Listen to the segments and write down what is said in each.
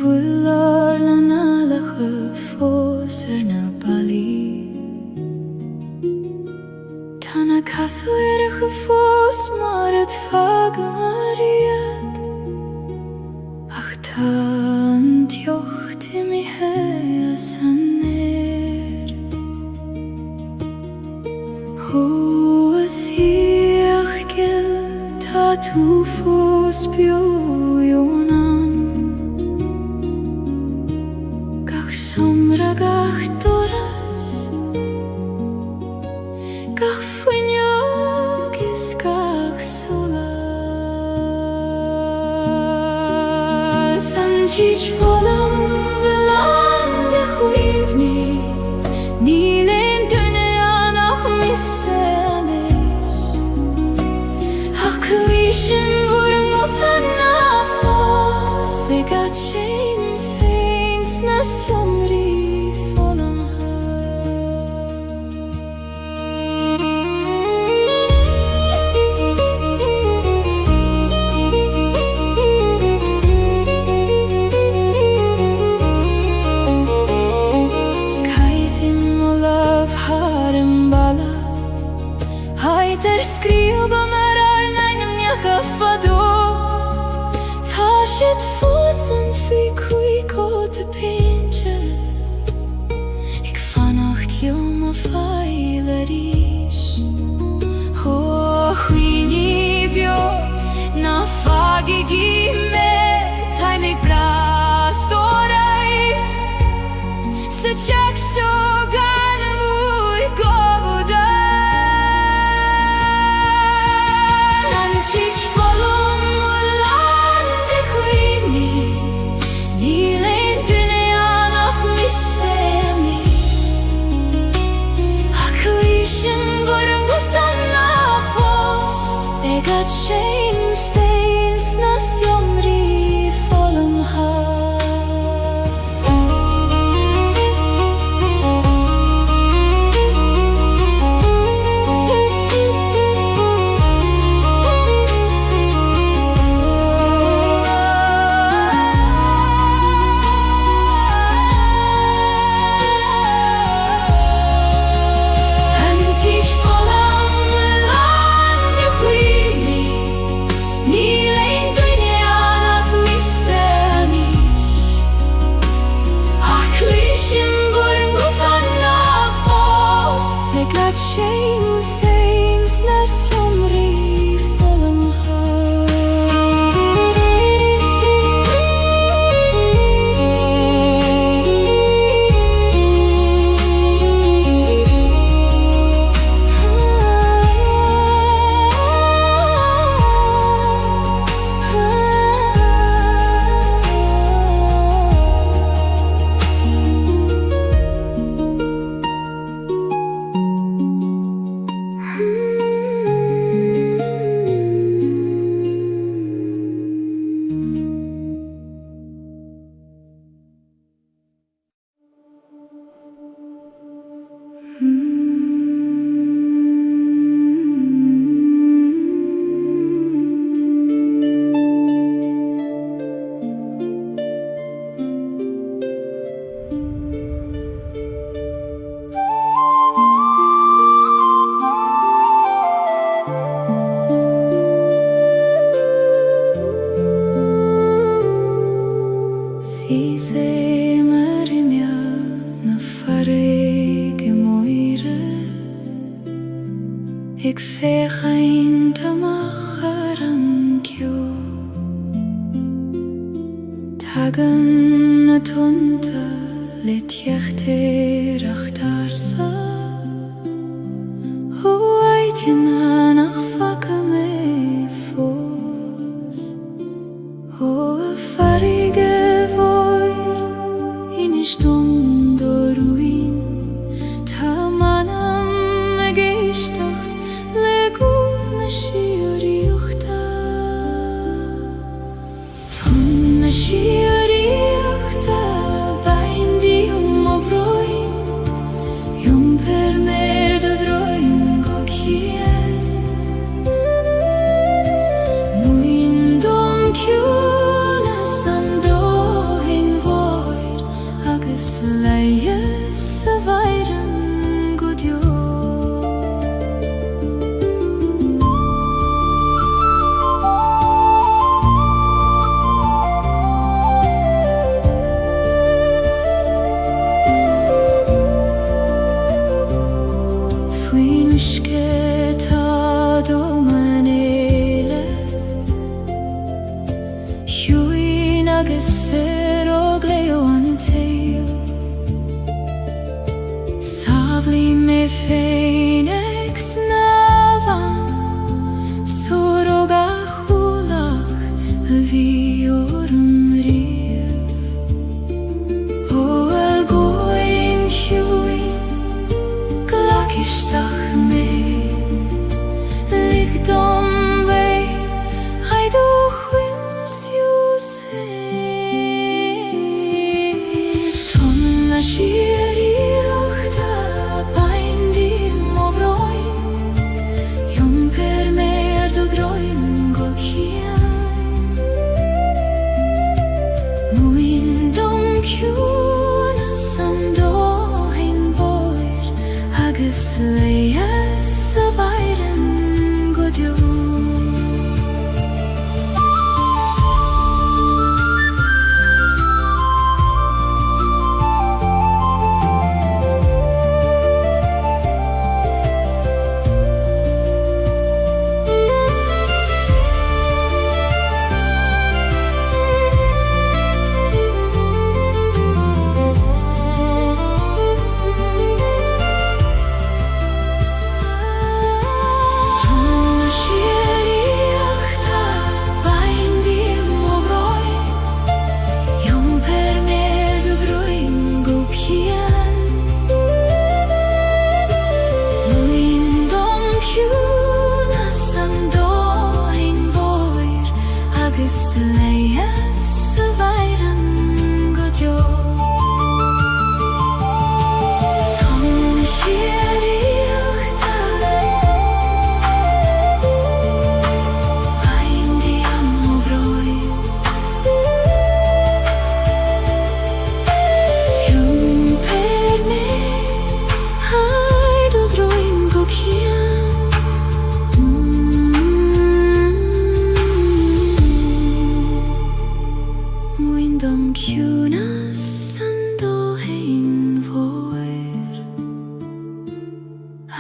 Vuilar na nalache fós na bali Tána cathúireacha fós mar het fagamaríad Ach tá an tiocht I mi he san néir Ho a thíach gil tá tú fós bio Somra gach doras Gach fuinneog is gach solas An tíd folam bhelan de chuimh mi Ní leon duine annach misse anis Ach cuisin bhur an gothan na fós I gat sin féin sna siomri Skriva mar neinem njacha fado Ta shit fossen fi kui kote pinche Ik vannacht jom a feileris Ho huini bio na fagi me Tai mig brathorai Se check so gan vur govuda Tíd folam bhelan de chuimh mi Ní leon duine annach misse anis Ach cuisin bhur an gothan na fós I gat sin féin sna siomri folam Shame things na somri folam Ik veeg eind amach am kio Tagan na tunta lit jechter achtarsa O eitjena nach fakke me fos O a farige voir in stund o ruin Ta manam me geistacht legune shioriuchta Tunne shioriuchta Baindi obroin Jum per mer de droim go kien Muin dom kjuna sando hin fének snavan Soroga hulach viorum riv Oel goin hui glakistach me Ligdom vei haidu chwims Yusef Ton la shiriachta paindim ovroin Yom per mer do groin go kian Muindom kjuna sando hein voir Agus leias av eiren godjo Leias av eiren godjo Tom shiriachta paindim ovroi Yom per me haidu droin go kian Muindom kjuna sando hein voir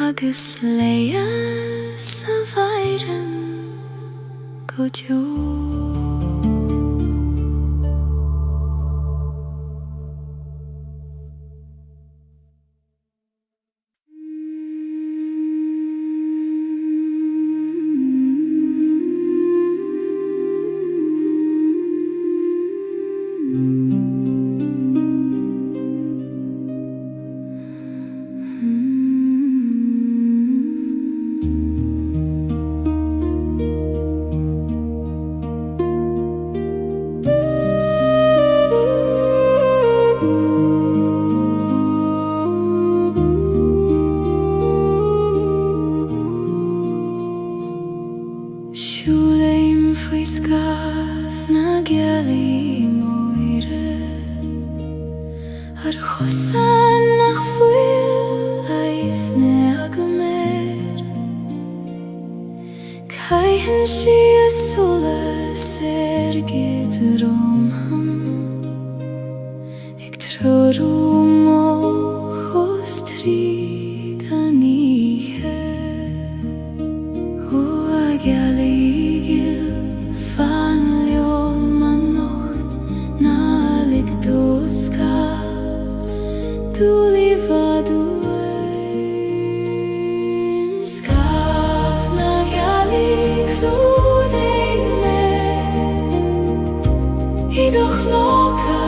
Agus leias av eiren godjo Shuleim fwyskath na Gaeilge moire Ar chosan nach fwyl aithne agamer Caihen si a solas gydrom Eg trorum o chostrid anihe O a Gaeilge fan leom a nocht na ligdoska Du livadu ein Skaf na Gaeilge kluding me I doch loka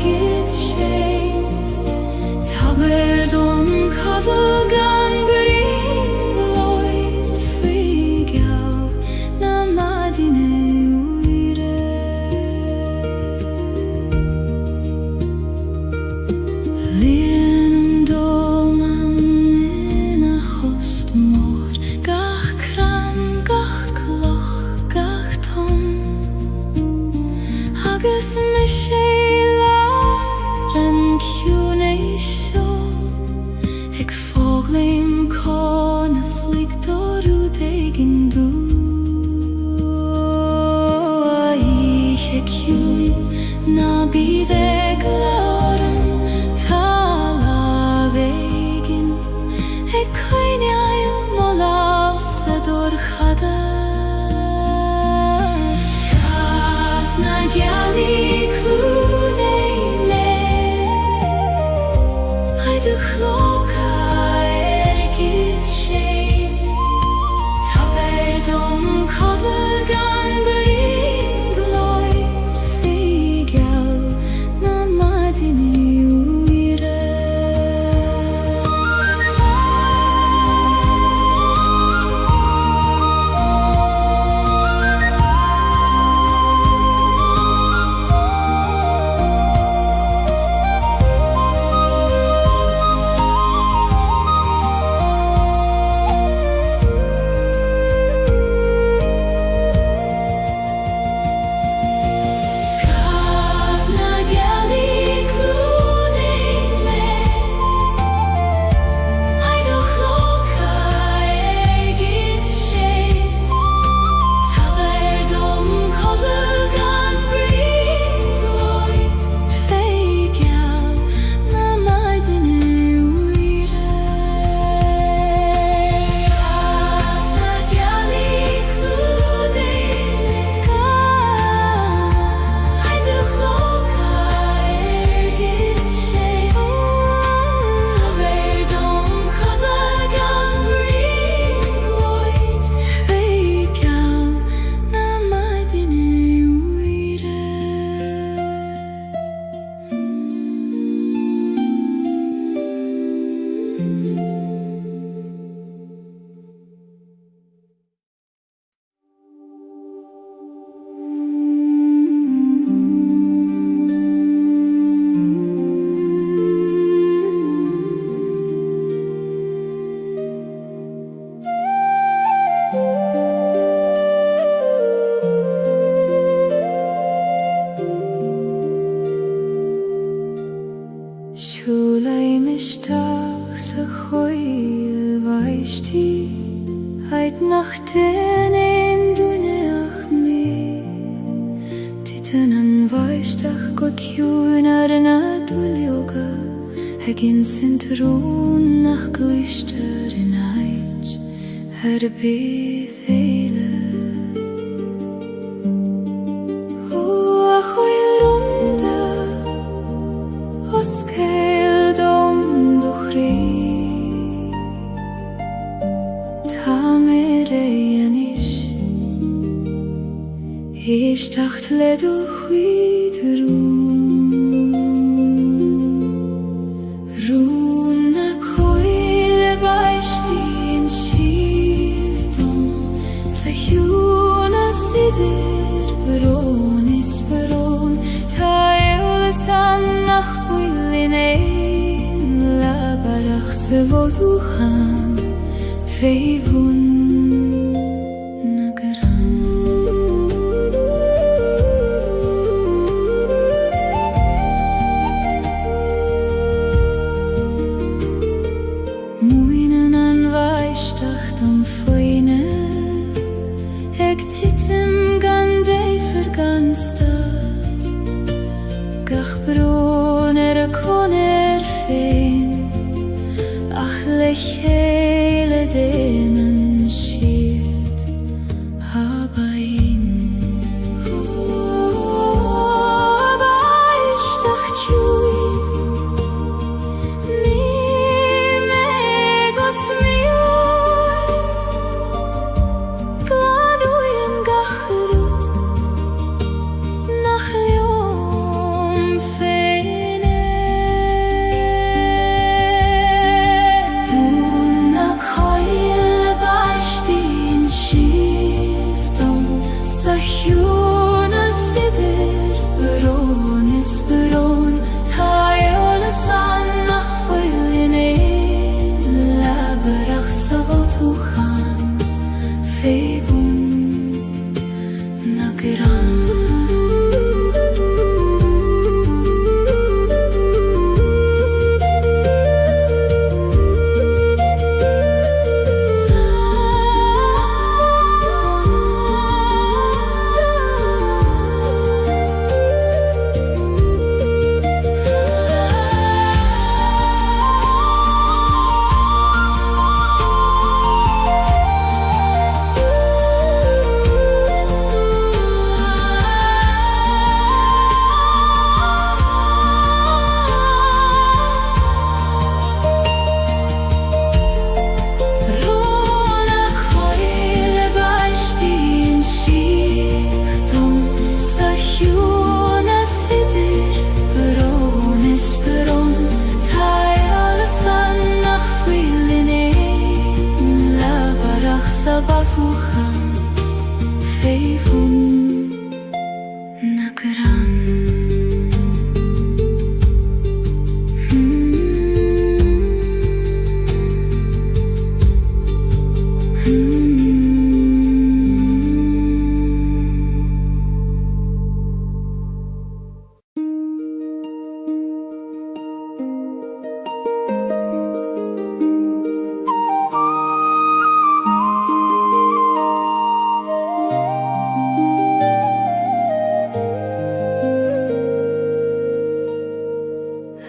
git shein Taberdon kadelgan bring loit frigau na madine uire Lenen doman in a host mor Gach kram, gach kloch, gach tom Agus me sheilar kjune isho Eg foglim konas ligdoru degin du Ich kjun na bide glorum tala vegin Eg koinjail molav sador chadas Skaf na Gaeilge kluding me Haidu chloka Schulheimisch Tag sa choil vaishti Heit nach den duneach me Titanan vaishtach got junar na dulioga Hegin sintrun nach glister in eich Her bethele O a choil runda Os cael dom do chri Ta me reianish Ish tacht le do chwyd Rún a coile baishti in shivdom Sa hjún a sidir bron is bron Ta eolas annach in ein labarach se voducham feivun nagaram Muinen an vaishtach dom foine Eg titim gan dei verganstad Gach bron a koner fein Ach lech hele denen schiert Habain Baishtach tjui Ni megos mioi Glanuyen gachrut Nach liom feine Runa coil baishti in shivdom Sa hjún a sidir bron is bron Ta eolas annach chwil in ein labarach sa votucham feibun nagaram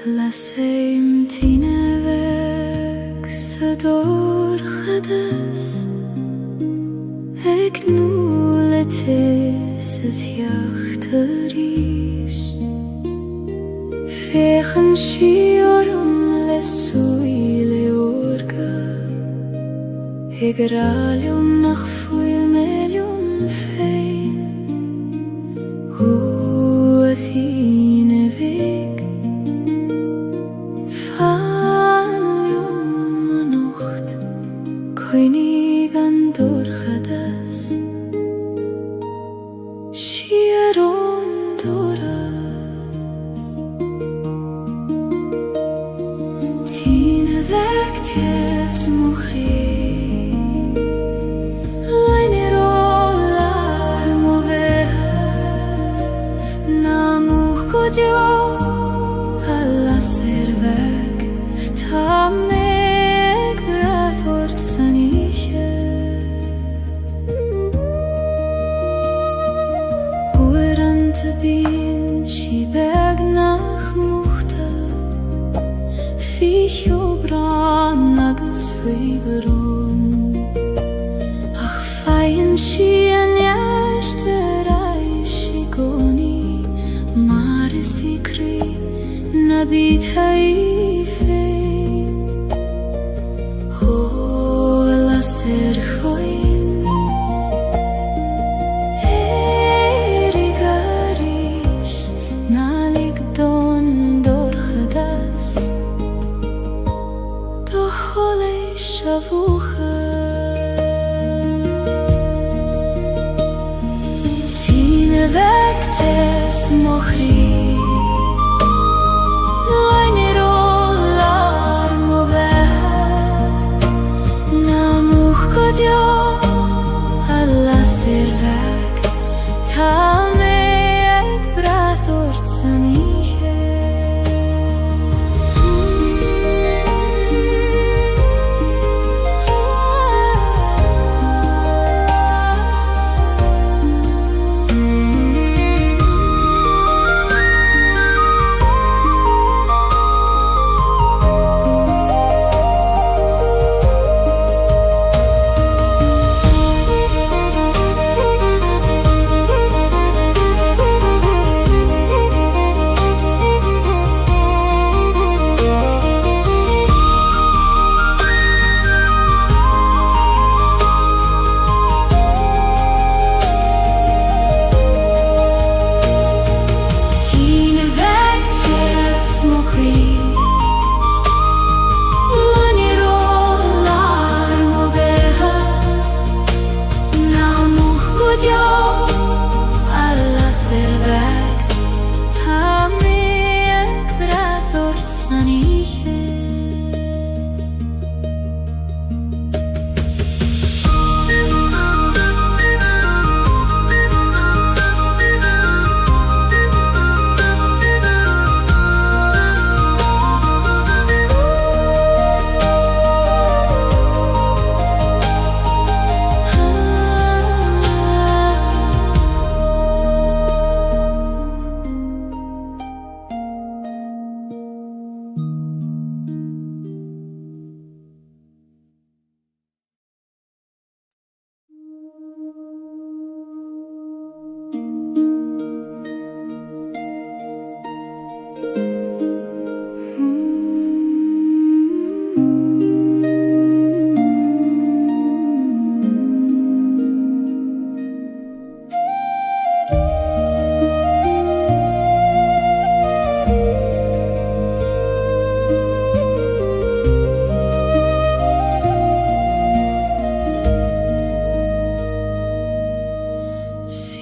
Laseim tine weg sa dorchades Eg nule tis a thiachtaris Fechen shiorum le suile orga Eg ralium nach fuil melium fein O a thine weg Koinig an dorchadas Shieron doras Tine weg ties muchi Leine rolar moveha Namuch kodio Alla serve bran agus faoibrún ach feinn si an eartar sí gcónaí mar is í crí na bhí taí féin ó las chuin éirí garís nálig don dorchadas do choléis a bhuacha tína bheagtas mo chrí Lainir ólar mo bheith na much go deo a lasir bheag tá mé ag brathort san ihe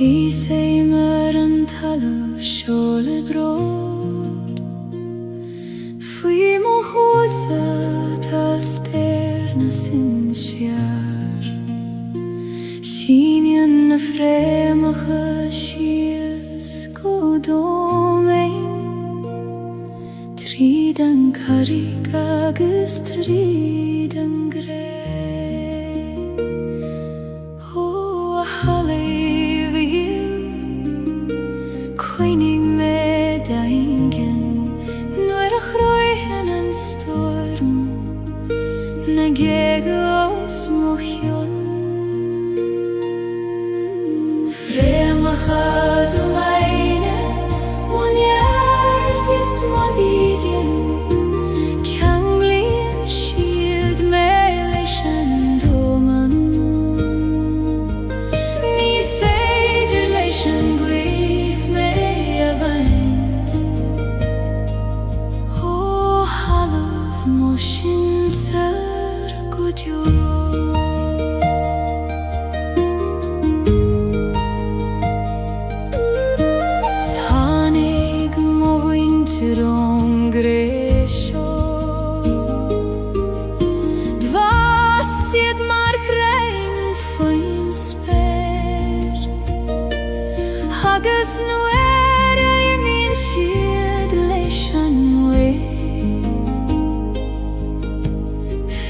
Sí sé mar an talamh seola bród Faoi mo chósa tá stéir na sin sear Síneann na fréimeacha síos go dómain Tríd an carrig agus tríd an gré Ó a halaí Coinnig me daingen nuair a chroichen an storm na Gaeilge os mo chion Fréimeacha do meine mo neart is mo dhídean ceann bliain siad mé leis an dóman Ní féidir leis an gcuimh mé mo sin sar go deo Tháinig mo bhaintear ón gré seo Dva siad mar chrein faoin spéir agus nuair a imíonn siad leis an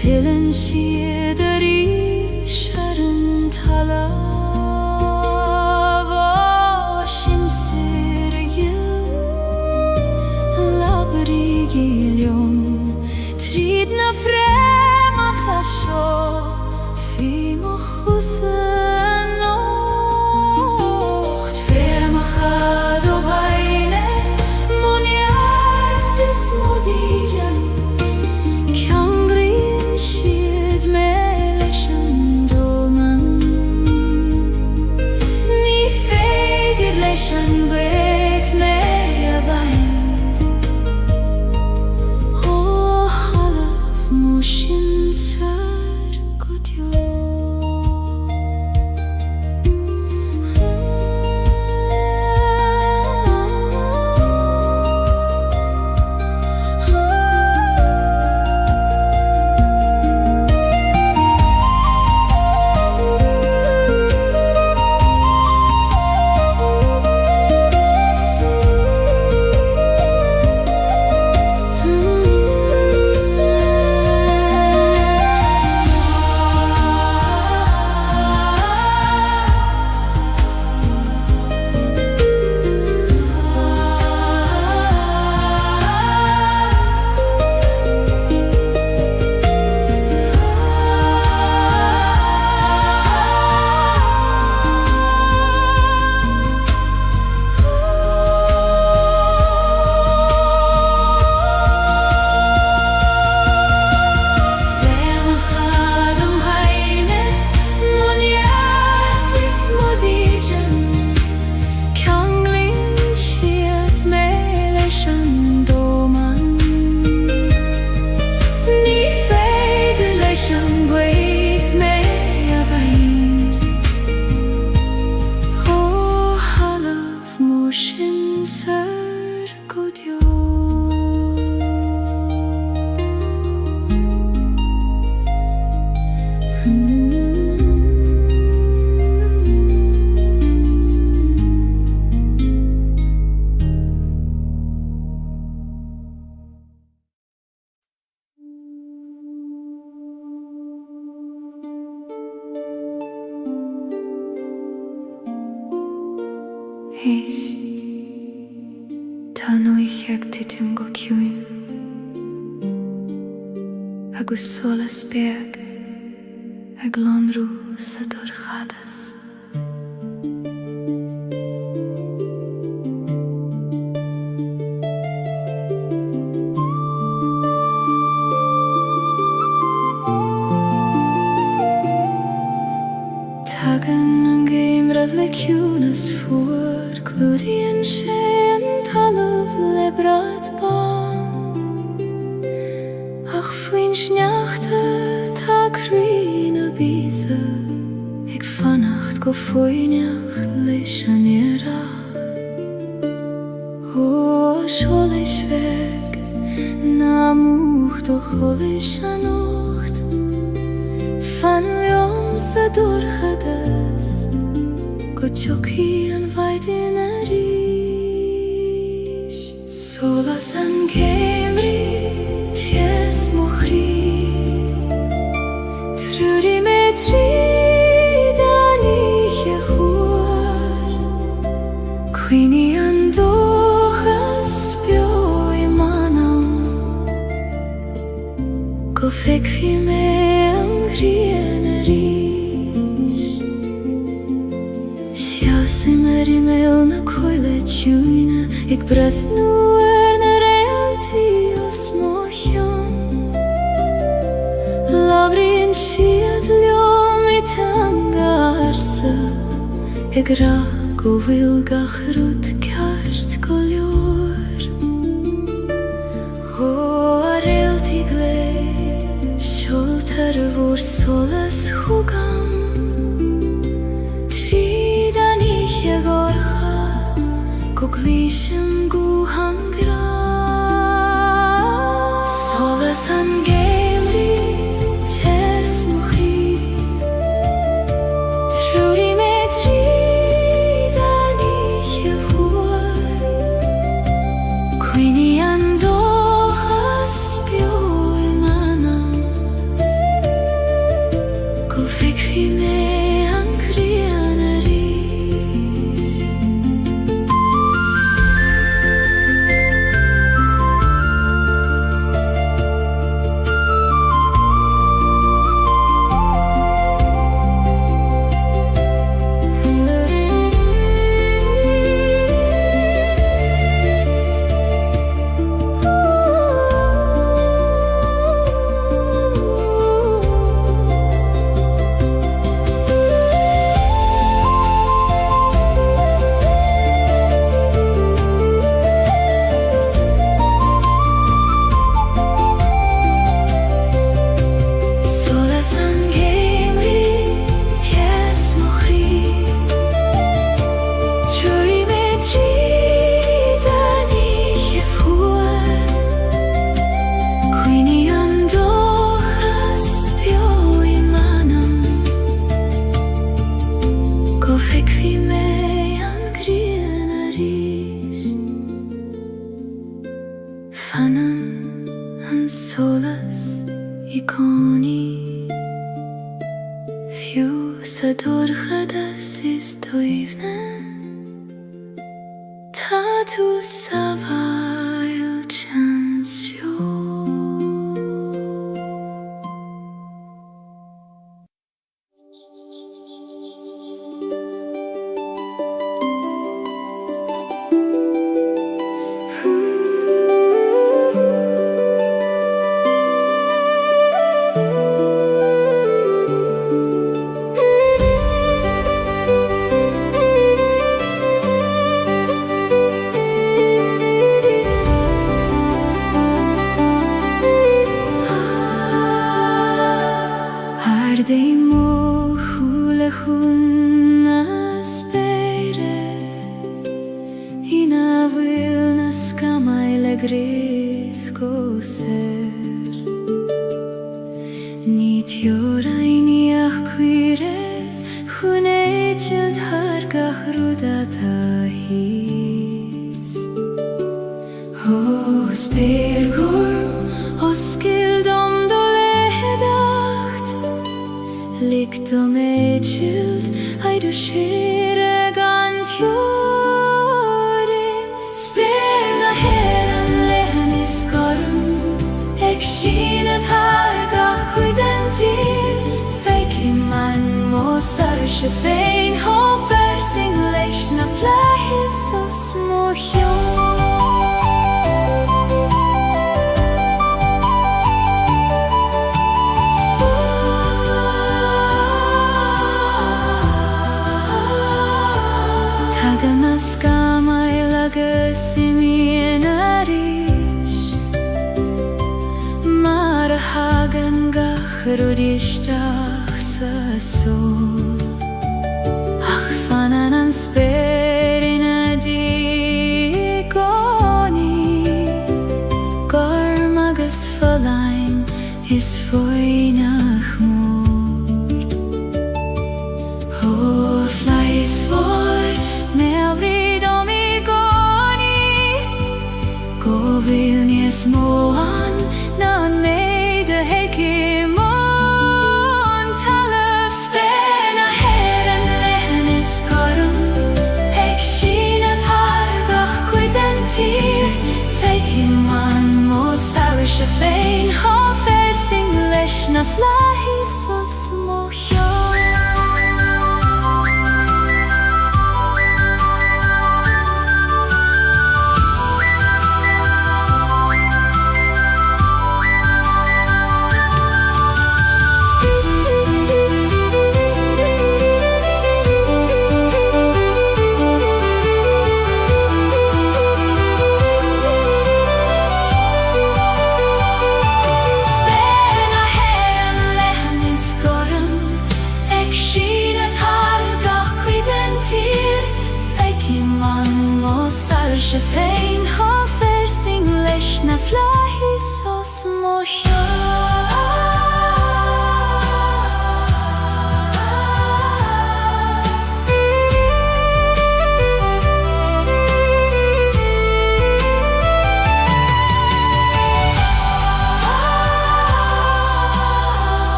Filann siad a rís ar an talamh ó sin sir a dhéal labhar i Gaeilge titim go ciúin agus solas beag ag lonrú sa dorchadas. Tagan an géimrah le ciúnas fuair, clúdaíonn sé an talamh le brad ban. Ach faoin sneachta tá cruí na bíosa, ag fannacht go foiineach leis an iarracht. Ó seolas feig na múcht ó cholas an ócht, fan leom sa dorchadas, go teochaí an bhaid ina ríis. Solas an géimrí ties mo chrí, trúri me tríd an ihe chuair, cuoine an dóchas beo I manam, go feicfí me am ghrian a ríis. Siasim imail na coile tiúine, ag brathnú na réaltaí os mo cheann. Labhraíonn siad leom I tangarsa, ag ra go bhfuil gach rud ceart go leor. Ó a réaltaí glé, seoltar bhór solas chúgam, tríd an ihe gorcha, go glísim go hangra. Solas an géimrí tes mo chrí, trúri me tríd an ihe fuair, cuoine an dóchas beo I manam, go feicfí me an ghrian a ríis. Solas an géimrí ties mo chrí, trúri me tríd an ihe fuair, cuoine an dóchas beo I manam, go feicfí me an ghrian a ríis. Fannan an solas I cónaí, fiú sa dorchadas is dóibhne, tá tú sa bhail teanseo. Ardei mo hula chuna spere, Hina bhfuil na scamai le gréith go ser. Ní teorainiach cuireth, chun éitilt thar gach rúda tá hís. Ó spéir gorm, oscil dom do lehedacht, likt om éitilt, haidu sére gan teoris. Spéir na heran le se féin há fersing leis na fleithí sos mo agus imíon arís mar a hagan gachar isteach sa sól ach fanan an spéirin a dí gcónaí gorm agus foláin is foinach mór ó fleis mór mé Vilnius moan nan me de heki mon talaf spena heren lehenis korum ek shinat hargach kuidentir feki man mo sour shafein ha fersing lesh na flahi sos mo se féin há fersing leis na flaithí sos mo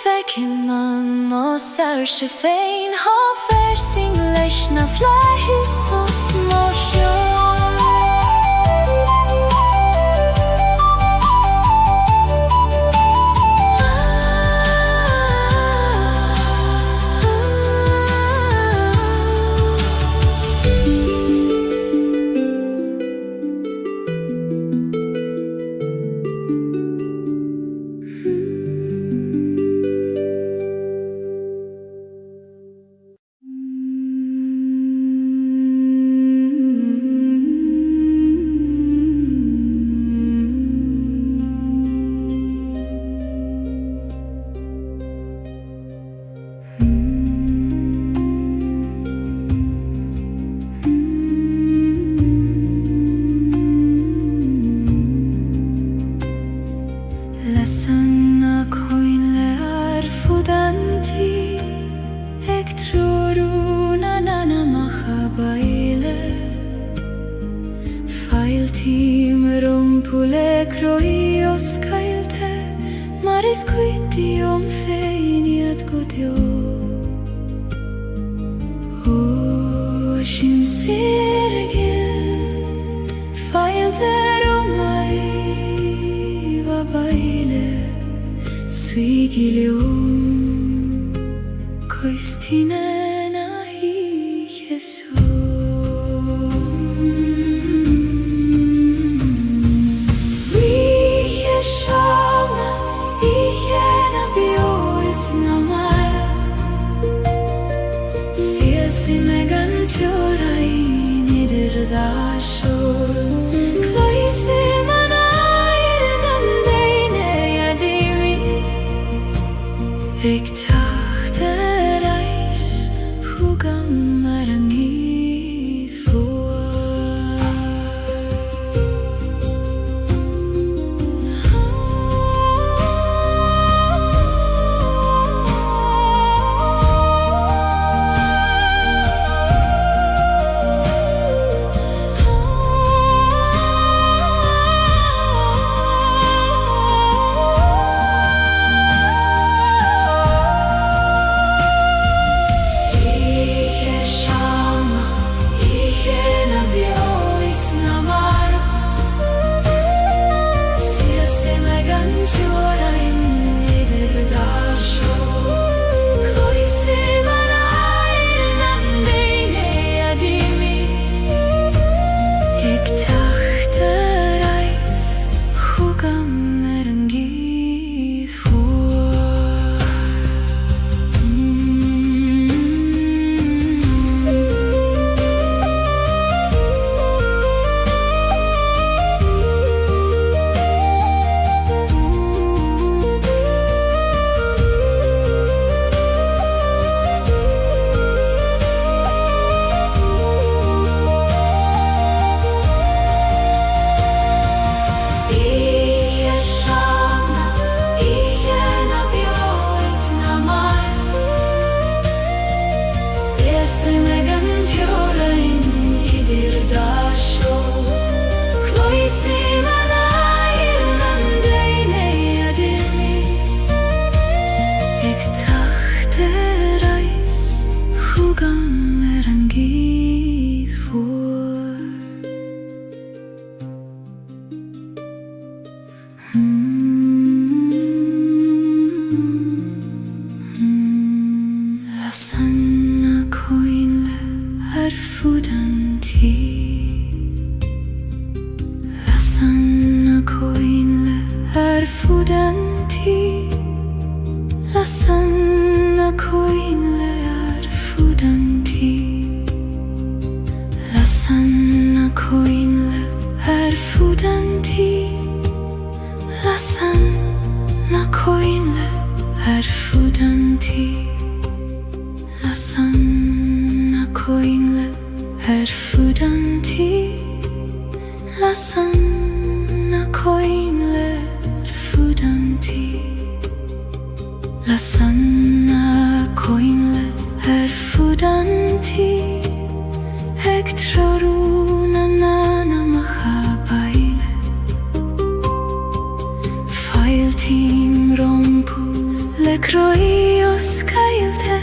Fekin man mo sour se féin há fersing leis na flaithí sos mo Os Gaeilge mar is cuiti féiniad go dio ó sin sirgil failte mai va baile suigilium coistine na hiche so Ik dacht er reis fugam maar niet voor. Ektahtereis hugam erengit vor. Lasanna koinle erfudanti. Lasanna koinle erfudanti. Lasanna koinle erfudanti. Lasanna koinle erfudanti. Lasanna koinle erfudanti. Lasanna koinle erfudanti. Lasanna koinle erfudanti. Lasanna koinle erfudanti. Ektroruna nana mahabaile. Failtim rompu lekroios Gaeilge.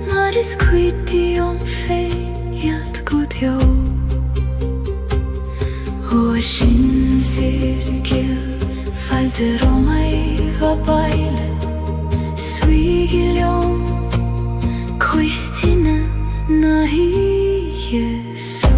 Maris quiddium feiat gudjo. Ocean cirkel falte romai vabaile. Suigilium koistina nahi Jesu.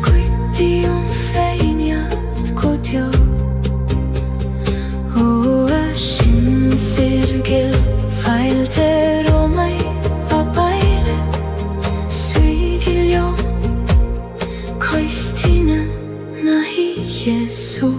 Quiddium feiat gudjo. Ocean cirkel falte romai vabaile. Suigilium koistina nahi Jesu.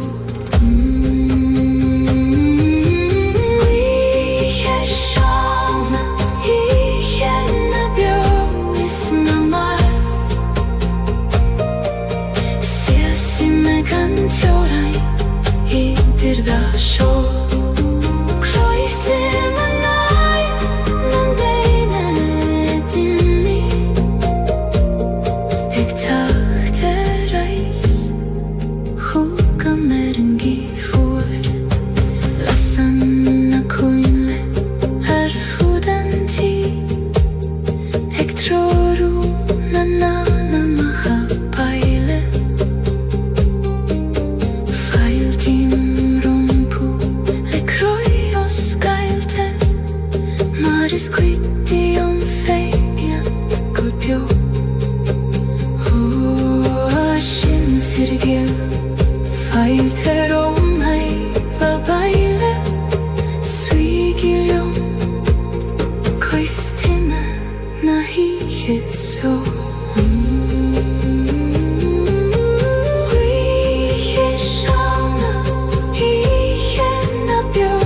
Quiddium feiat gudjo. Ocean cirkel falte romai vabaile. Suigilium koistina nahi Jesu. Ui Jeshana, I Jenabio.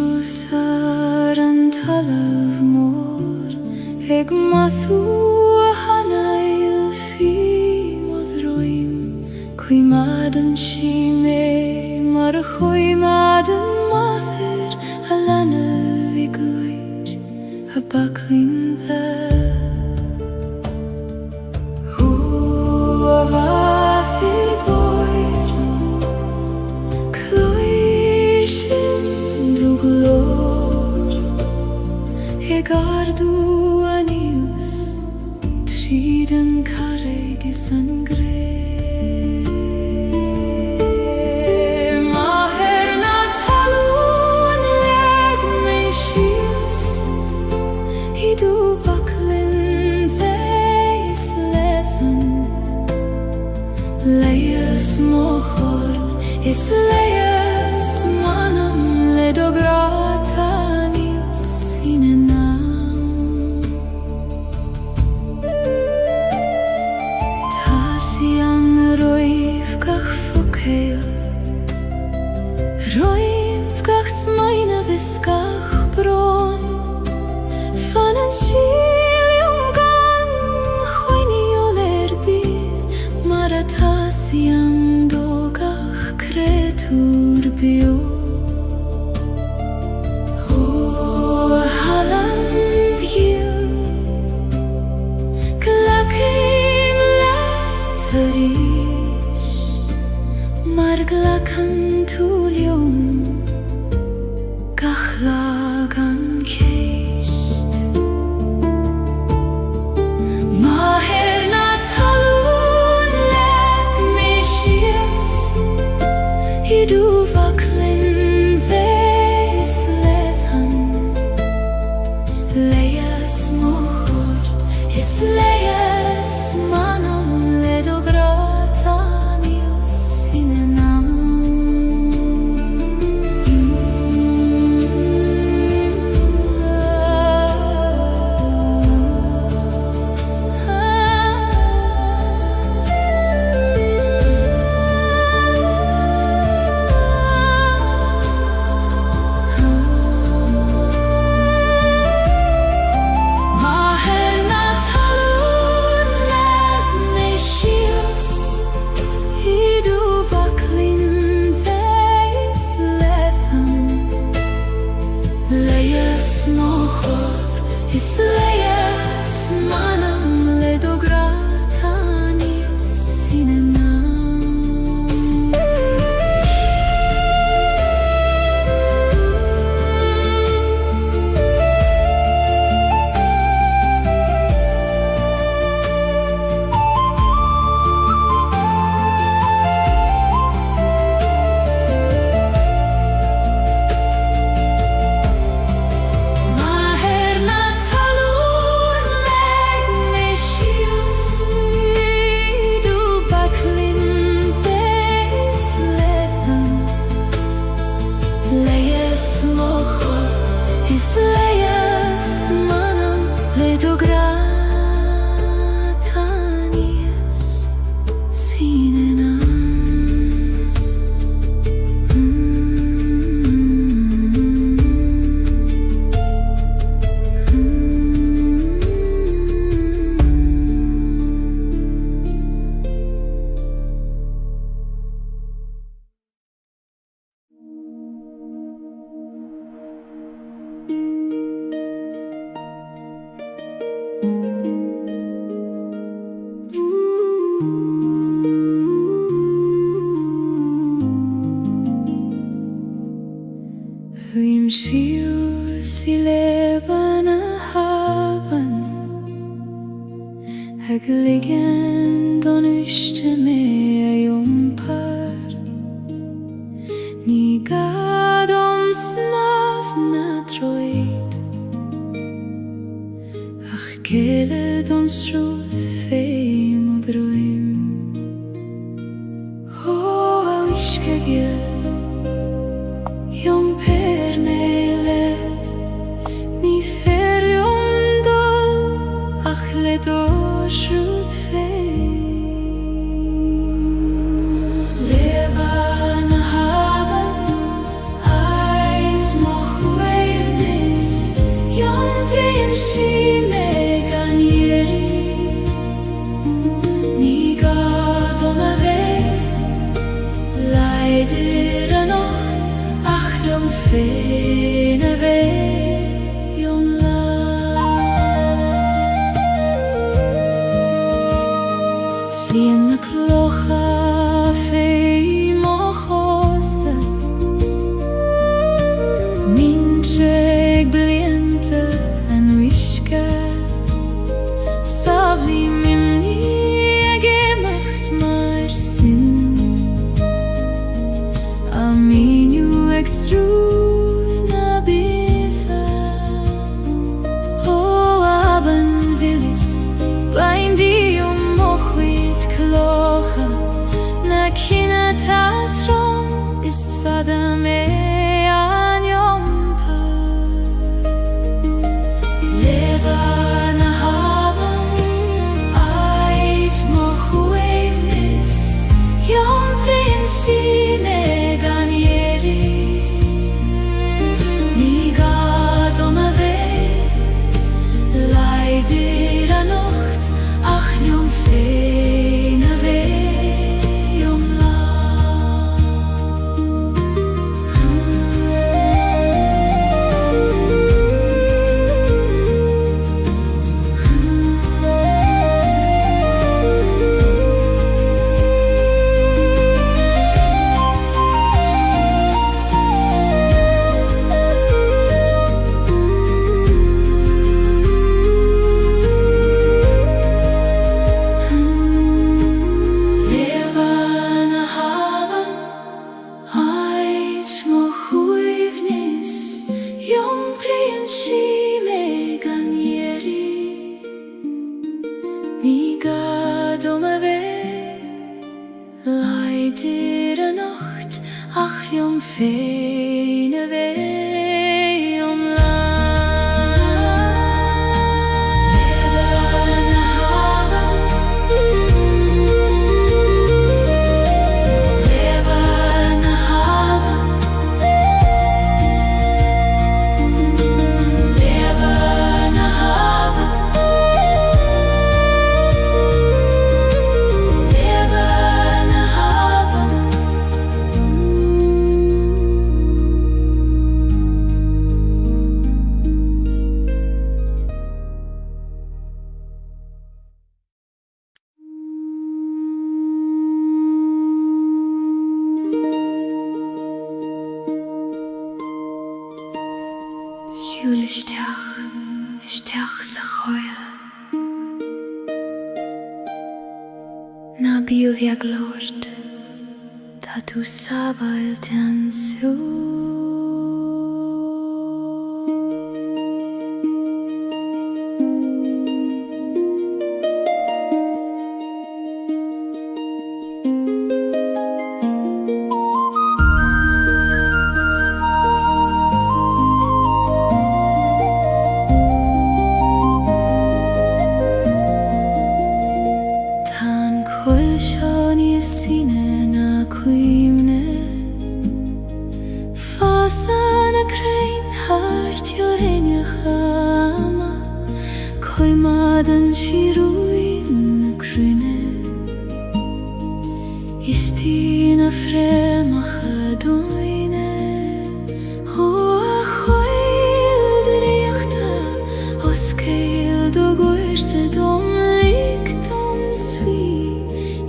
Limsiúsar an talamh mór ag mathú a hanail fi modroim Cuimad an símé mar a chuimad an mathir a lanamh I Gaeilge a baclín dha Hu a bhathir boir Cloishin do glór ag ardú anius tríd an carreg is an gré Idú baclinn bheis lethan Leias mochor is leias manam le dogratanius sinenam Tá sí an roiv gach focail Roiv gach smaina vis gach bron Fan an sílium gan choiniol bíl mar a tásaí an dógach creatúr bio Ó halan bhíl glacim leat a ríis mar glacan túliom gach lag an céist Idú baclinn bheis lethan Leias mochor is leias manam le dogratanius sinenam Is leias manam le dogratanius sinenam Leias mochor is leias manam le dogratanius sinenam Limsiús I leban a haban ag ligean don uiste mé a iompar Ní gadom snaf na droid ach céile don srúth féim og droim Ó a uisce gil Iom pernelet Ní ferium dul ach le dosrúth féim Leban a leider a nacht ach lum féin a bheith lá. Slíonn na clocha féin má chása, Minse blianta an uisce, sa bhí mimní ag éimeacht mar sin, a míniú ag srúth na bithe. Ó aban bhilis, baindí mo chuid clocha, na cinna tátram is fada mé an iompar. Leban na haban, ait mo chuaimhnis, iomprin si me gan ieri. Ní gadom a bheith leidir a nacht ach lum féin a bheith lá. Leban na haban, ait mo chuaimhnis, iomprin si me gan ieri. Ní gadom a bheith leidir a nacht ach lum féin a bheith lá. Leban na haban, leban na haban, leban na haban, leban na haban. Isteach sa choil, na bíodh ag glórt, tá tú sábailt an sú. Tan coil seo níos síne na cuimhne, fása na crainn thart teorainneacha ama, coimad an siarúin na crunne. Is tí na frémacha dóine, ó a choil de réachta, ó scéal do gúirsa dom lig dom sví,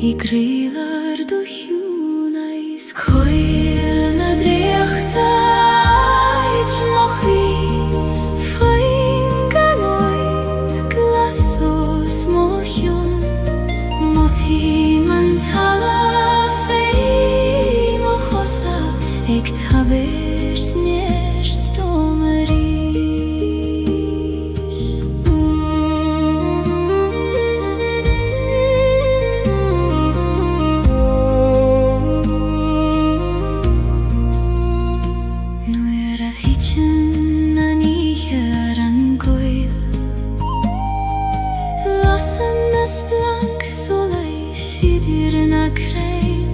I grélar do hiúna is coil na dréachta ait mo chrí, féin gan oig glasos mo hiún, mo tí man tala féin mo chosa ag tabairt neart dom a rís. Nuair a bhíteann an oíche ar an gcoil, lasan na splanc soleis idir na crainn,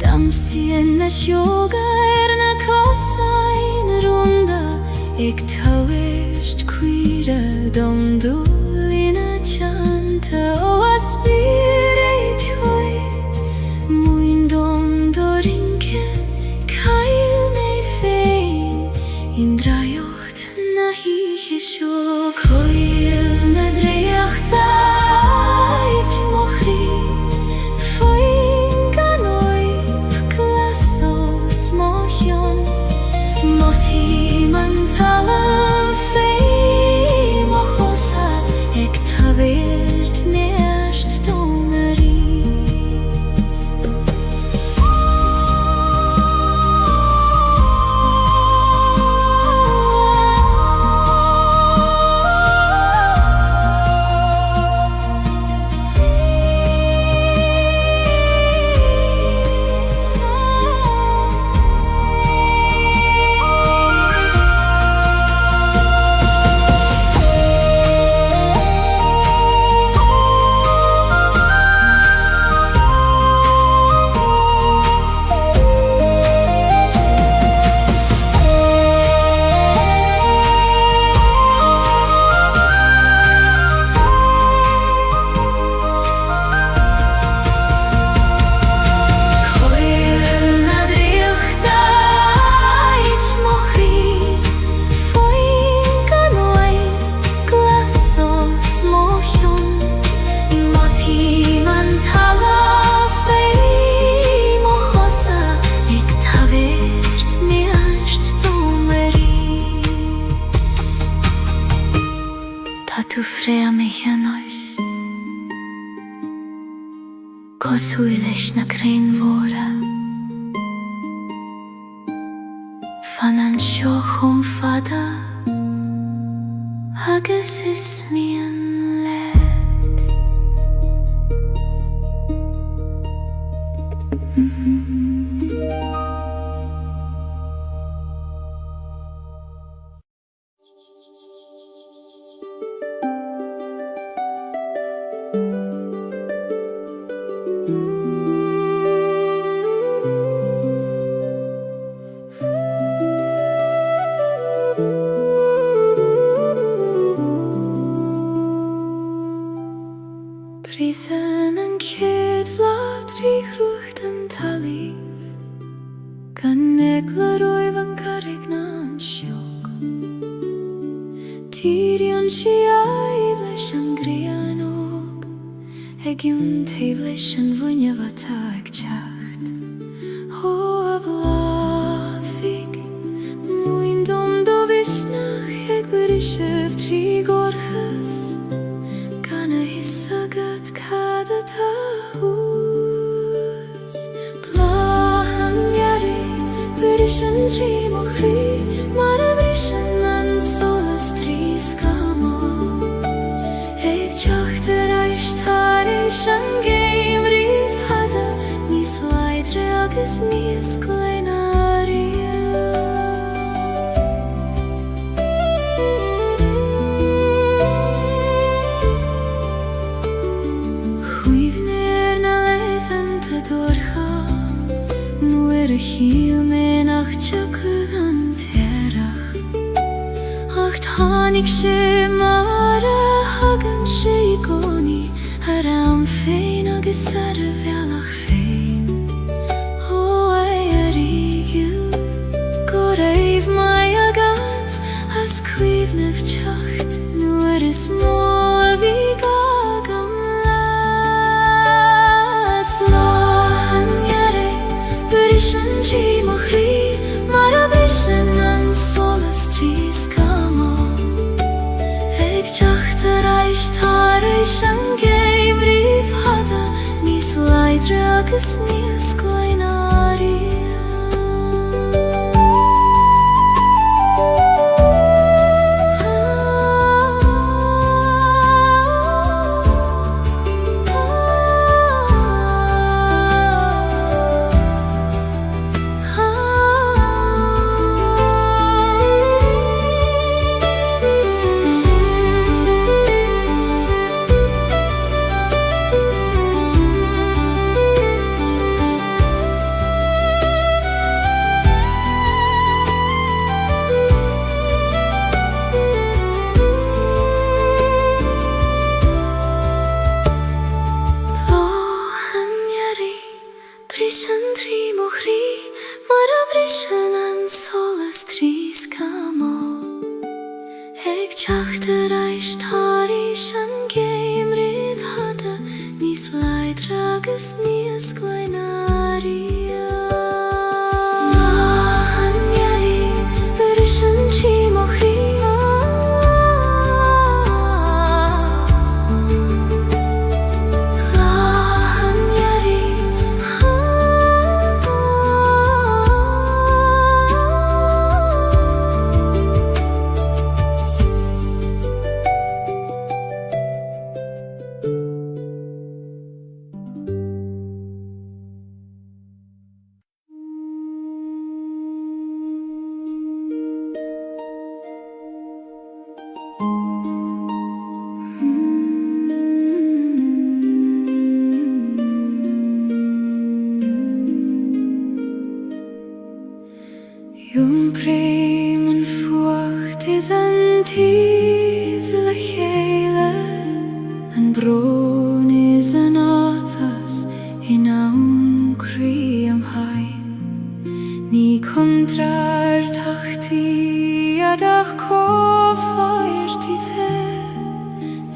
damsaíonn na seoga ar na cosáin ronda, ag tabairt cuire dom dúil ina teanta, ó a spír éid chuid, muin dom do rince Cosúil leis na crainn mhóra fan an seo chum fada agus is mian leat. Brisen an céad bhlad trí chrucht an talíh gan negla roimh an carrig na an seoch. Tíri an siaidh leis an grian óg ag iún taobh leis an bhuineamh atá ag teacht. Ó a bhlad fig muoin dom do visnach ag brisibh trí gorchas gan a hisagad cad atá hús. Blahan ghearri bris an trí mo chrí mar a bris an solas trí scamó ag teacht ar aistar éis an géim riomh hada níos leidre agus níos gleinaria. Nuair a chiel mé nach teagadh an tearach ach tháinig sé mar a hagann sé I gcónaí ar am féin agus ar a bhealach féin. Ó a rígiú go raibh mai agat as cuimhnimh teacht nuair is mó a bhí gagam leat. Blahan ghearri bris an trí mo chrí mar a bris an solas trí scamó ag teacht ar aistar éis an géim riomh hada níos leidre agus níos gleinaria. Bris an trí mo chrí mar a bris an solas trí scamó ag teacht ar aistar éis an géim riomh hada níos leidre agus níos gleinaria. Blahan ghearri bris an trí mo chrí Jum breim an fuacht is an tíos le chéile an brón is an áthas in aun crí am hain. Ní contrar tachtaí adach cófáirtí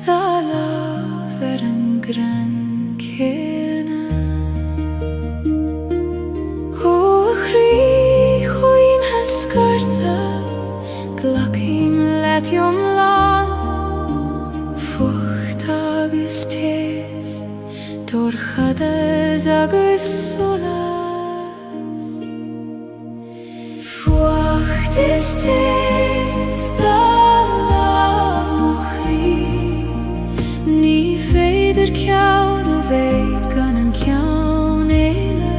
dá láf ar an gran céna. Ó chrí scartha glacim letiom lá fucht agus tés dorchad tears agus solas. Fuacht is tis da laf mo chrí, ní féidir ceann a bhéid gan an ceann éile.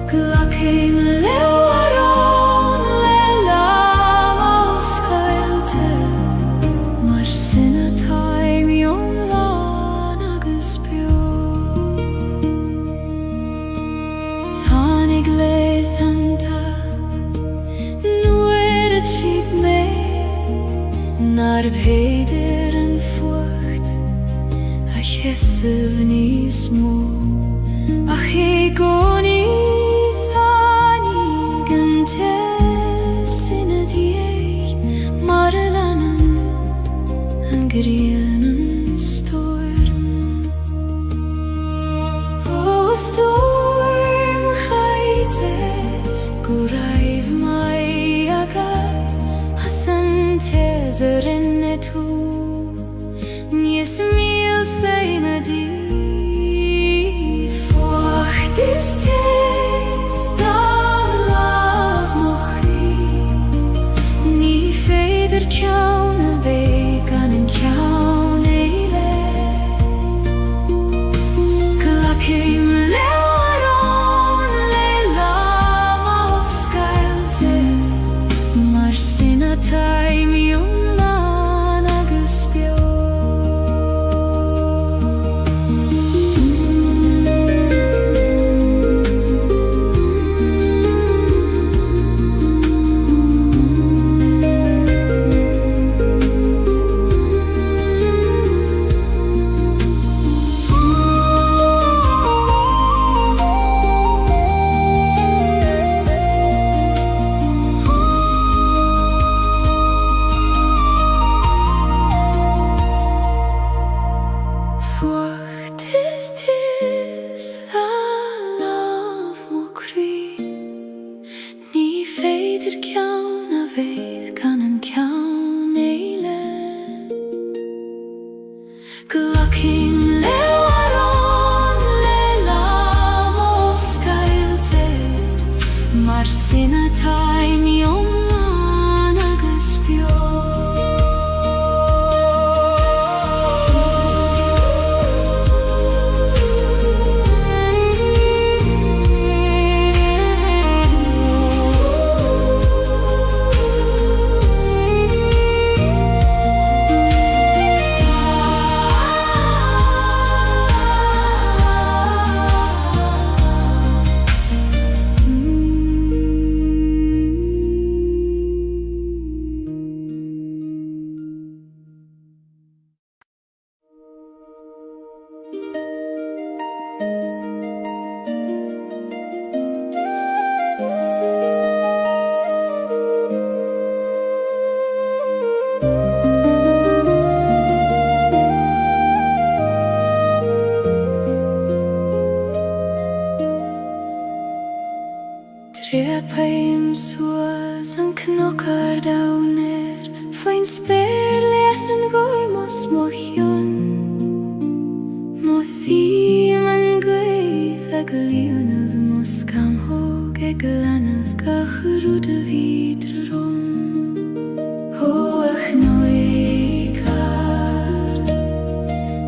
Glacéim leabharán le lam ó scailte, mar sinna taim iomlán agus beo. Tháinig léithanta nuair a tíb mé, nar bhéidir an fuacht a cheisibh níos mó. Ach é gcónaí tháinig an te sinna dhiaidh, mar a leanann an ghrian an storm. Ó storm chaite go raibh mai agad, as an teas a rinne tú, níos míl saoine dí. Fuacht is tis da laf mo chrí, ní féidir ceann a bhéidh gan an ceann éile. Glacéim leabharán le lam ó scailte, mar sinna taim iomlán agus beo. Fuacht is tis da laf mo chrí, ní féidir ceann a bhéidh gan an ceann éile. Glacéim leabharán le lam ó scailte, mar sinna taim iomlán agus beo. Trépaim suas an cnochar dawner, fain spéir leathan gormos mo chion. Mo thím an gaoth ag líonad mo scamthóg ag leanadh gacharúd a bhídra rom. Hóach nóicar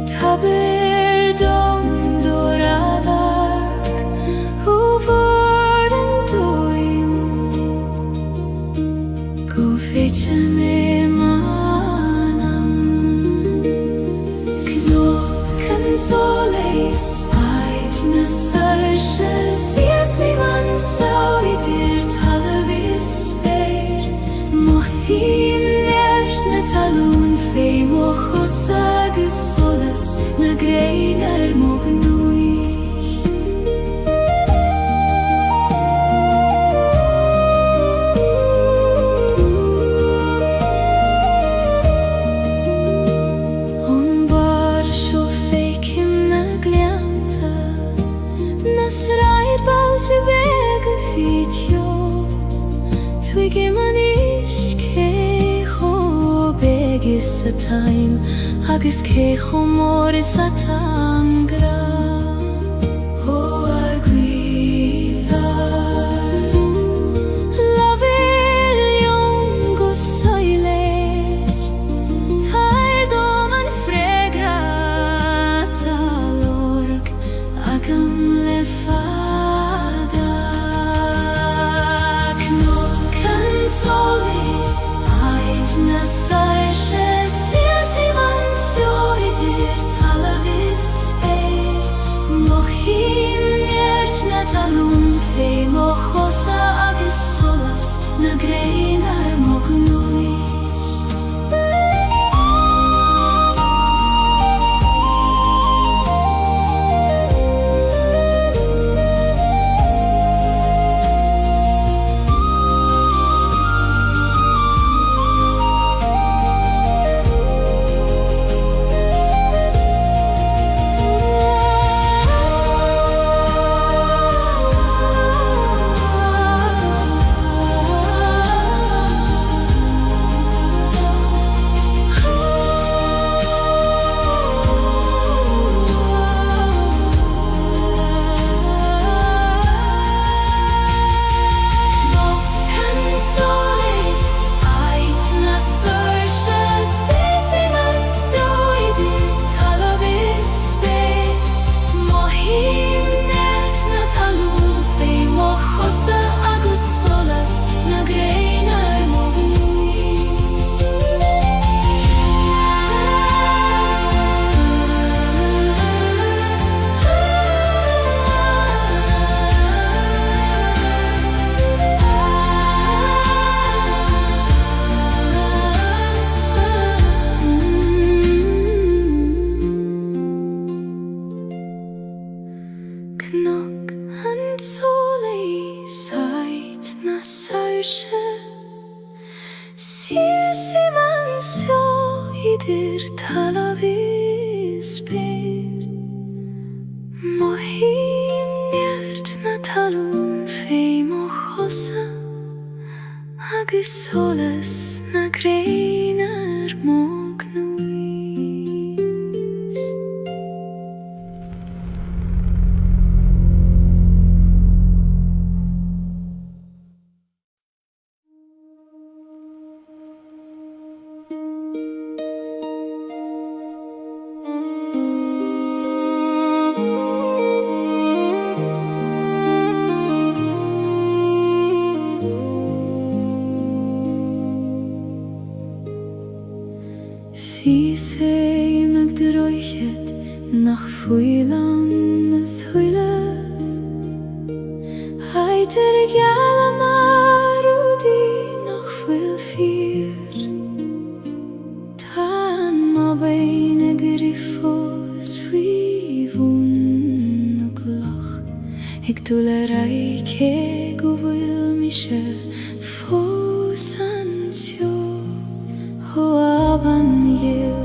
tabir dom doradach, húvar an dóim go féitse mé manam. Cnóchan soléis aid na sairse, sias ní man sáidir talamh is spéir. Mo thím neart na talún fé mo chus agus solas, na gréinar mo gnúich. On bar seo féicim na glianta, na sraid balte beg a fitio. Tuigim an iscecho beg is a time, agus cecho mór is a tangra. solen seit na sausje. Siesi man så idir talavis ber. Mohim njert na talum feim och hossa. Agus soles na greiner mognuis. Si sei meg de roichet nach fuilan met huilef. Heiter ik jala marudi nach fuil fier. Tan ma beine griffos vivun og lach. Ik tule reike go vil mische fosansjo. Hoaban jil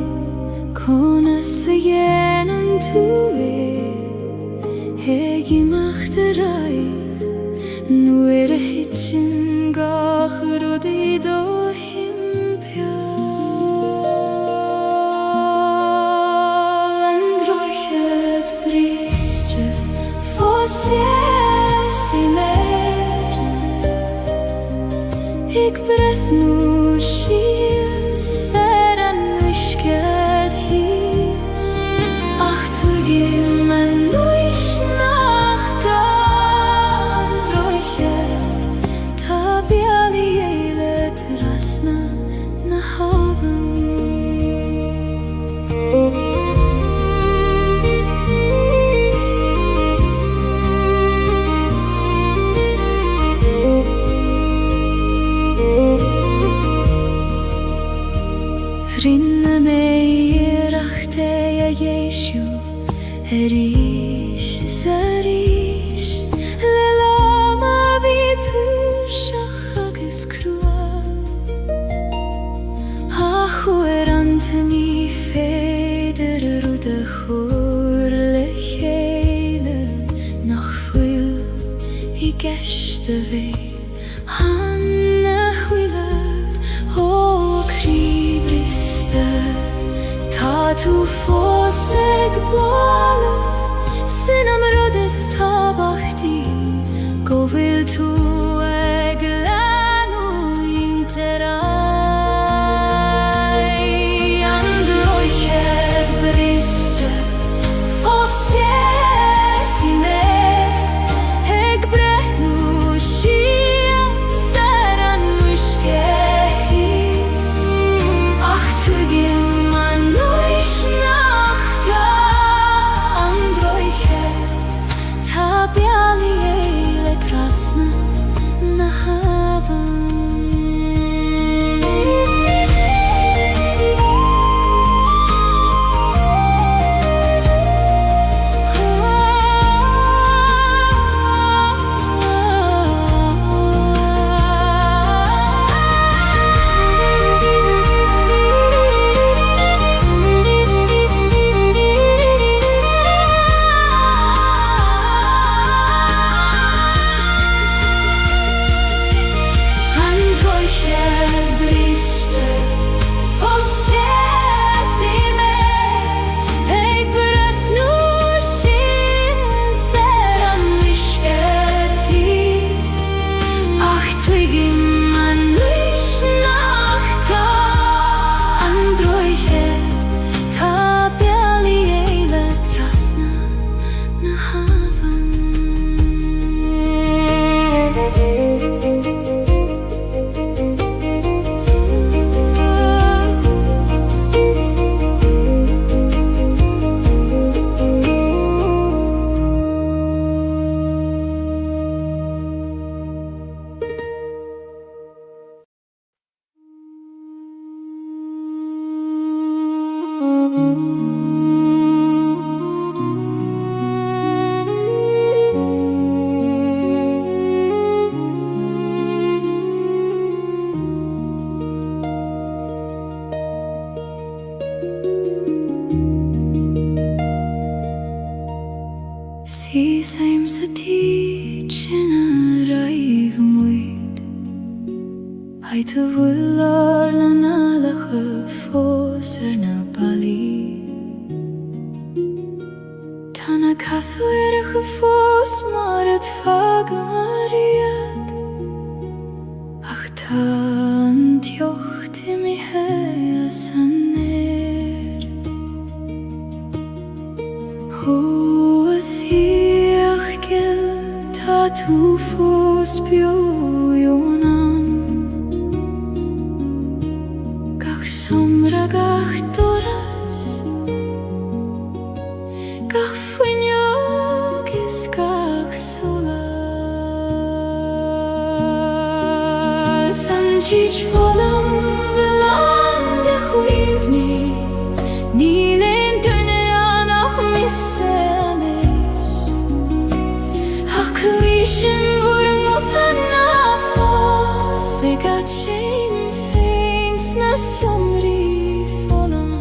konas genom tue. Hegi machteraj nu det hitchen gacher och det då himpjal. Androchet brister får ses i mer. Ik breth nu skis är en visket his. Ach du gim en nuish nach gandrochet. Ta biali eilet rasna na haven. Rinne mig rachte jag Jesu. Erish zarish lelama bitur shachages krua. Achu anteni feder rude chorle chele nach fuil I geste ve. Hanne huilev o kribriste. Ta tu foseg boalev sinam rodes tabachti. Go vil tu eglanu interai. Androchet briste fosies I mer. Eg brehnu shia seran mishkehis. Ach tu gim Androchet ta biali te vuilar na nalige fóser na bali Tana kathwyrige fós mar het fage mariet Ach tan tjocht I mi hea saner Ho thiach gil ta tu fós bjójónam Gach somra gach doras Gach fuinjogis gach solas Sanjich volam velande chuivni Nilen dünyan ach missemes Ach kuishim vurung ufanna fos Segat shein feins na somri volam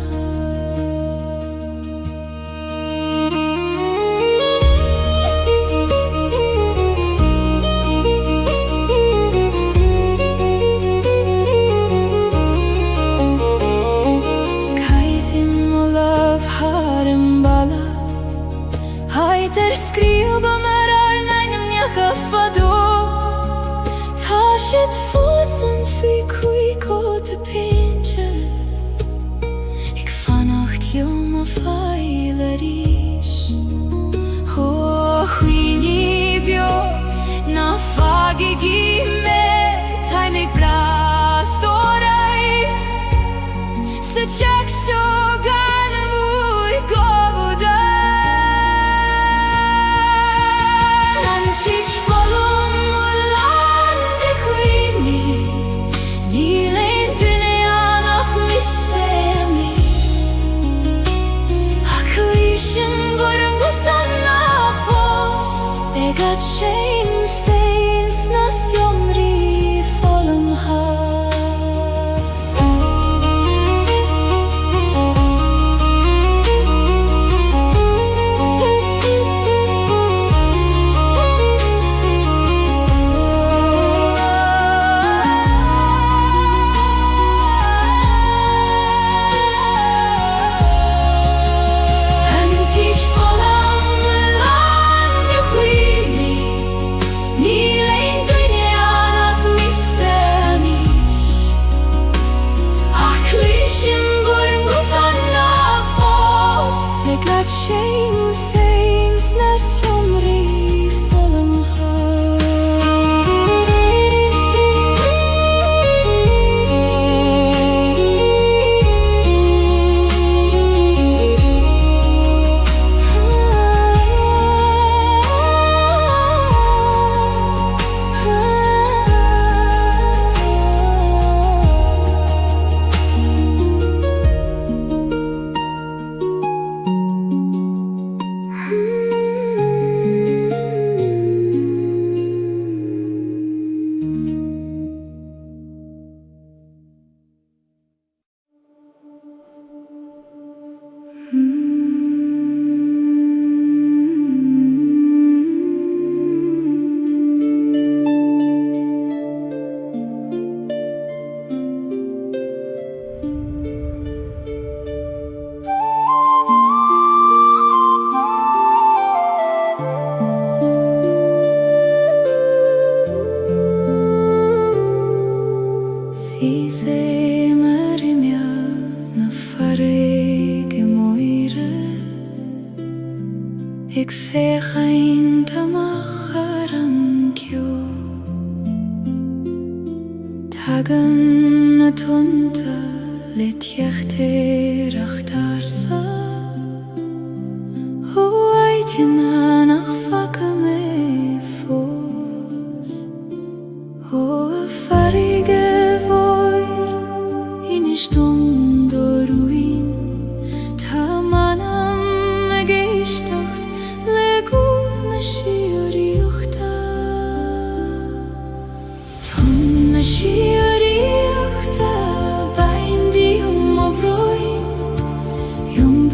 Haiter skriva merar neinem njacha fado Ta shit fosen fi kui kote pinche Ik vanacht joma feilerish Ho huini bio na fagi gime Tai mig brathorai Se chak so gana vur govuda Sich volum lande chuini Nilen dünyan ach missemis Hakuishim vurung utanna fos Begat shein feins nas jomri volum Shame feins na somri volum Si se marimja na farege moire Ik veeg ein tamacharam kyo Tagan na tunta lit jechter achtarsa O eitjena nach fakke me fos O farige Stund ruin Tamanam geistacht Legun shiuriuchta Tun shiuriuchta Bain di obroin Yum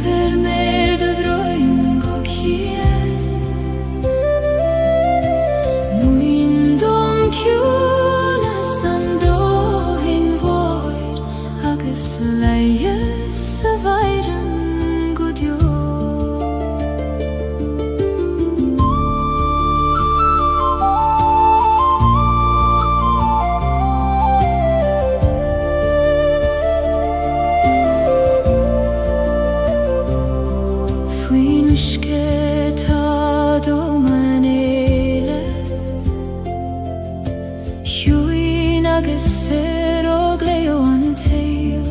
sero gleo anteo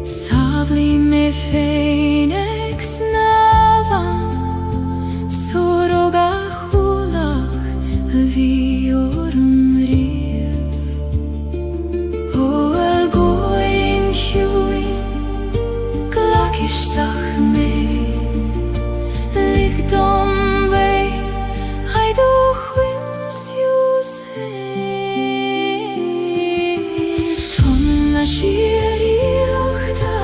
Savli me phoenix navan Soroga hulach viorum rief Oel goin hui glakistach me Ligdom vei haidu chwims Yusef Ton la shiriach ta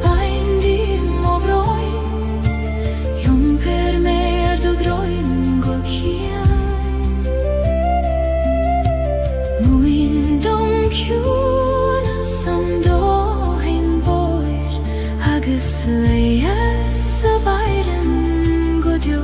baindi movroin Yom per mer do groin go kian Muindom kuna samdo hin boir Agus leias a vairen godjo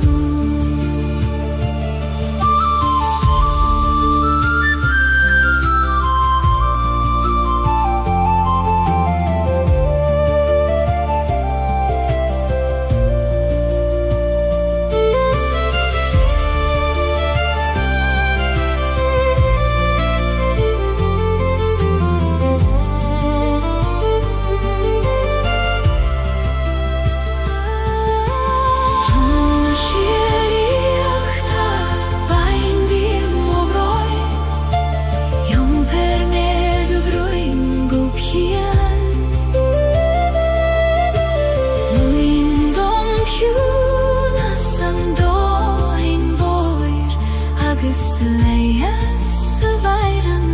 Leias a vairan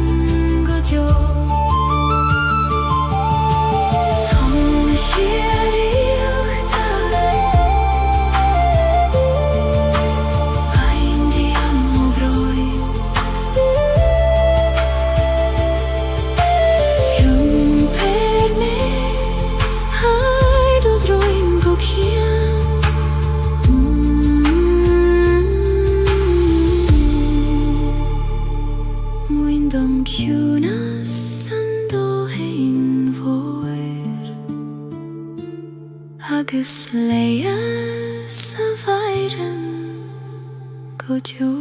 godjo Tom shiriach ta baindi amovroi Yom per me haidu droin go kian Muindom kuna sando hein voer Agus leias a vairan godjo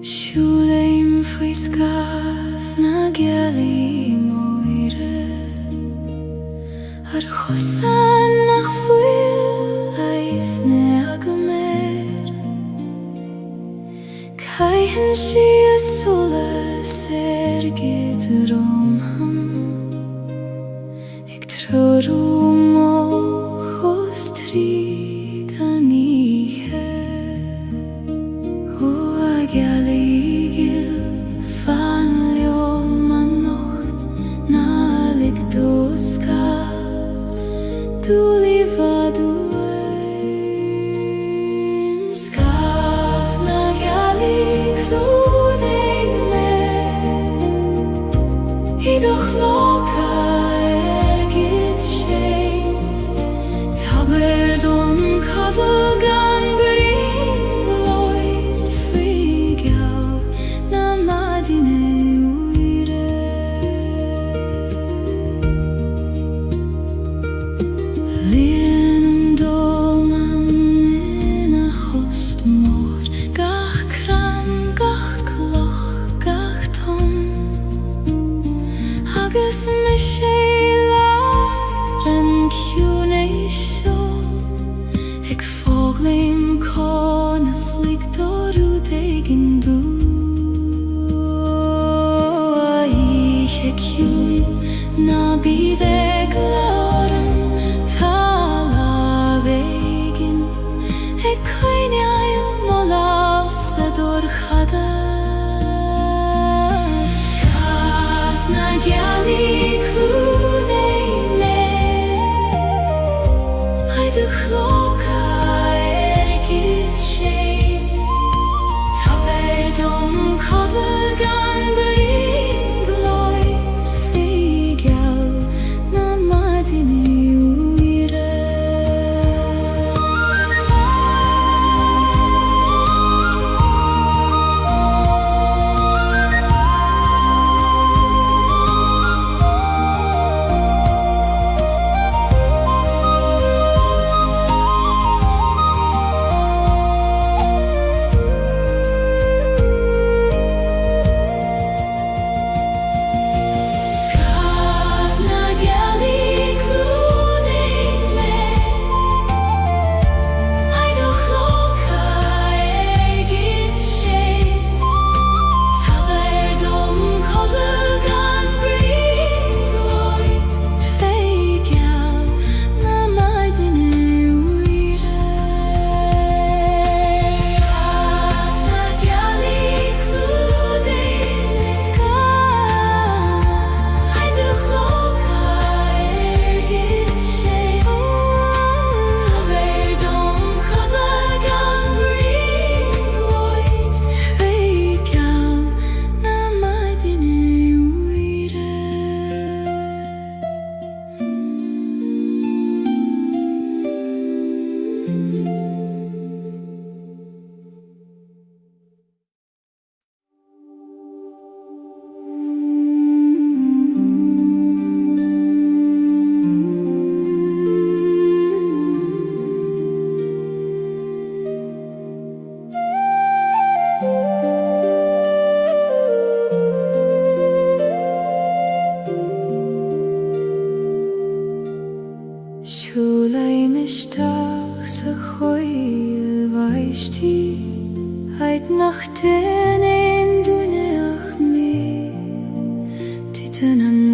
Shuleim fuiskath na Gaeilge moire Ar chosan nach fuil aithne agamer Kaihen shi a solas gitrom Ik trorum o chostri danihe O a Gaeilge fan leom a nocht na ligdoska Du livadu Skaf na Gaeilge kluding me I doch loka git sheif Taberdon kadalgan bring loit frigal na madine uire Lien dolman in a host mor Gach kram, gach kloch, gach tom Agus me sheilar an cunei sho Ik foglim konas ligdoru degin du Ich cun na bide glorum tala vegin Ik koinyail molav sador chada Skaf na Gaeilge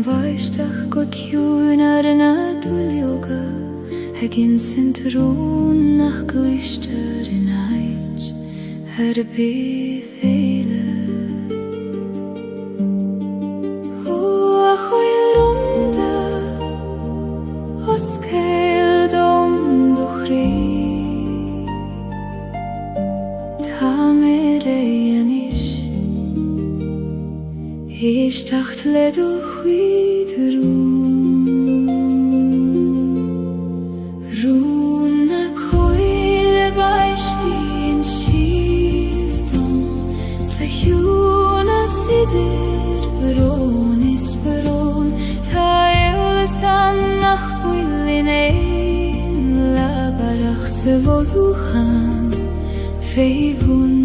Weishtag got juiner na dulioga Hagin sintrun nach glister in eich bethele O a choirunda Os cael dom duchri Ta mere anish Ich dacht le du Runa coile baisti in shivdom Zahjuna sidir beron is beron Tael san nacht willin ein La barach se voduchan Feivun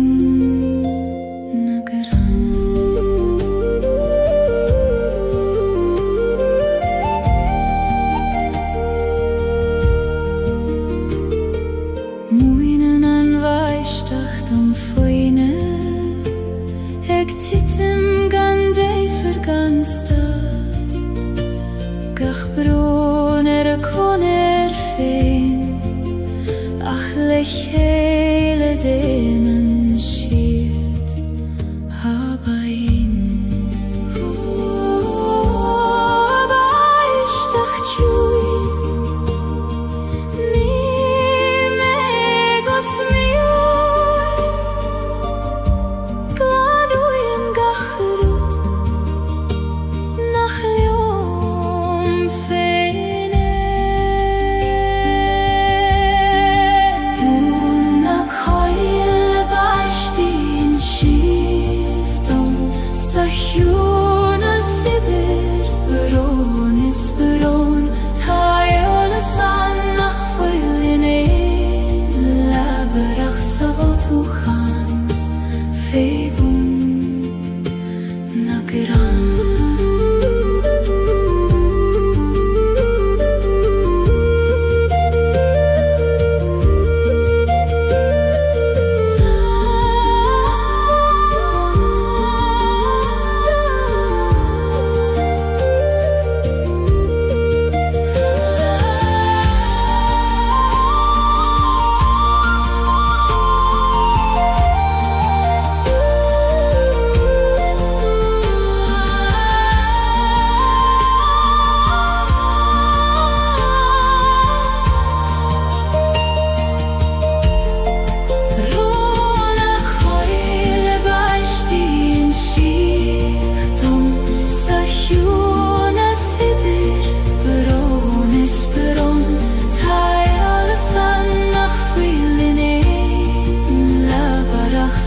hele denen schiert habain aber ich dacht chui ni me gosmiu klanu in gachrut nach yom Zahjuna sidir beron is beron Tael san nach willin ein La barach savotuchan Feibun nagran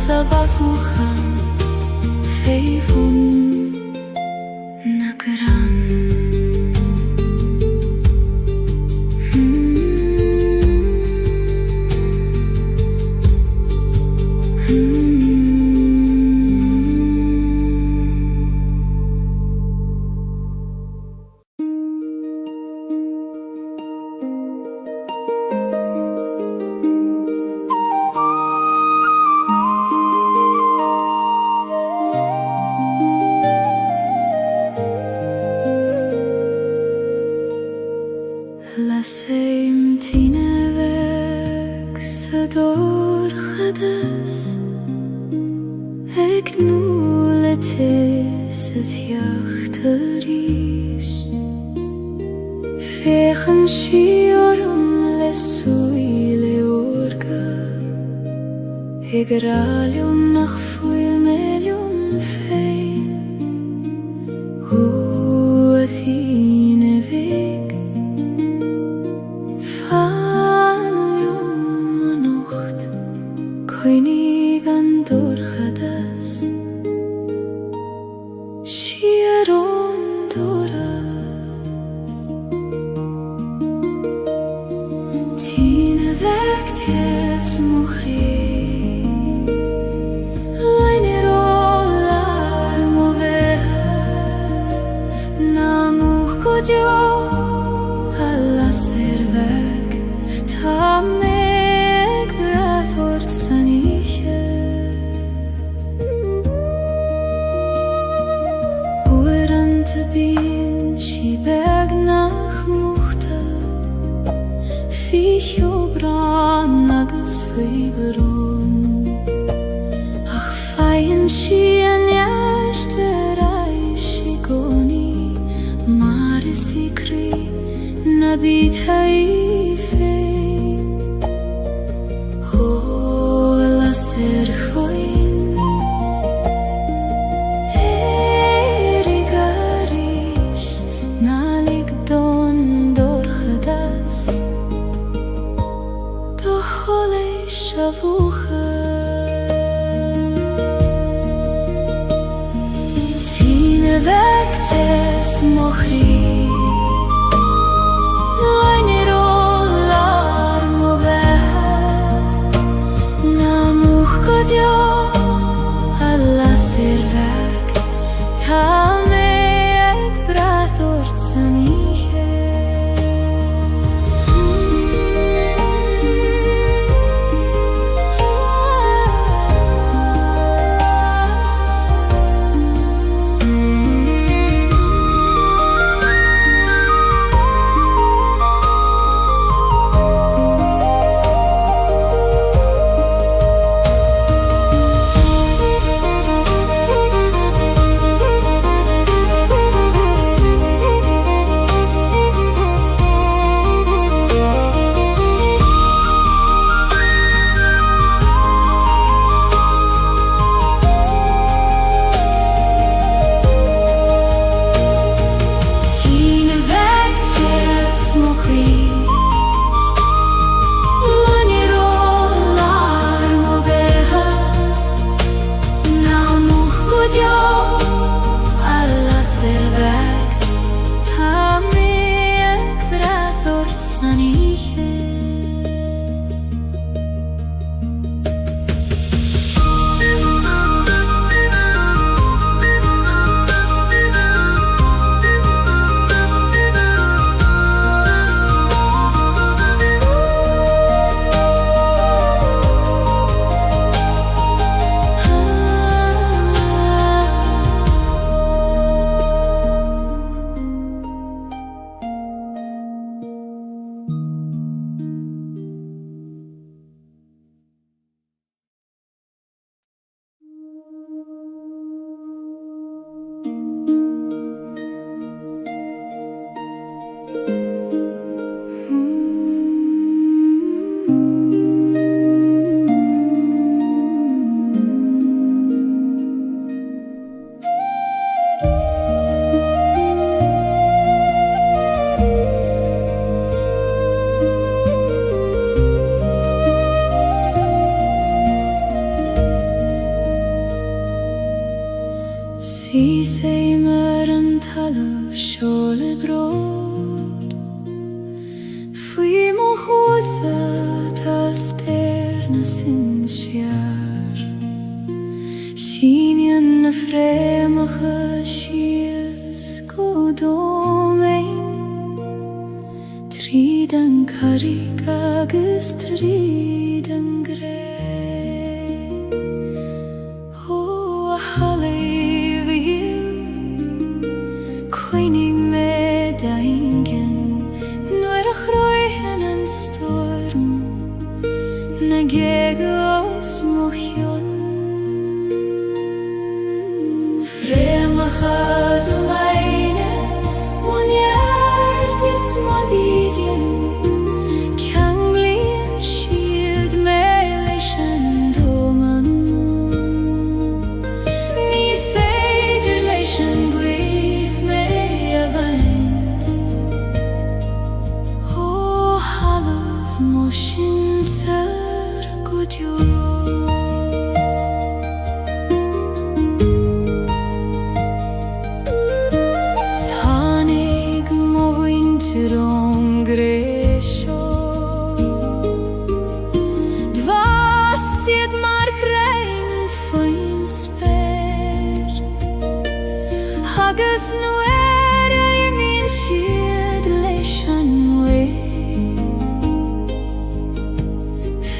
Sabafuchan Feivun nagran Laseim tine weg sador khadas Ek nulete sedjachterish Fechen shiorum lesuile orga Egralium nach fuil melium fein Huathine weg Koinig an dorchadas Shieron doras Tine weg ties muchri Leine rolar moveha Namuch kodjo Alla ser weg Ta meg bravort saniche Oerante bin Sibeg nach muchte Fich obran agus fibron Ach fein si an jarte reis goni Mar si kri na bit haife O la ser khoin Tine vektes mochri Loiner olar mover Namuch godjo alla servek Ta me ek brathort saniche Si say mer an talv shole brod Fui mo chosa ta sterna sin sjar Shinyan na fremige shies godomein Tridan karig agus tridan grey O halei Koinig me daingen Nur a chroihen an storm Na gege os mochion Fremachad meine Mon hjertis madidjen Kanglien shield me leishan domen Ni feider leishan gwif me Moshin ser godjo Thanig mo winter om gresho Dva siet mar grein foin sper Hagas nuere I min shied leishan we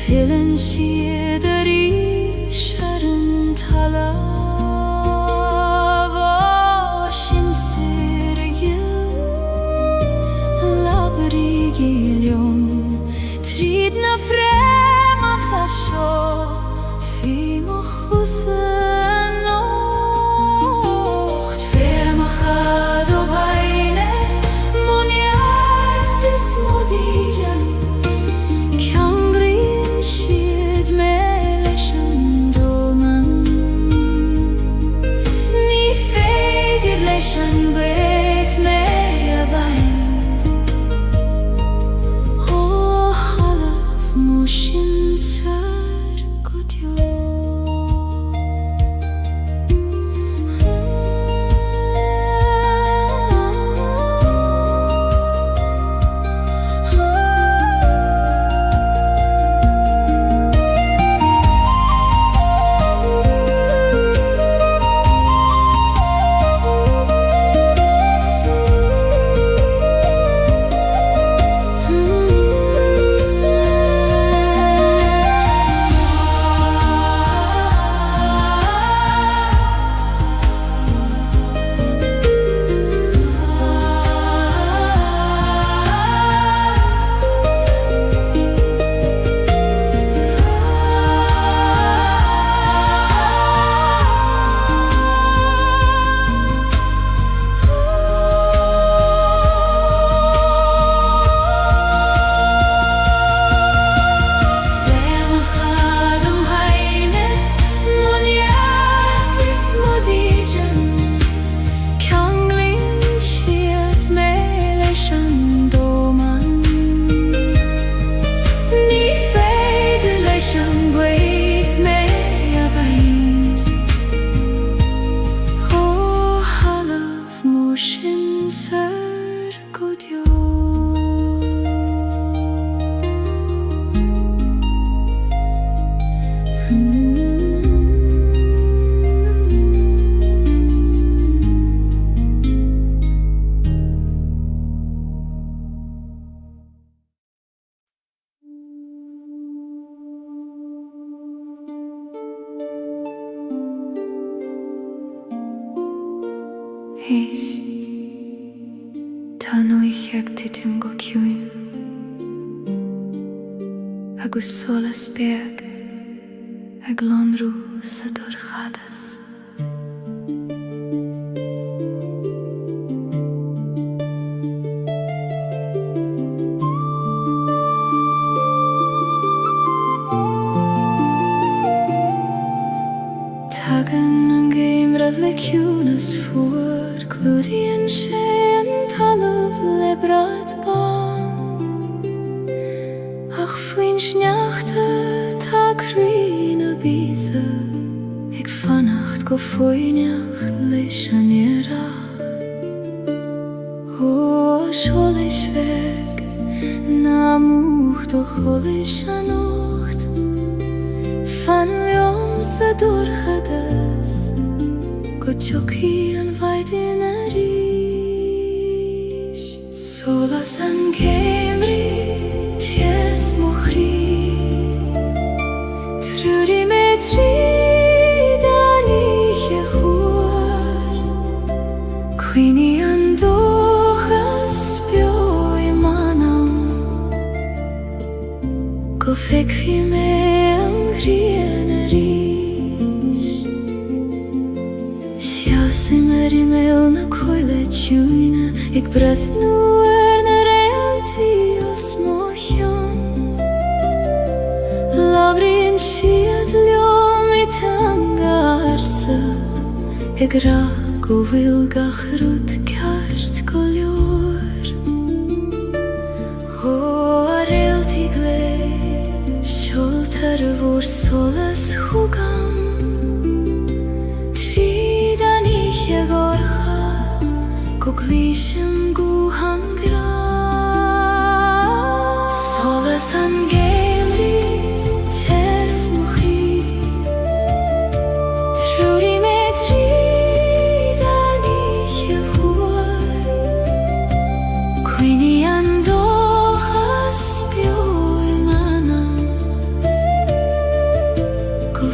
Fillen shiederi sharan talav Shin sir yil leishan beth me a vaint O halaf mushin sar gudyo Tanoi jak titim go kiuim agus solas beg ag lonrú sa dorchadas Tagan an géim raf le ciúnas fuair clúdaíonn sé an talamh le brad ban ach faoin sneachta tá crin a bíofa ag fannacht go foiineach leis an iarracht ó seolas bheag na múcht ó cholas an ocht fan liom sa dorchadas go teochaí an bhaidin a ríis solas an géimrí ties mo chrí trúri me tríd an ihe chuair cuoine an dóchas beo I manam go feicfí me an ghrian a ríis Siasim imail na coile tiúine ag brathnú na réaltaí os mo cheann Labhraíonn siad leom I teanga arsa ag rá go bhfuil gach rud ceart go leor ó a réaltaí glé seoltar a bhór solas chúgam tríd an ihe gorcha go glísim gúhan gra solas an géimrí tes mo chrí trúri me tríd an ihe fuair cuoine an dóchas beo I manam go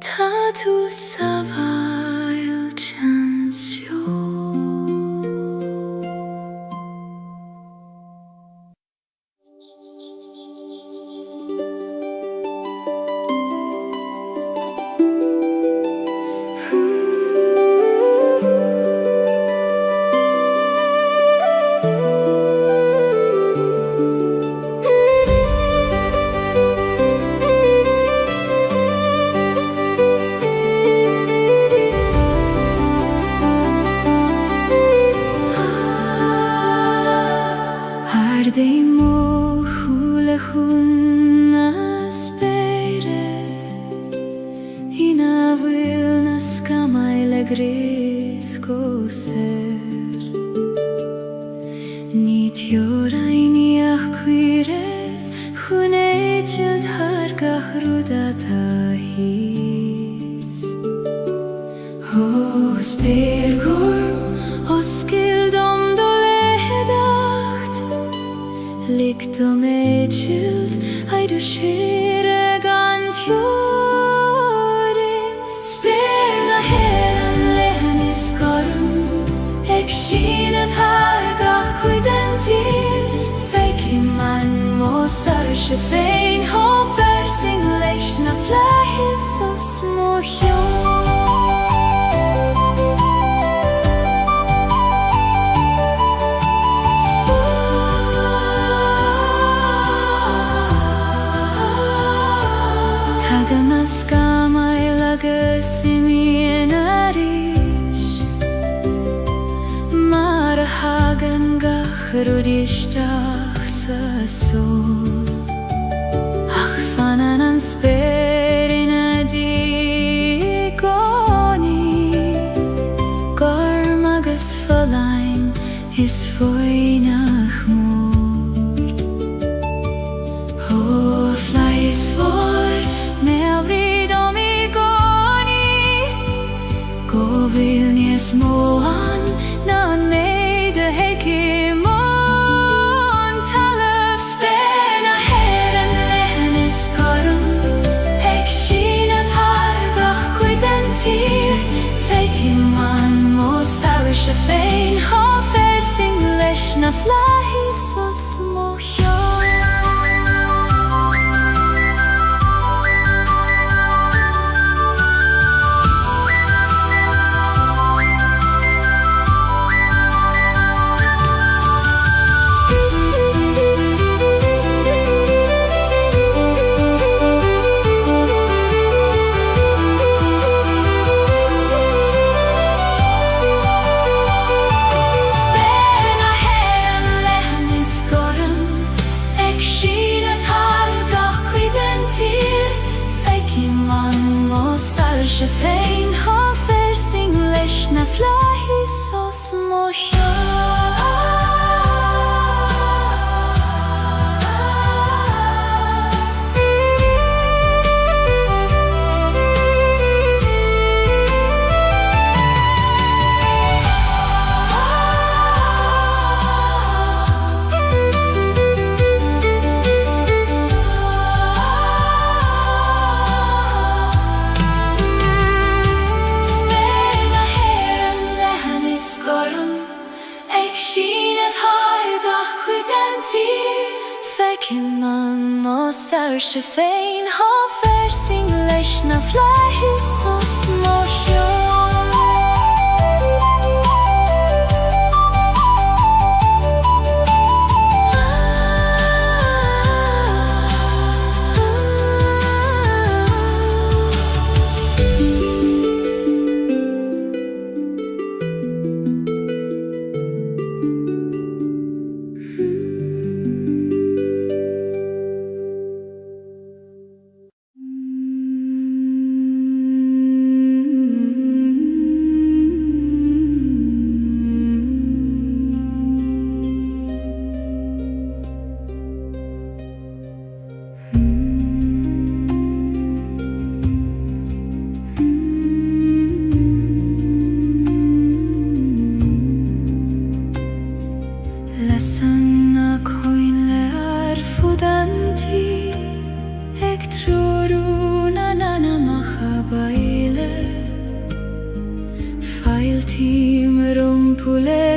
Tatu Savail Chansio. Ardemo hula hunna spere Hina vilna skamaile grith koser Nit joraini achquireth Hune child hargach rudata his O spergorm oskildom Lictum ecilt, aidu shire gantioris Sperna heran lehanis corum Excinet hargach cuidentir Feciman mosar shefein Hofer singleshna flahis os mohion Maskamai lagasimienarish Marahagan gachrudishtach sasor Ach fananan sperina digoni Garmagas falein is foinach mor Ho flies for Vilnius moan nan meide hekimon Talef spena heran lehenis korum Ekshina hargach cuidentir Fekiman mosar shefein Hofer singleshna flahis os mohion Shefein hofer singleshna flahis os Fekiman mosar shefein hofer singleshna flahis os mohion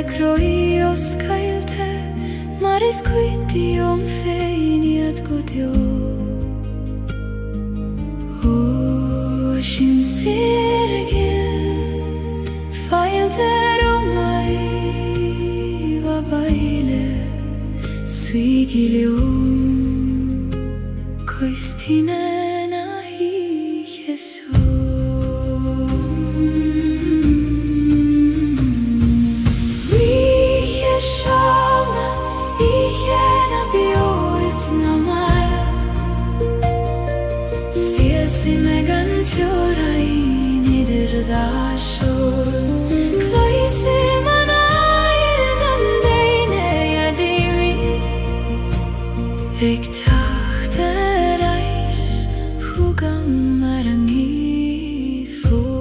Lekroi oss Gaeilge Maris quiti om feini at godio O sin sirgil Failter om mai va baile Suigilium Koistine nahi Jesu Ik dacht reis vroegam maar niet voor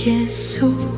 Jesu.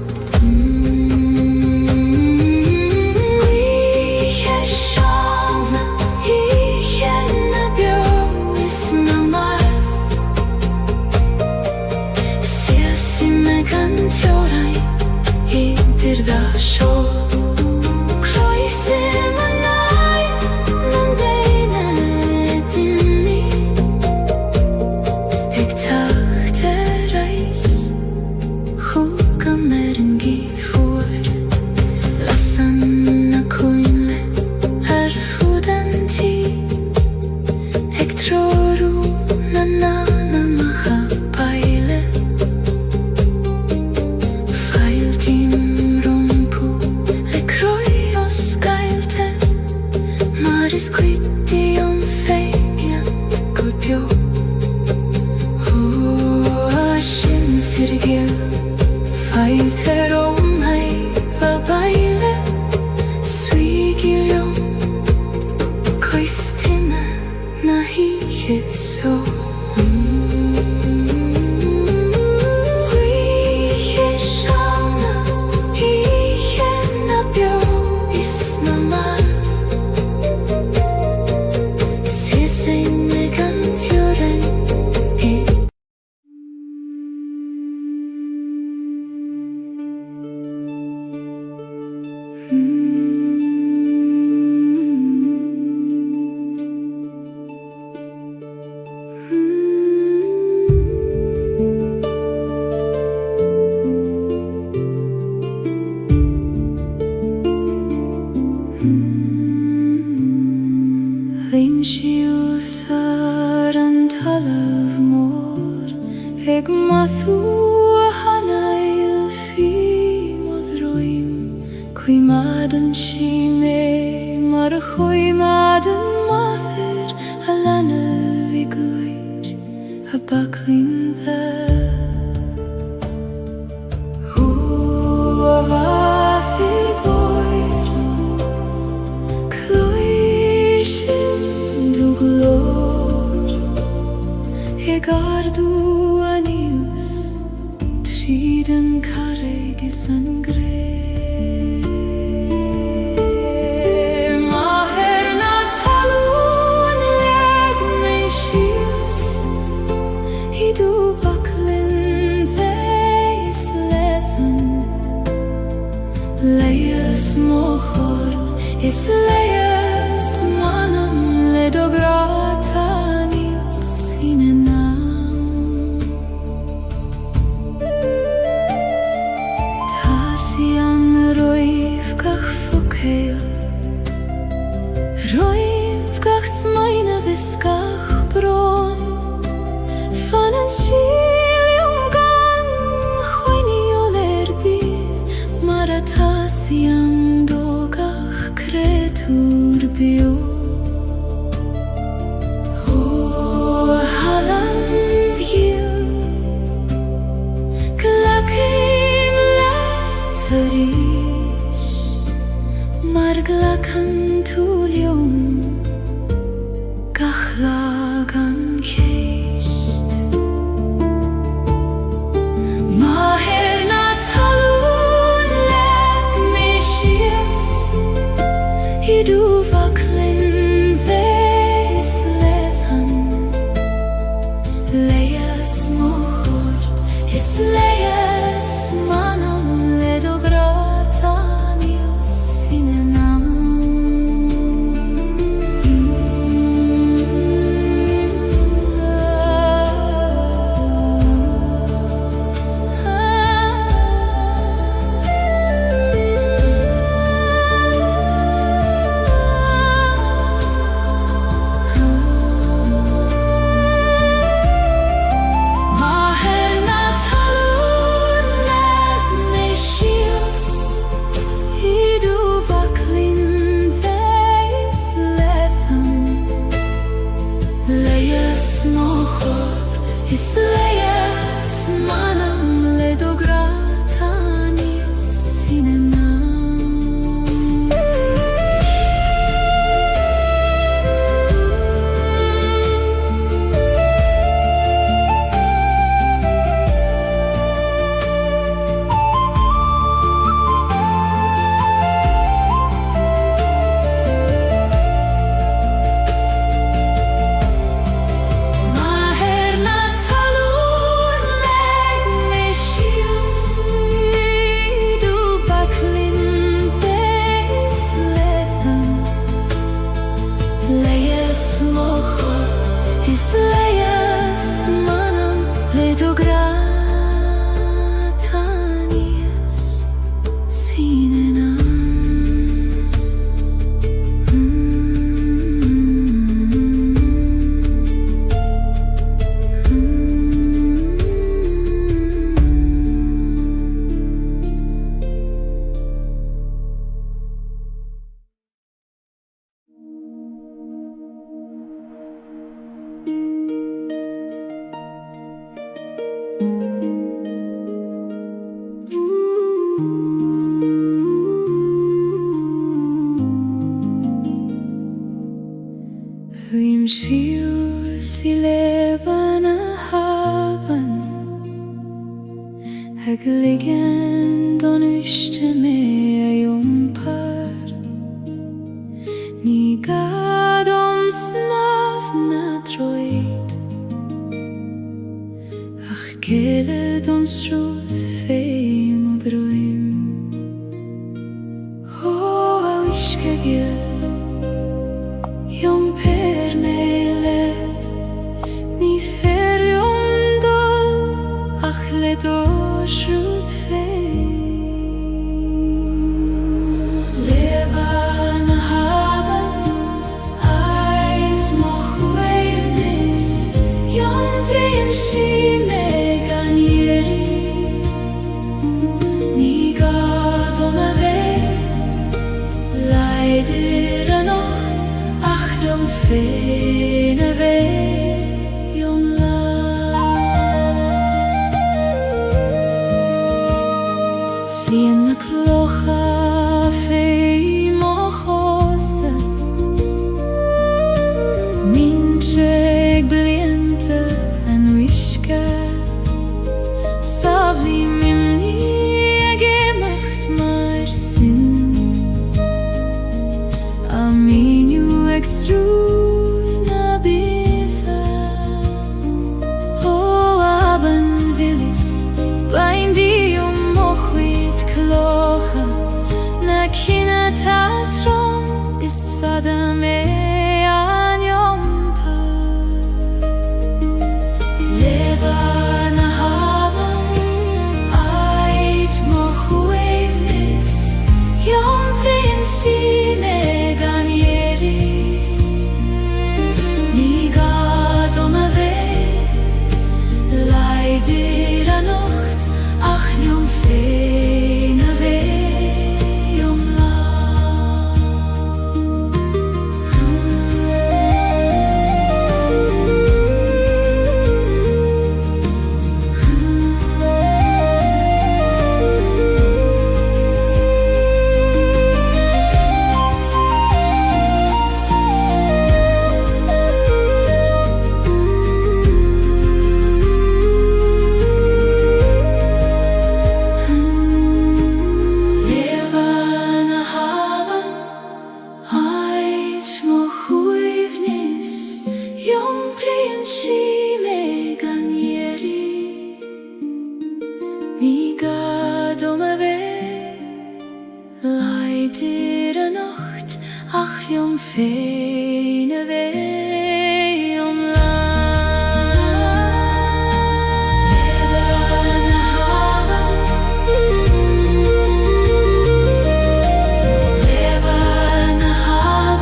Sius I leben haben Ag liggen don yste me par Ni gad snavna droid Ach gele don struth feim og drøym a wiske gil Jom per melet Ni fer jom dol Ach let orsrud Leban haben Eit moch weirnis Jom prein shime ganieri Ni gad a vei Leider a nacht Ach jom fene vei Jom Slien klocha fei mochose Mincheg bliente en wiske Savli mimni gemacht mar sin Aminu exruth na bifa O aben willis Bain di klocha na kina tatron is fada me an yom par Leban haben ait moch weivnis Jom prinsi me ganieri Ni gad a vei Leider a nacht ach jom fene vei Jom Leban haben ait moch weivnis Jom prinsi me ganieri Ni gad a vei Leider a nacht ach jom fene vei Jom Leban haben Leban haben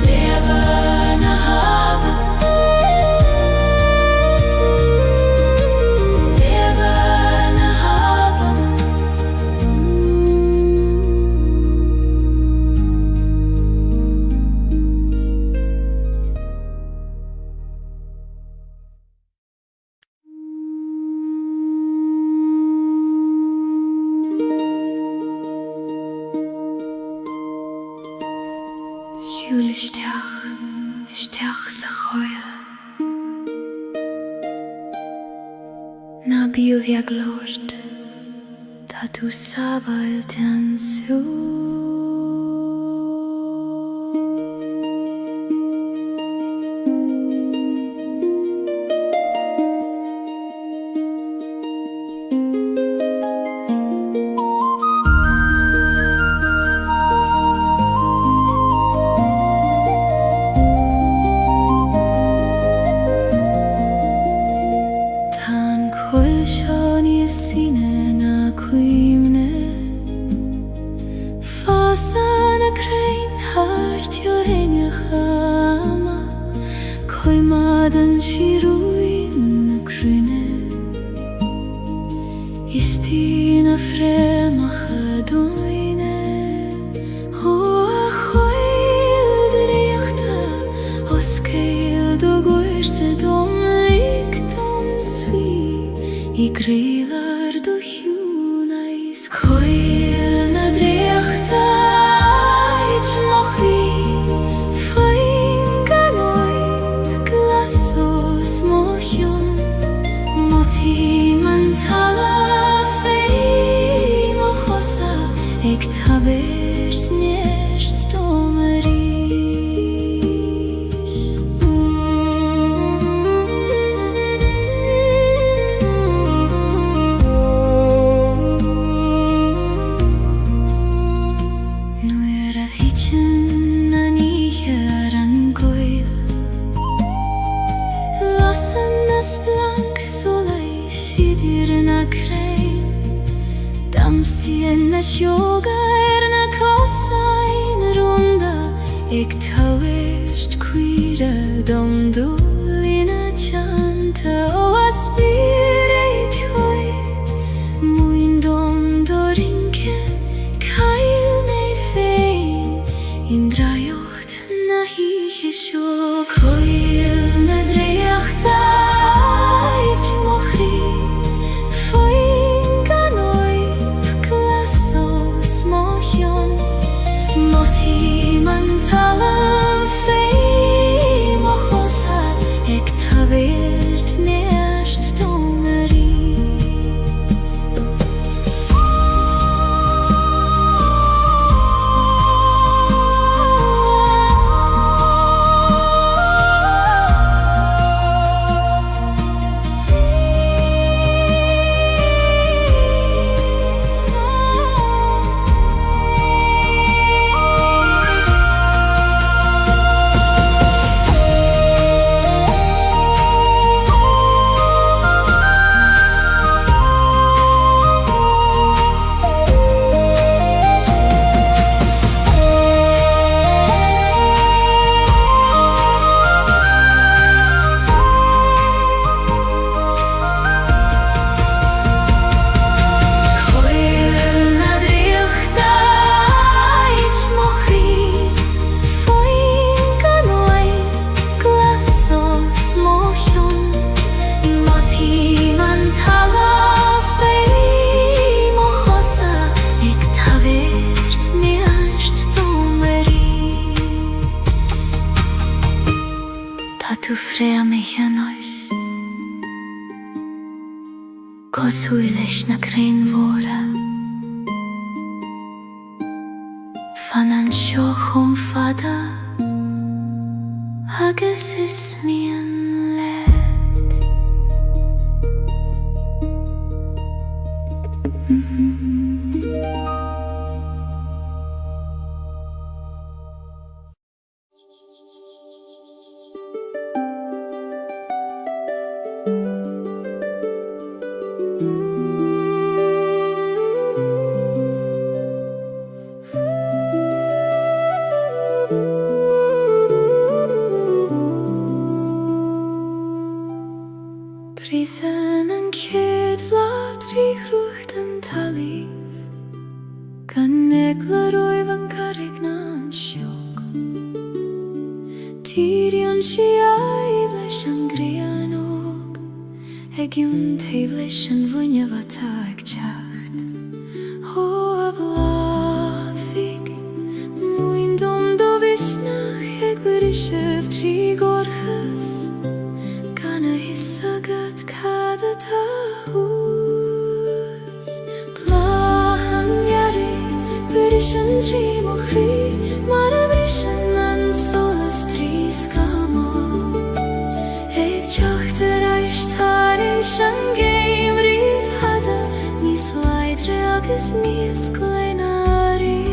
Leban haben Leban haben Julisteach sa choil Na bíoh ag lord Tá tú sabail ten sú Tan choil seo ní sine na cuimne Fásan a crein hart jorinne chama Coimadan si ruin na crune Istí na frémacha doine Ó a choil de réachta Ó scéil do gwerse dom lik dom sví I grélar do hiúna is coil na dréachta Ait Mochti man tala fei mochosa Ik tabert nert domerish Nu era hitchen an icher an Gaeilge Lassen as blank solei sidir na krein Damsien na sjoga na kassa in ronda Ik tawert quira dom dolina chanta O aspireit hoi Muin dom dorinke kail nei fein In drajocht na hiche sjok Gaeilge na dreacht ait mochri Foin ganoip glaso smochion Mochti man talan fei mochosa Ik tabert nert domerish Tu frea me hianois Gosuilesh na krein vora Fanan shochum fada Hages is mien let Prisen an kid vlad ruchten talif Kan egla roivan karigna an sjok Tirion shiaivlesh an grianog Egion teivlesh an vunyavata eg chacht Ho ablavik Muin dom do visnach eg berishev trigorchas Kana hissagat kada tahus Plahan yari berishan tri mochri Mara berishan an solas tris kamo Eg chachter aishtarish an geim riv hada Nis leidre agus nis kleinaria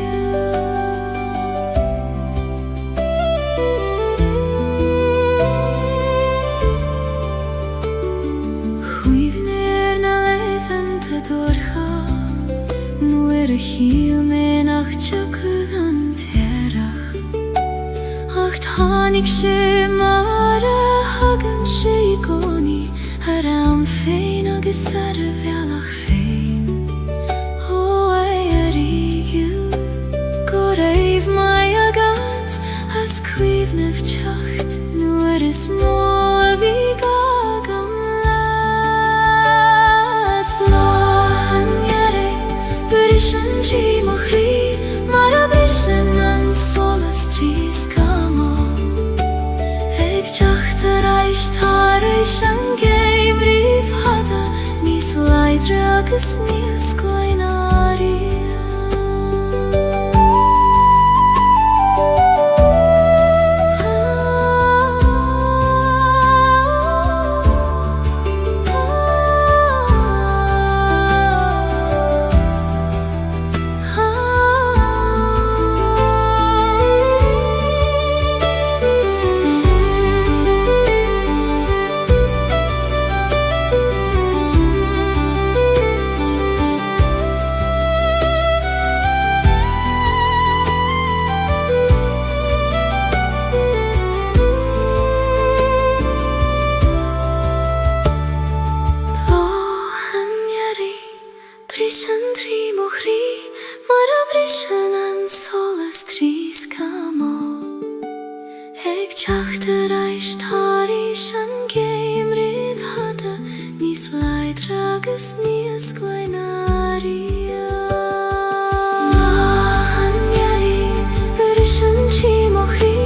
Nu er hiel me nach tjokke an terach Acht hanik she mara hagen she igoni Haram fein agus arvialach fein O ay arigil Goreiv mai agat As kvivnev tjacht Nu er is movig agam lat Blahan yare Berishan tri mochri Mara berishan an solas tris kamo Eg chachter aishtarish an geim riv hada agus níos gleannaire. Brishan trí mochrí, mar a brishan an solas trís camo. Eg teachtar eis tarís an géim rith hada, níos leidre agus níos gleannaire. Brishan trí mochrí,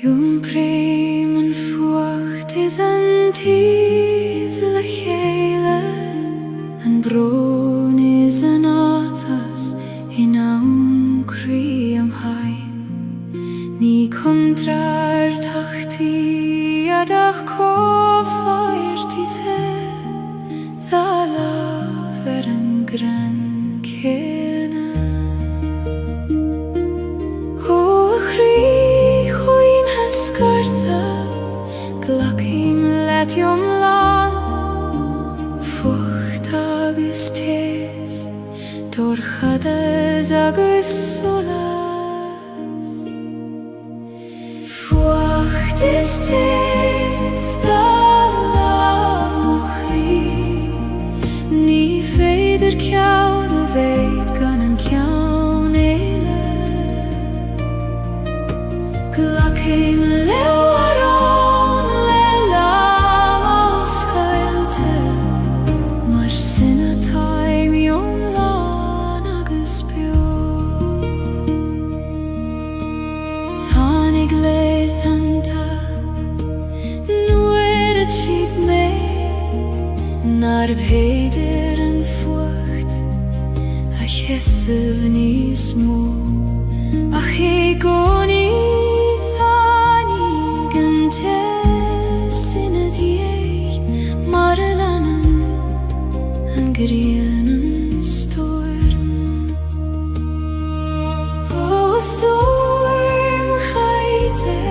Jum breim an fuacht is an tíos le chéile, an brón is an áthas in awn crí am hain. Ní contrar tachtaí adach cófáirtí dá láf an gran céine. Glacim letiom lan, fucht agus tes, dorchadas agus solas. Fucht is tes, da laf mochrí, ní féidir ceann a bheith gan an ceann éile. Glacim Nar bhéidir an fuacht a cheisibh níos mó, ach é gcónaí tháinig an tes ina dhiaidh, mar a leanann an ghrian an storm. Ó storm chaite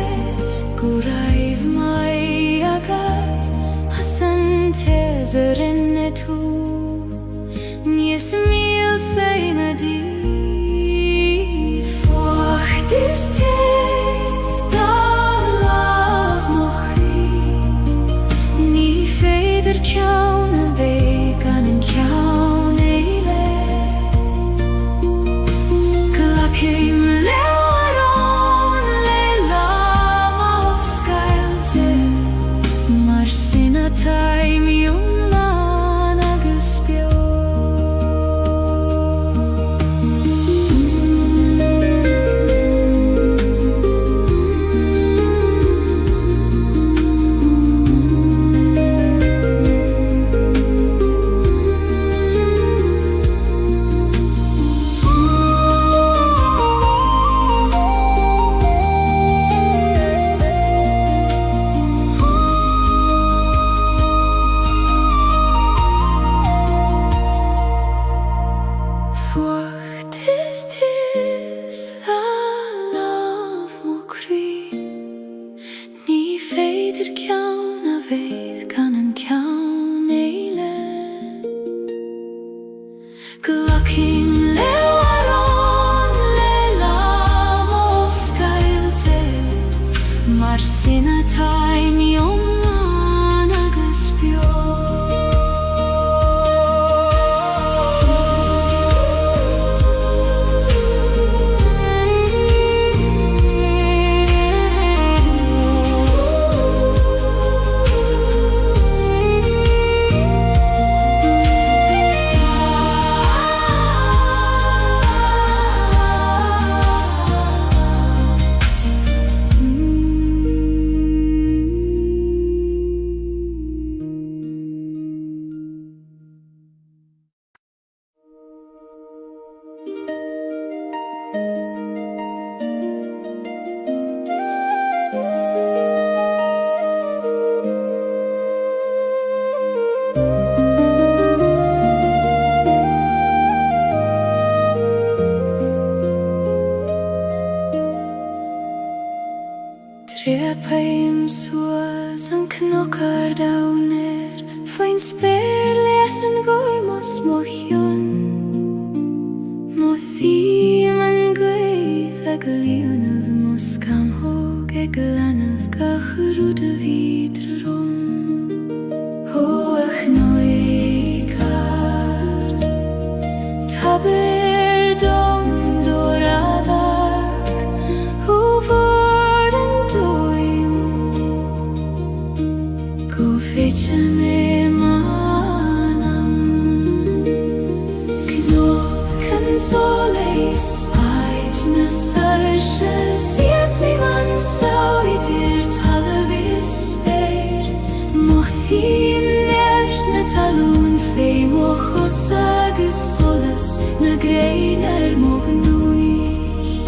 go raibh mai agad, as an tes rinne tú, níos míl saoine dí. Fuacht is tes, dá láf mochrí, ní féidir ceann a bheith gan an ceann éile. Glacim leabharán le lam ó scailte, mar sin atá miomlán agus beo. Glacim leabharán glíanamh moscam hóg glanamh gachrúd a vídrum Hóach nóicar Tabir dom doradar Húvar an dóim Go féitse mé manam Knop can soleis Aid na sairse Sias ni man sauidir talavis speir Mochthím nert na talún fé mochos agus solas Na grein mognúich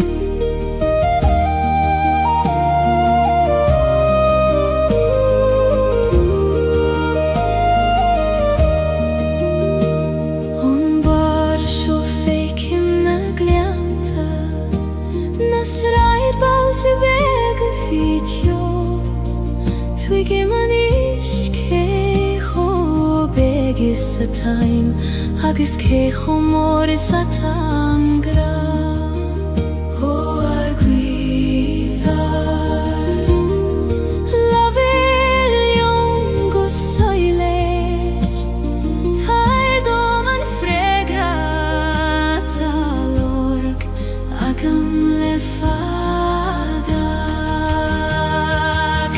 On bar seo féicim na glianta Nas raid balte beg a fitio Twigim an isce cho beg is a time Agus cecho mór is a tangra Ó ar gwyddar Lafir lion go soiler Tair dom an fregra talorg Agam le fada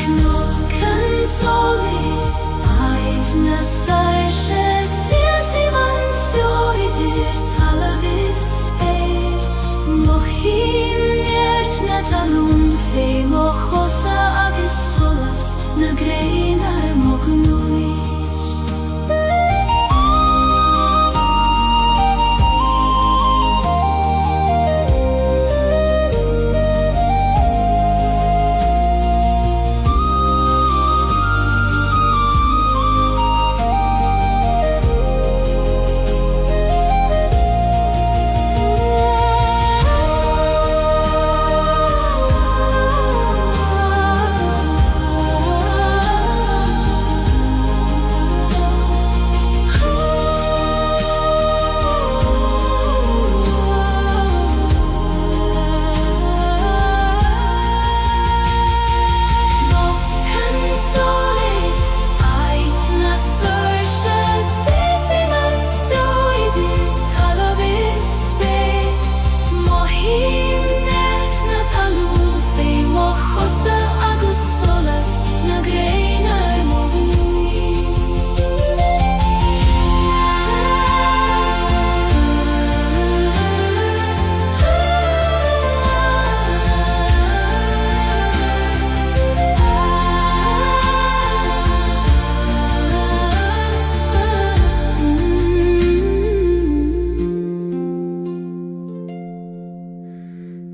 Knok an solis Aid na sairse Sias i man soidir talavis speir Mochim nert na talún fé mochosa agus solas Na grein mognúich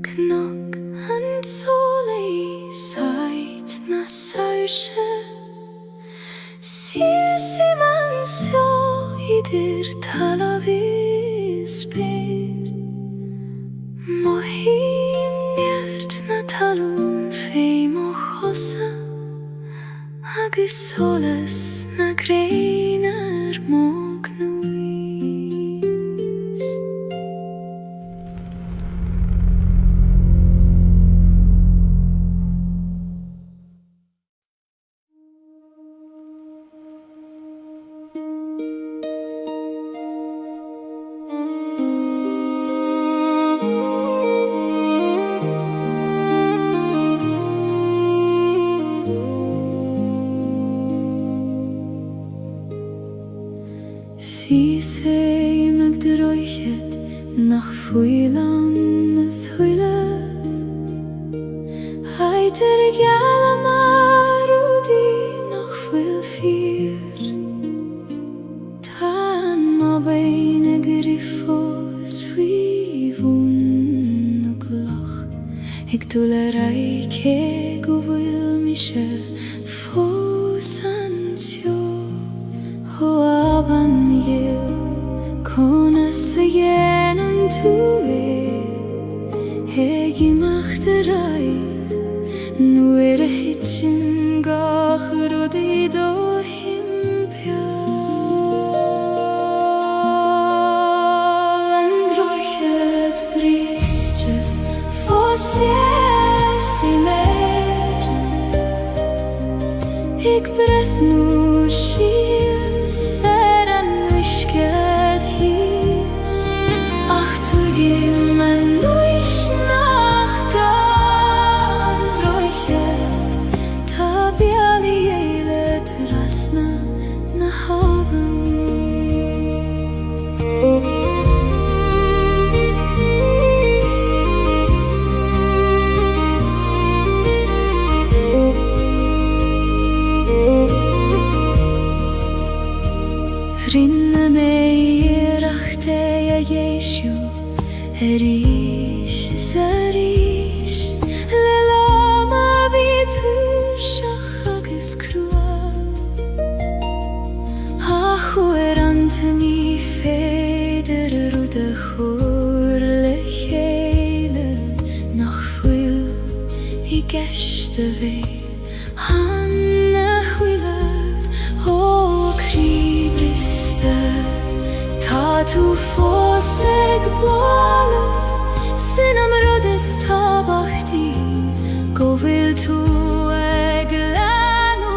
Knok an solis Aid na sairse Sias i man soidir talavis speir Mochim nert na talún fé mochosa Agus solas na grein mognúich Si sé meg de roichet nach fuilan na thuileth Haidir gala marúdi nach fuil fír Tan ma bain a grifos fuivun na glach Ig dúla raike go bhfuil mi se fós an seo Ho aban yil Kona sa yenam Hegi machterai Nu hitchin gachrudi do himpia And roichet bristre Fossi ik breth nu schies en wishket his ach tu gim en nuish nach gan droichet ta biali eile trasna na haven Rinne mig rachte ja Jesu Erish zarish Lelama bitur shachagis krua Achu antoni feder rude chorle chele Nach fuil I geshte ve Hanne huilev O kribriste Ta tu foseg blalev Sinam rodes tabachti Go vil tu eglanu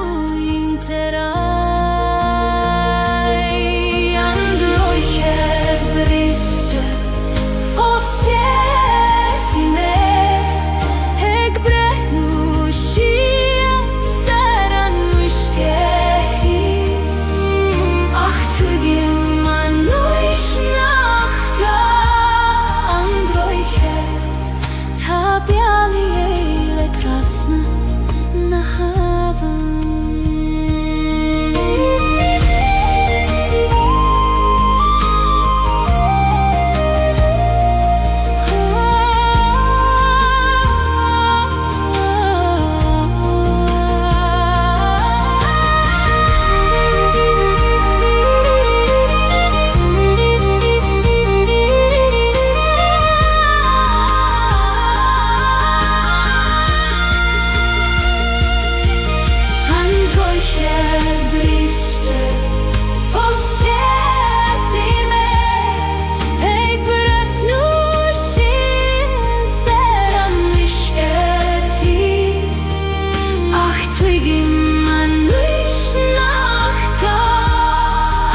interai Androichet briste Fosiesi me Eg brehnu shia Seran wishkehis Ach tu gim an nuish nachga Androichet Ta biali eile krasna na haven Androichet briste Fosiesi me Eg bref nu shin Seran wishket his Ach twigim an nuish nachga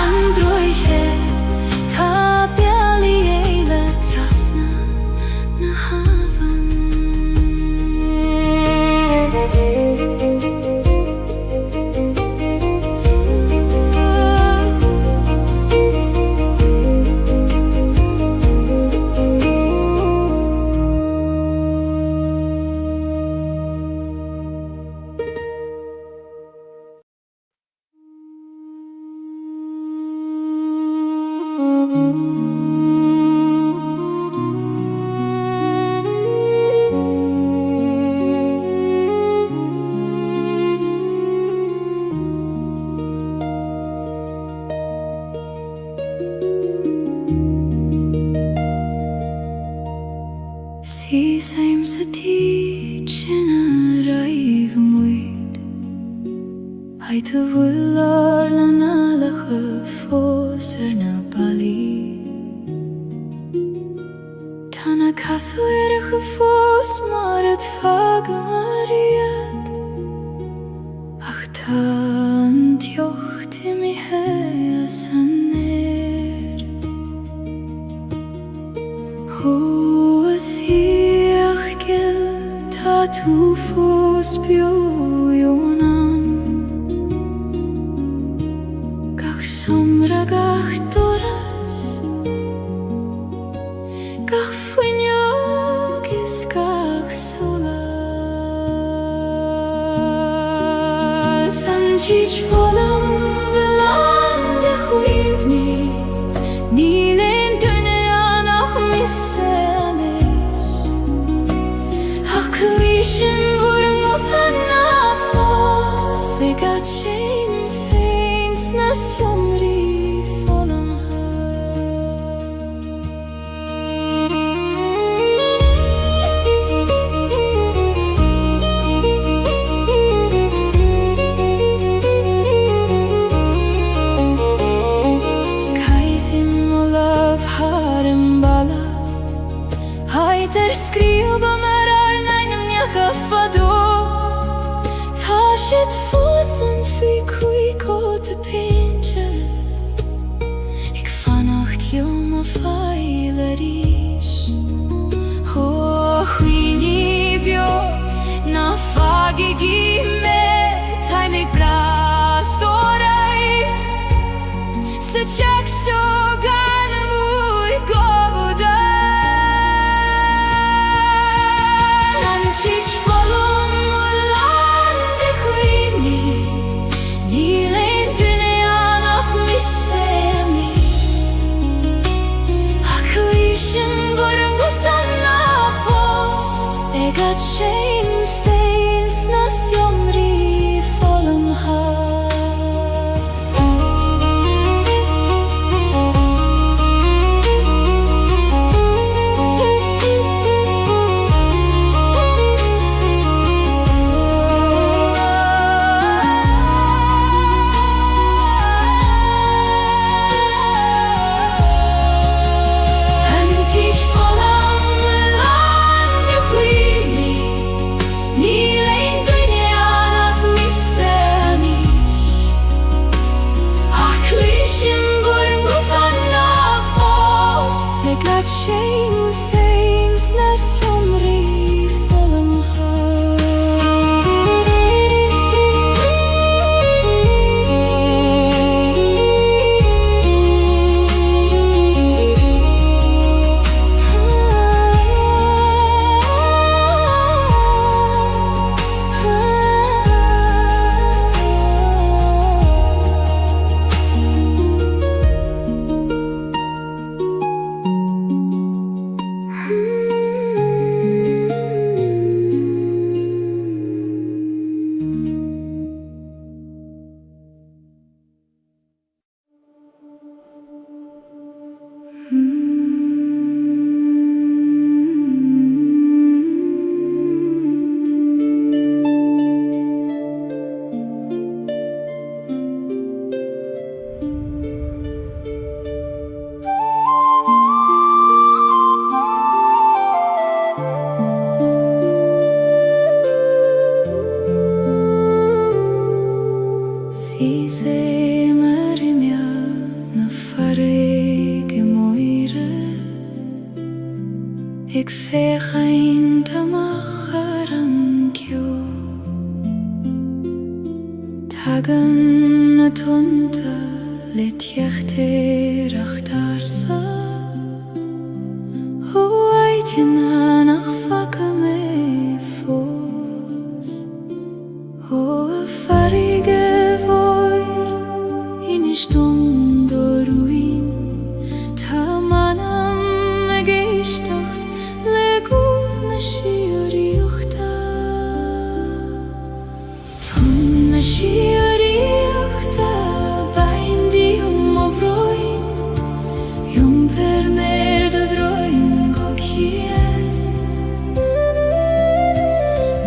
Androichet Ta biali eile trasna na haven See same sati china raiv muid Hai tu vular na nalache foser na bali Tana kathu erige fos maar het vage mariet Ach tant jochte mi hea saner Hoe thiach gil ta tu fos bioionam Gach somra gach doras Gach fuignogis gach sola Sanchich volam velande chuivni Nilen dunia noch misseanish Ach kuishim vurung ofana fos Segat shein feins na somri volam Heiter skriva merar neinem njacha fado Ta shit fosen Fy kuiko te pinche Ik vannacht jonge feileris Oh, huini bio Na fagigi me Tai me brathorai Se čak sogan mur govoda Nančić volum ulande huini Nilen dünyanah misemi Akılışın burungutan nafos Egat şeyin feins nas yomri volum ha Shame things na somri volum ha Ik veeg geen te macharam kyo Tagen a tunta lit jechter achtarsa O eitjena nach fakame fos O a farige voir in stundo ruin Tamanam gestacht leguna shioriuchta Tunna shioriuchta Baindi obroin Yum per merda droin gokien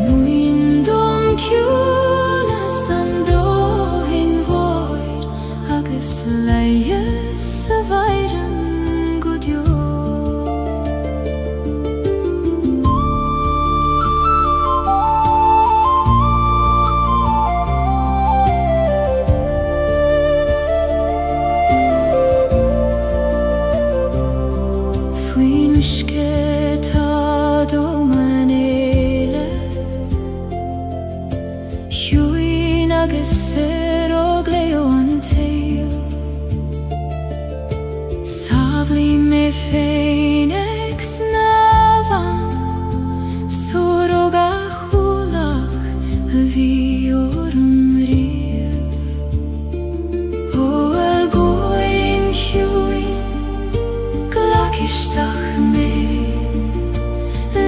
Muindom kjuna sando hin voir Agus leies vairen godjo Savli me phoenix navan Soroga hulach viorum riev O el goin huin Glakistach me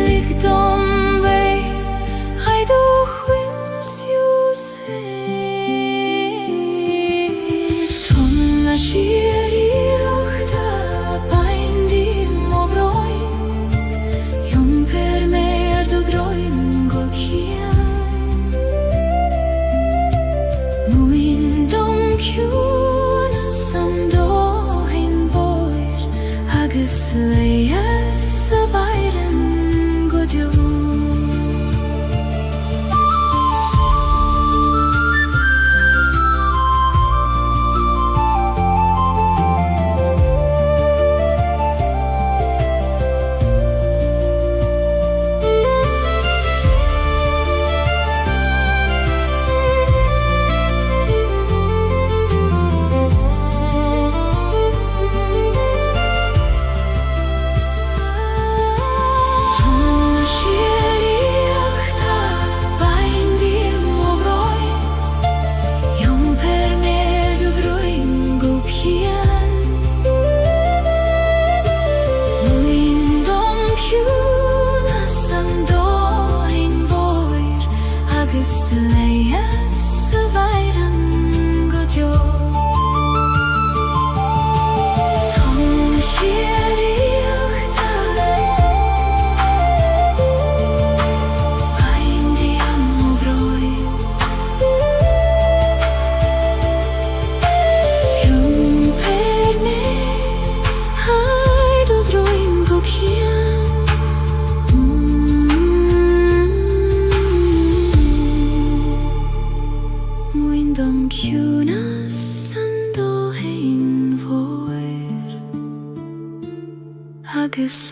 Ligdom vei Haidu chwims Yusef Tonna shieriuchta Baindim ovroin Yum per merdo groin gokien Muindom kjuna sando hin voir Agus leies vairen godjo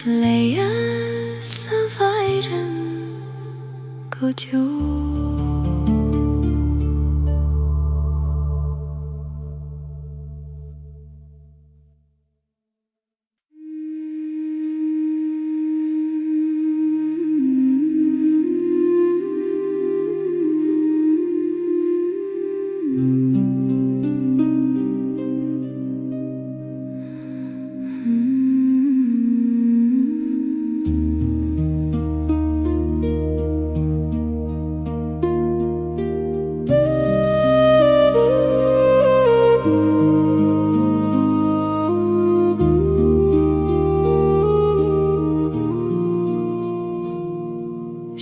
leia sa vairen gojo.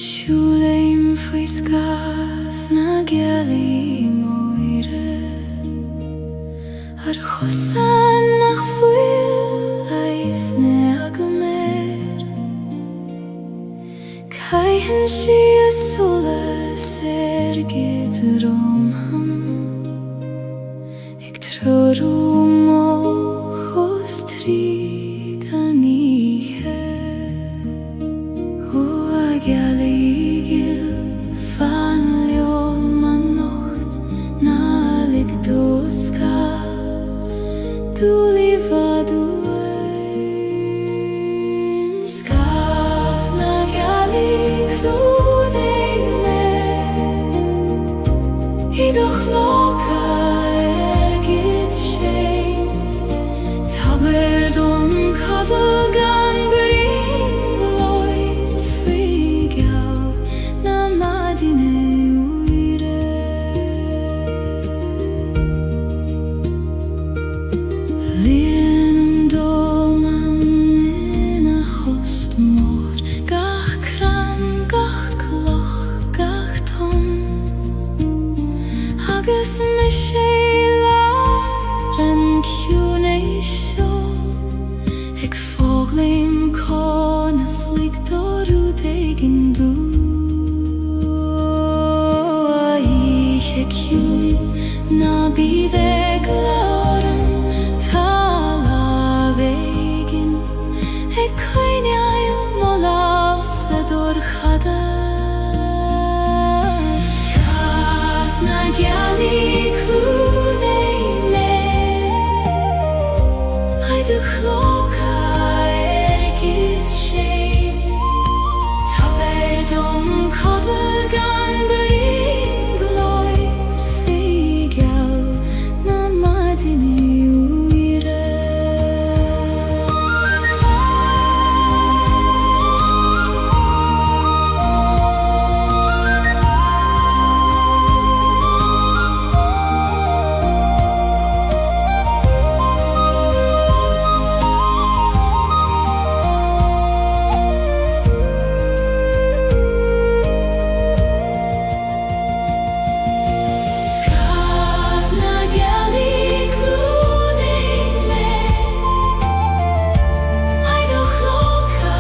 Siúlaim faoi scaf na Gaeilge moire ar chosan nach fuil aithne agamer caihan si a solas gitrom ag trorú mo chos tríd aníthe ó a Gaeilge fan leom an nocht na lig doska dúli vadú scaf na Gaeilge clúdaigh me idoch loca git sé taber don cadal gan bring frigal na madine uire lien an doman in a host mór gach cram gach cloch gach tom agus me sé an ciúnéis seo ag fóglaim conas lig dorú dégin dú a ihe ciúin na bíd ag láram tá lábhégin ag coinneáil mo láb sa dorchada scaf na Gaeilge clúdaigh me idoch loca git sé taber don cadal gan bring gloit frigal na madine uire scaf na Gaeilge clúdaigh me idoch loca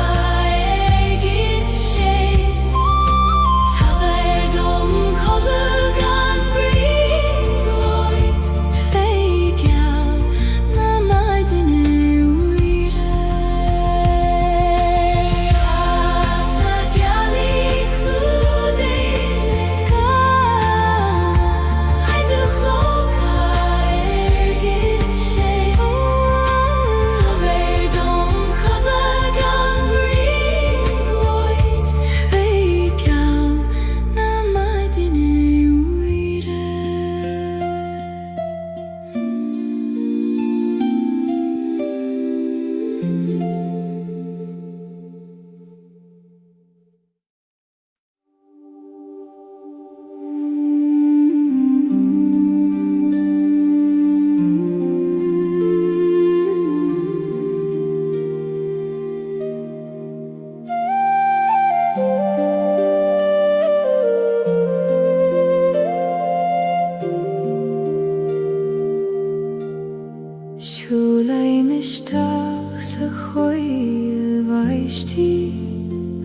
git sé taber don cadal gan bring gloit frigal na madine uire scaf na Gaeilge clúdaigh me scaf idoch loca git sé taber don cadal gan bring gloit frigal na madine uire Siúlaim isteach sa choil vaistí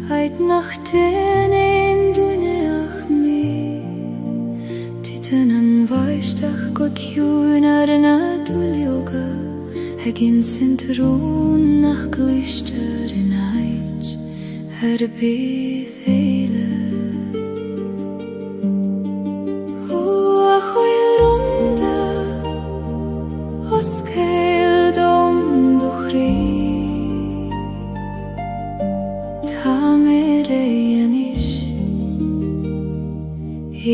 heid nach déanain duineach mé titan an vaisteach go ciúin ar na dúlioga ag in sintarún nach glistear in bydd eilydd. O a chwyl rwmda os cael dom dwchri. Ta mer ei anish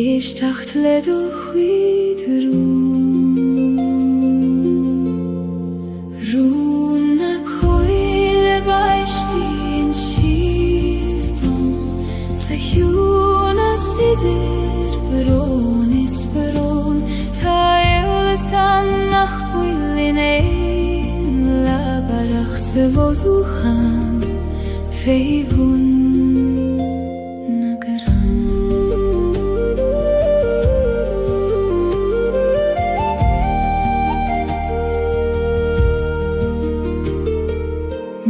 ish tacht ledu chwyd rŵn. Sidir bron is bron, ta eolas an nacht wilin ein la barach se voduchan feivun nagaran.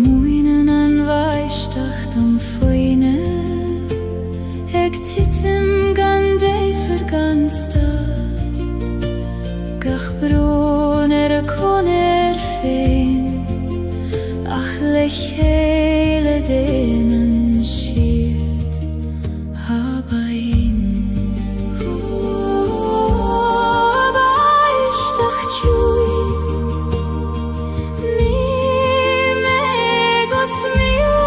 Muinen an weisdacht am foine Tittem gan dei vergan stad Gach bron kon fein Ach lech hele denen schiert Habain ich dacht jui Ni megos mioi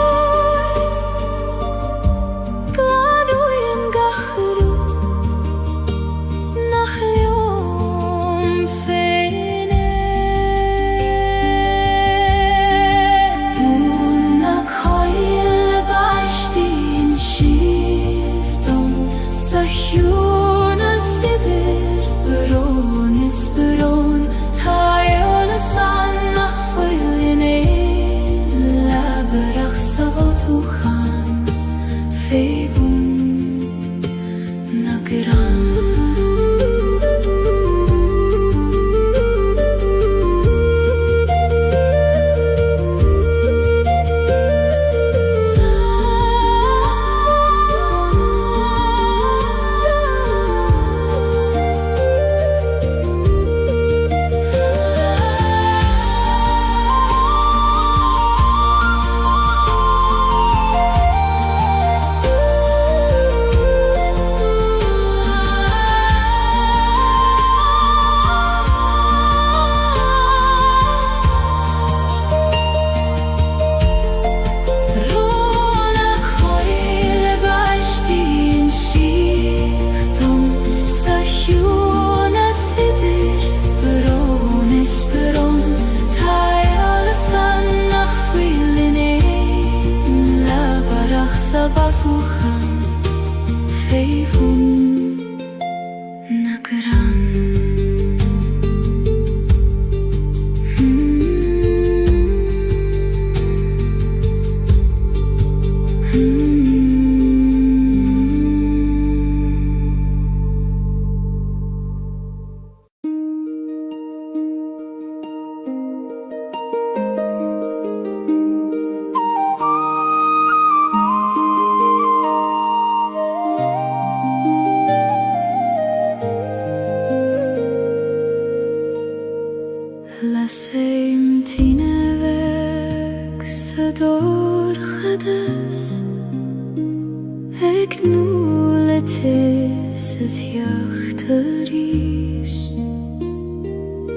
Laseim tine weg se doorgedes Ek nule tis het jachteris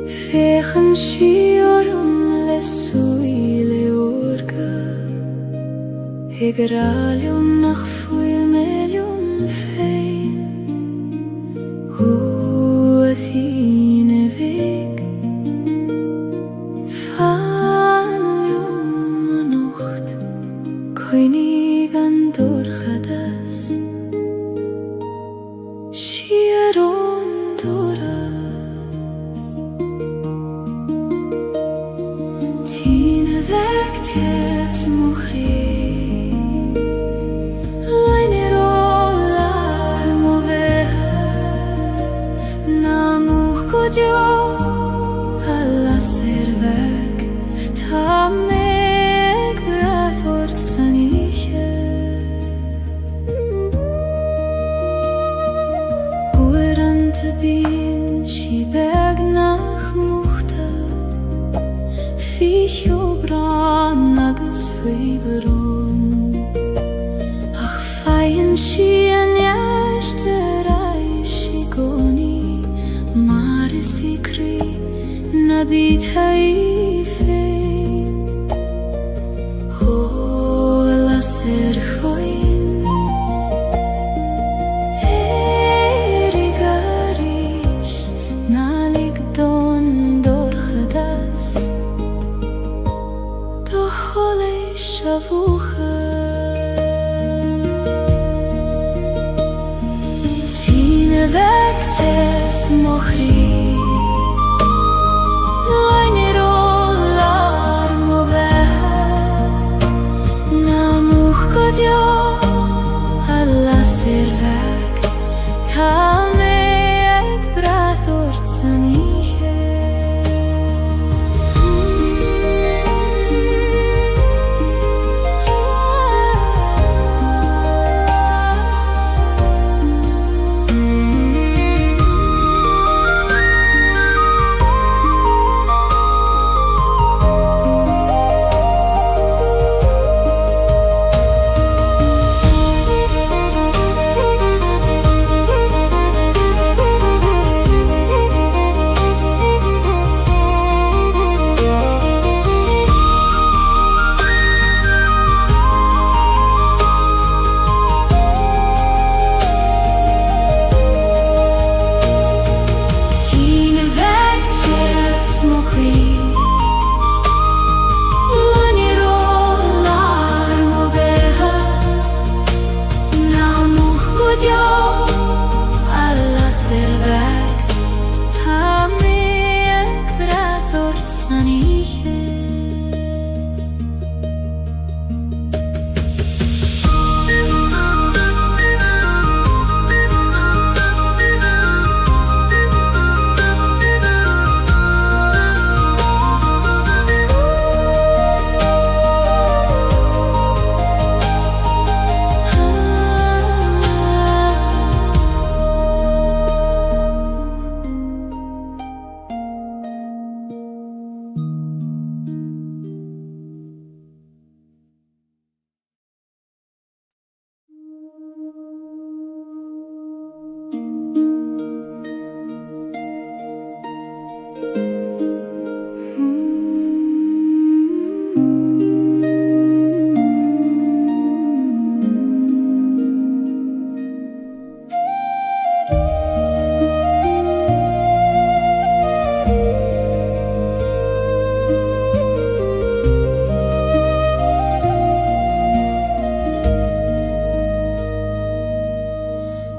Vegen shiorum le suile orga Ik ralium nach fuil melium fein Hoe thine weg Koinig an doorgedes Shieron doras Tine weg ties muchri Leine rolar moveha Namuch kodjo Alla ser weg Ta meg bra fort san ich Sian yarterai goni mare sikri nabitai fe ho la ser khoin erigaris nalik don dor khadas to hole shavucha Vectes mochri Loinero larmo vehe Namuch godio alla servek Tame ek brathort saniche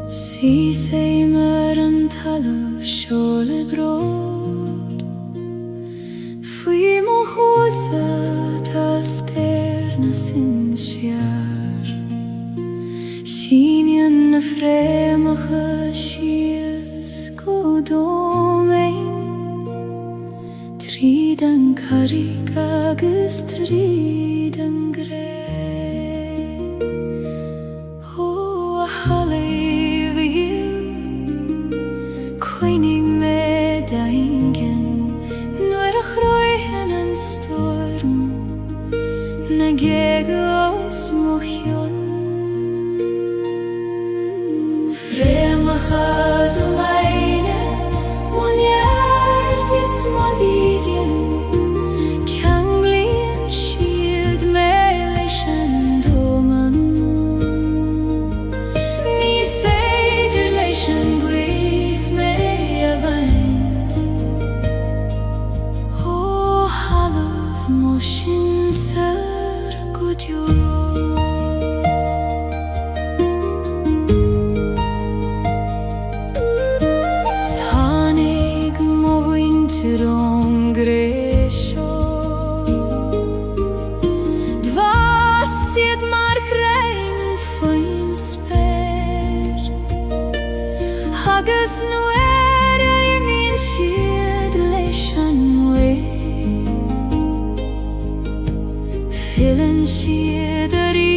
Si seimer an taluv shole brod Fui mo chosa tas terna sin shiar Shinyan na fremacha shias godomein Tridan karig agus tridan grey Oh, Koinig me daingen Nur a chroihen an storm Na gegos mochion Fremachad meine Monjartis modidien Kanglien shield me leishan doman Ni feider leishan grief me avant Oh halov moshin sar godyo Agus nuera I min shiad leishan we Filan shiad ari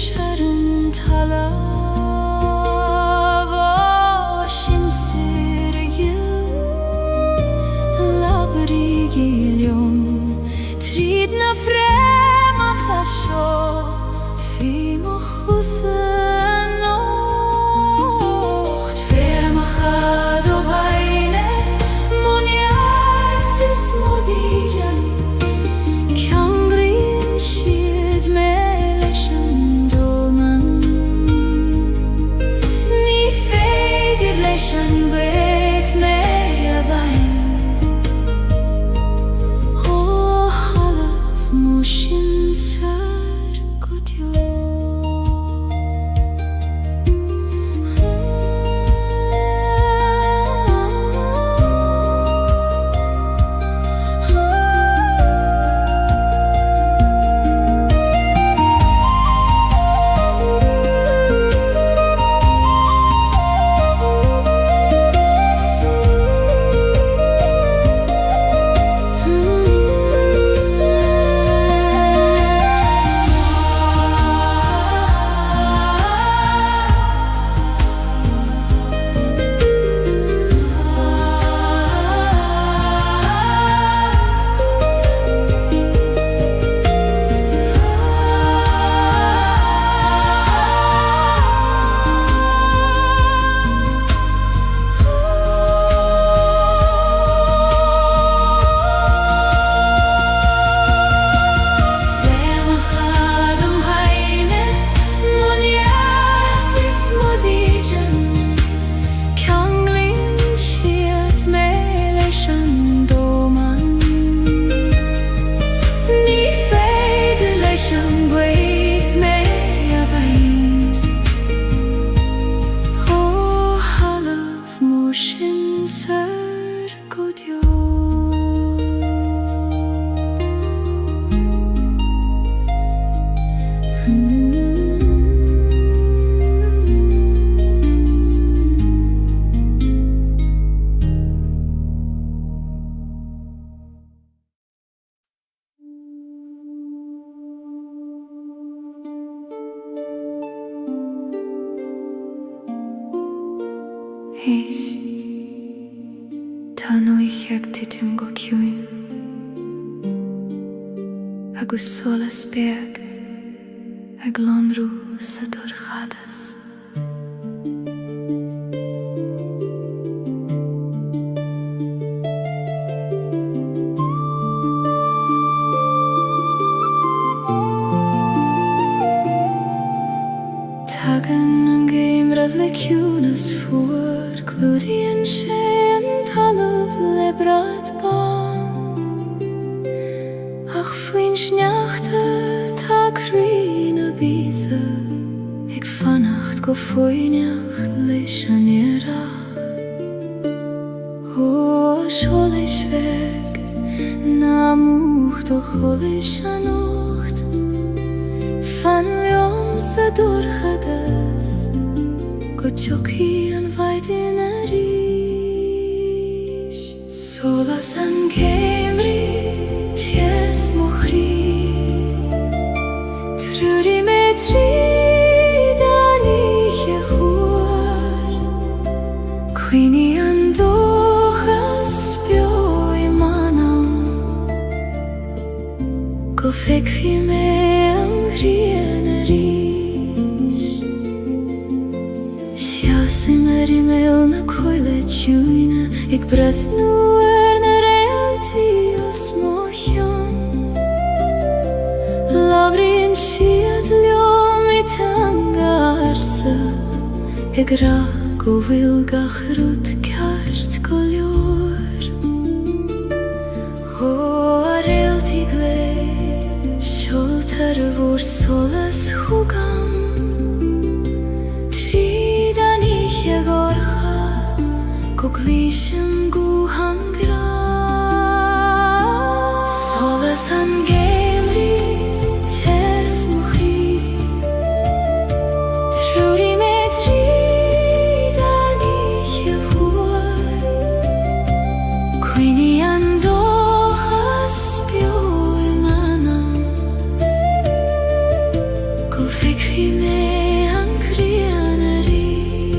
sharan talav Oshin sirgil labri gilium Trid na frema chasho Fi mo chusan Táno ich jak titim go ciúin agus solas beag ag lonrú sa dorchadas. Tagan an géimrah le ciúnas fuair clúdaíonn sé an talamh le brad ban ach faoin sneachta tá cruí na bíosa ag fannacht go foiineach leis an iarracht ó seolas bheag na múcht ó cholas an ocht fan leom sa dorchadas go teochaí an bhaid in a ríis. Solas an géimrí ties mo chrí trúri me tríd an ihe chuair cuoine an dóchas beo I manam go feicfí me an ghrian a ríis. Siasim imail na coile tiúine ag brethnú na réaltaí os mo cheann labhraíonn siad leom I teanga arsa ag ra go bhfuil gach rud ceart go leor ó a réaltaí glé seoltar a bhór solas chúgam tríd an ihe gorcha go glísim gúhan gra. Solas an géimrí tes mo chrí trúri me tríd an ihe fuair cuoine an dóchas beo I manam go feicfí me an ghrian a ríis.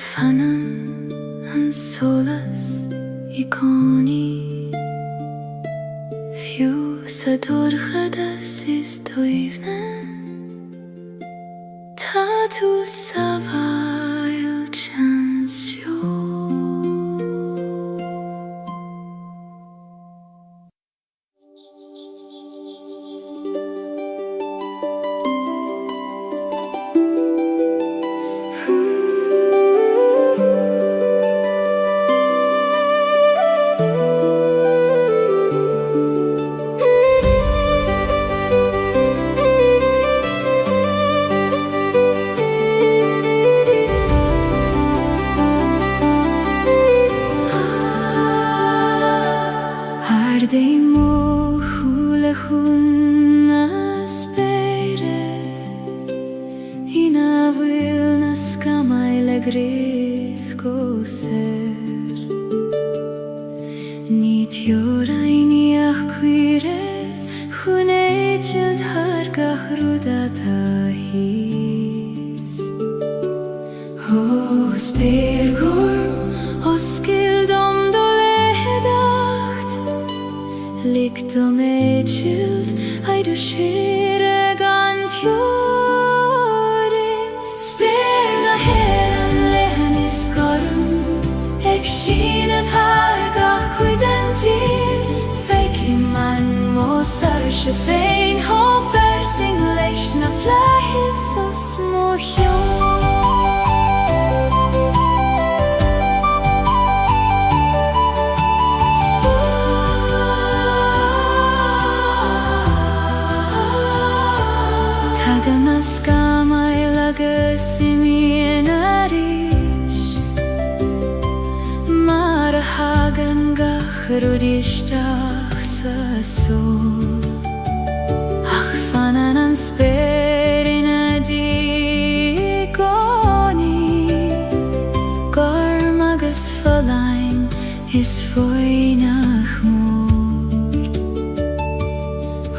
Fannan an solas I gcónaí fiú sa dorchadas is dóibhne tá tú sa bhail teanseo. Dei mo hula hunna spere Hina bhfuil na scamai le gréith go ser Ní teorainn de är chilt, aj du skirregant jord. Spirna heran lehen I skorm, ek skinet harga kuidentir. Fake man må sarge fein, ho versing leishna flahis og små hjord. Skama I lagas I min arish Mara hagen gach rudishtach sa sol Ach fanan an sperina di goni Garmagas falain is foinach mor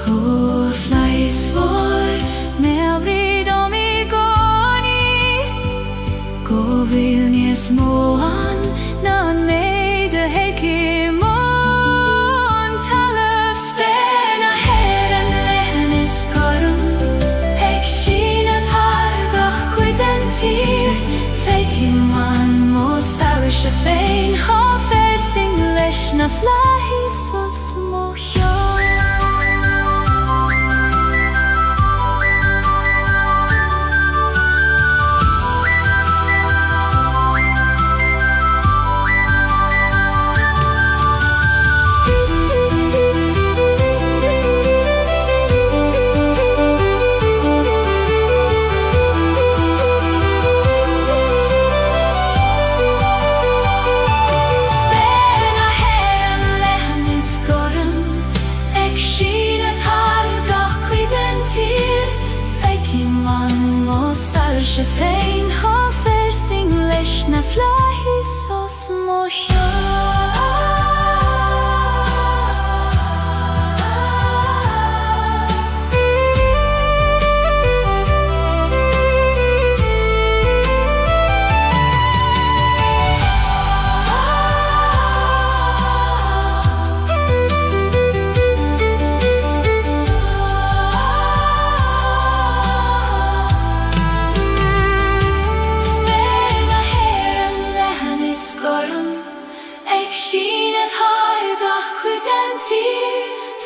Ho flies for Vilnius moan nan mede hekimon Talaf spena heren lehen I skorm Ek skinet hargach kuidentir Fekiman mo sarisha fein Ha fersing leshna flahis og små Fein har fersing leshna flahis og små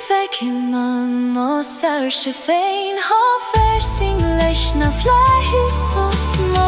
Fekiman mo sarisha fein ha fersing leshna flahis og små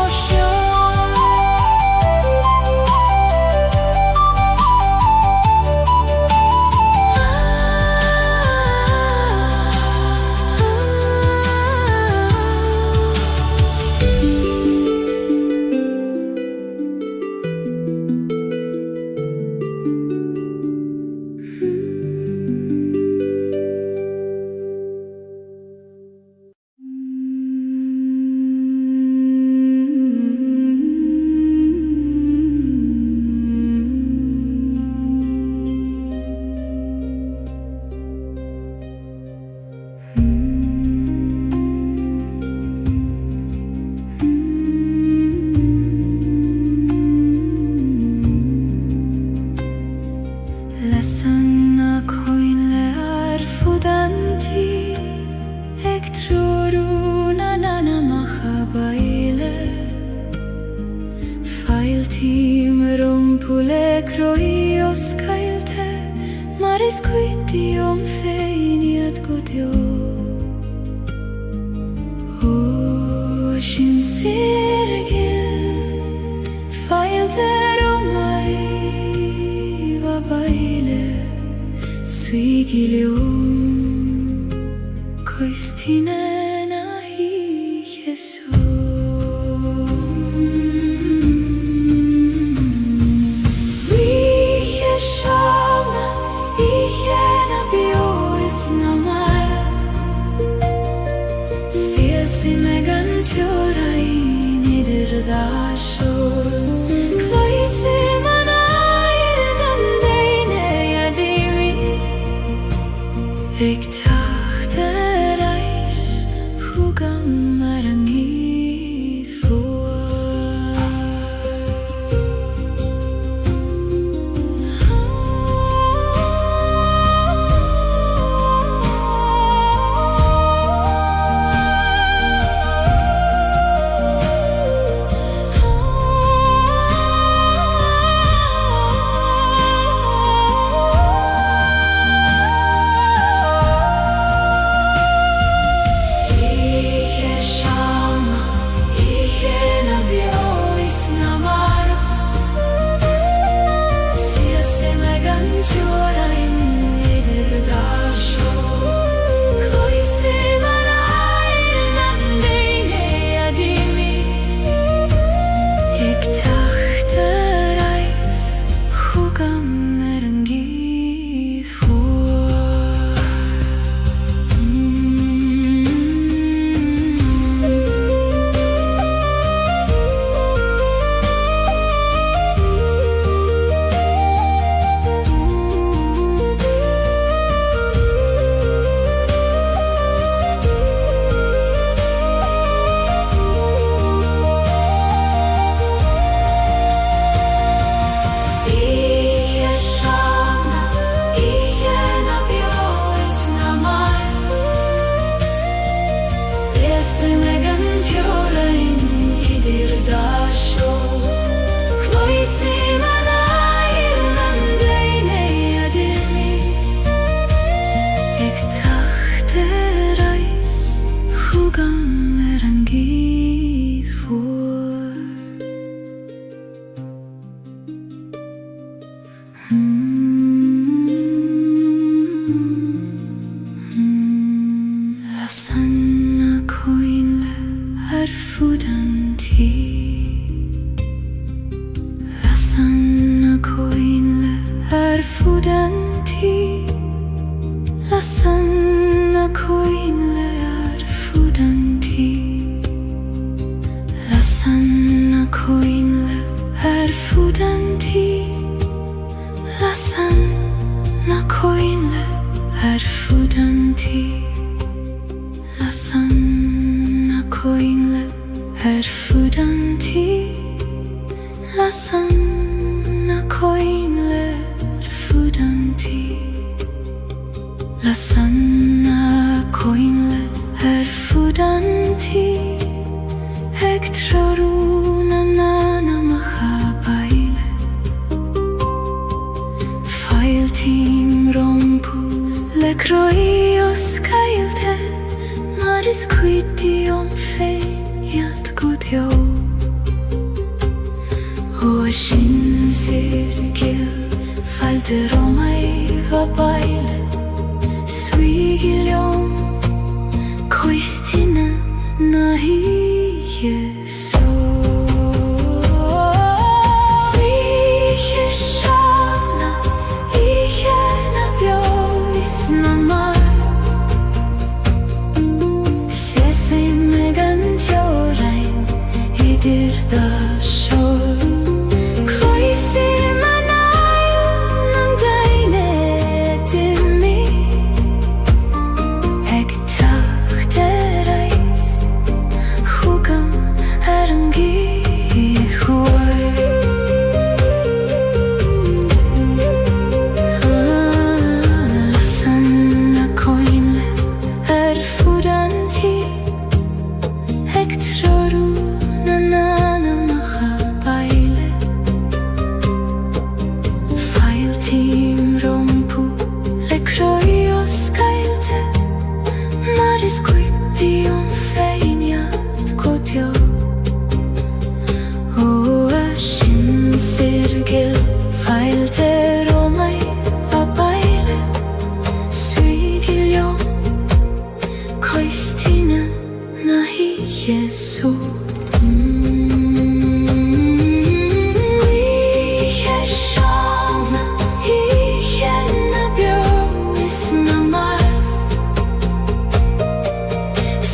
Gaeilge, maris quiti feini at godio O sin sirgil Failter mai va baile Suigilium Coistinena hi Jesus Ik dacht reis, hoe kan maar niet voor. Lasan ako'y lear fudanti. Lasan ako'y lear fudanti. Lasan ako'y lear fudanti. Lasan ako'y lear fudanti. Lasan ako'y lear fudanti. Lasan ako'y lear fudanti. Ektrarunan mahabaile. Failtim rompu lekroios Gaeilge. Maris quitium feiat gudjo. O sin sirgil falte romai vabaile. Suigilium koistina nahi Jesu. Iheshana, ihenabio isnamar. Sese megantiorain idir da shor. Kloisi manay nang daine dimi. Ektakterais hugam erangid huar. Lasan ako'y lear fudanti. Ektrarunan mahabaile. Failtim rompu lekroios Gaeilge. Maris quitium feignat gudjo. O sin sirgil falte romai vabaile. Suigilium koistina nahi Jesu. Iheshana, ihenabio isnamar.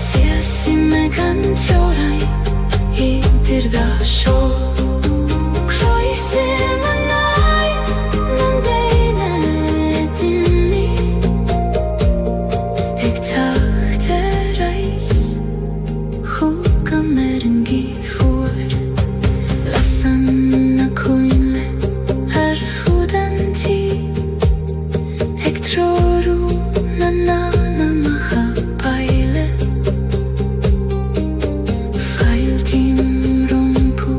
Sesi megantiorai idir da shor. Kloisi manay nang daine dimi. Ektakterais hugam erangid huar. Lasan ako'y lear fudanti. Ektrarunan mahabaile. Failtim rompu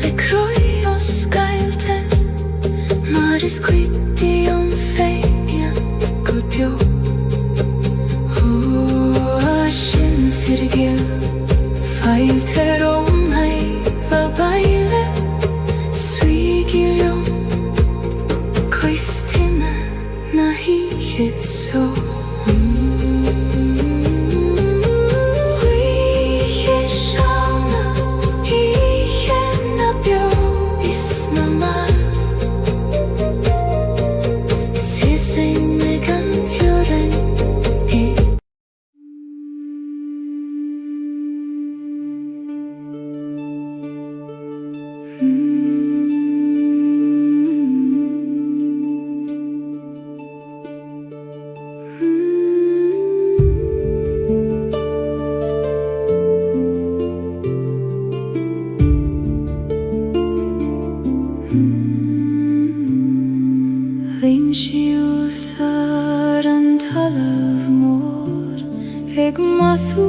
lekroios Gaeilge. Maris quitium feignat gudjo. O sin sirgil falte romai vabaile. Suigilium koistina nahi Jesu. Iheshana, ihenabio isnamar. Sese megantiorai Vim și usar an talav mor. Eg mathu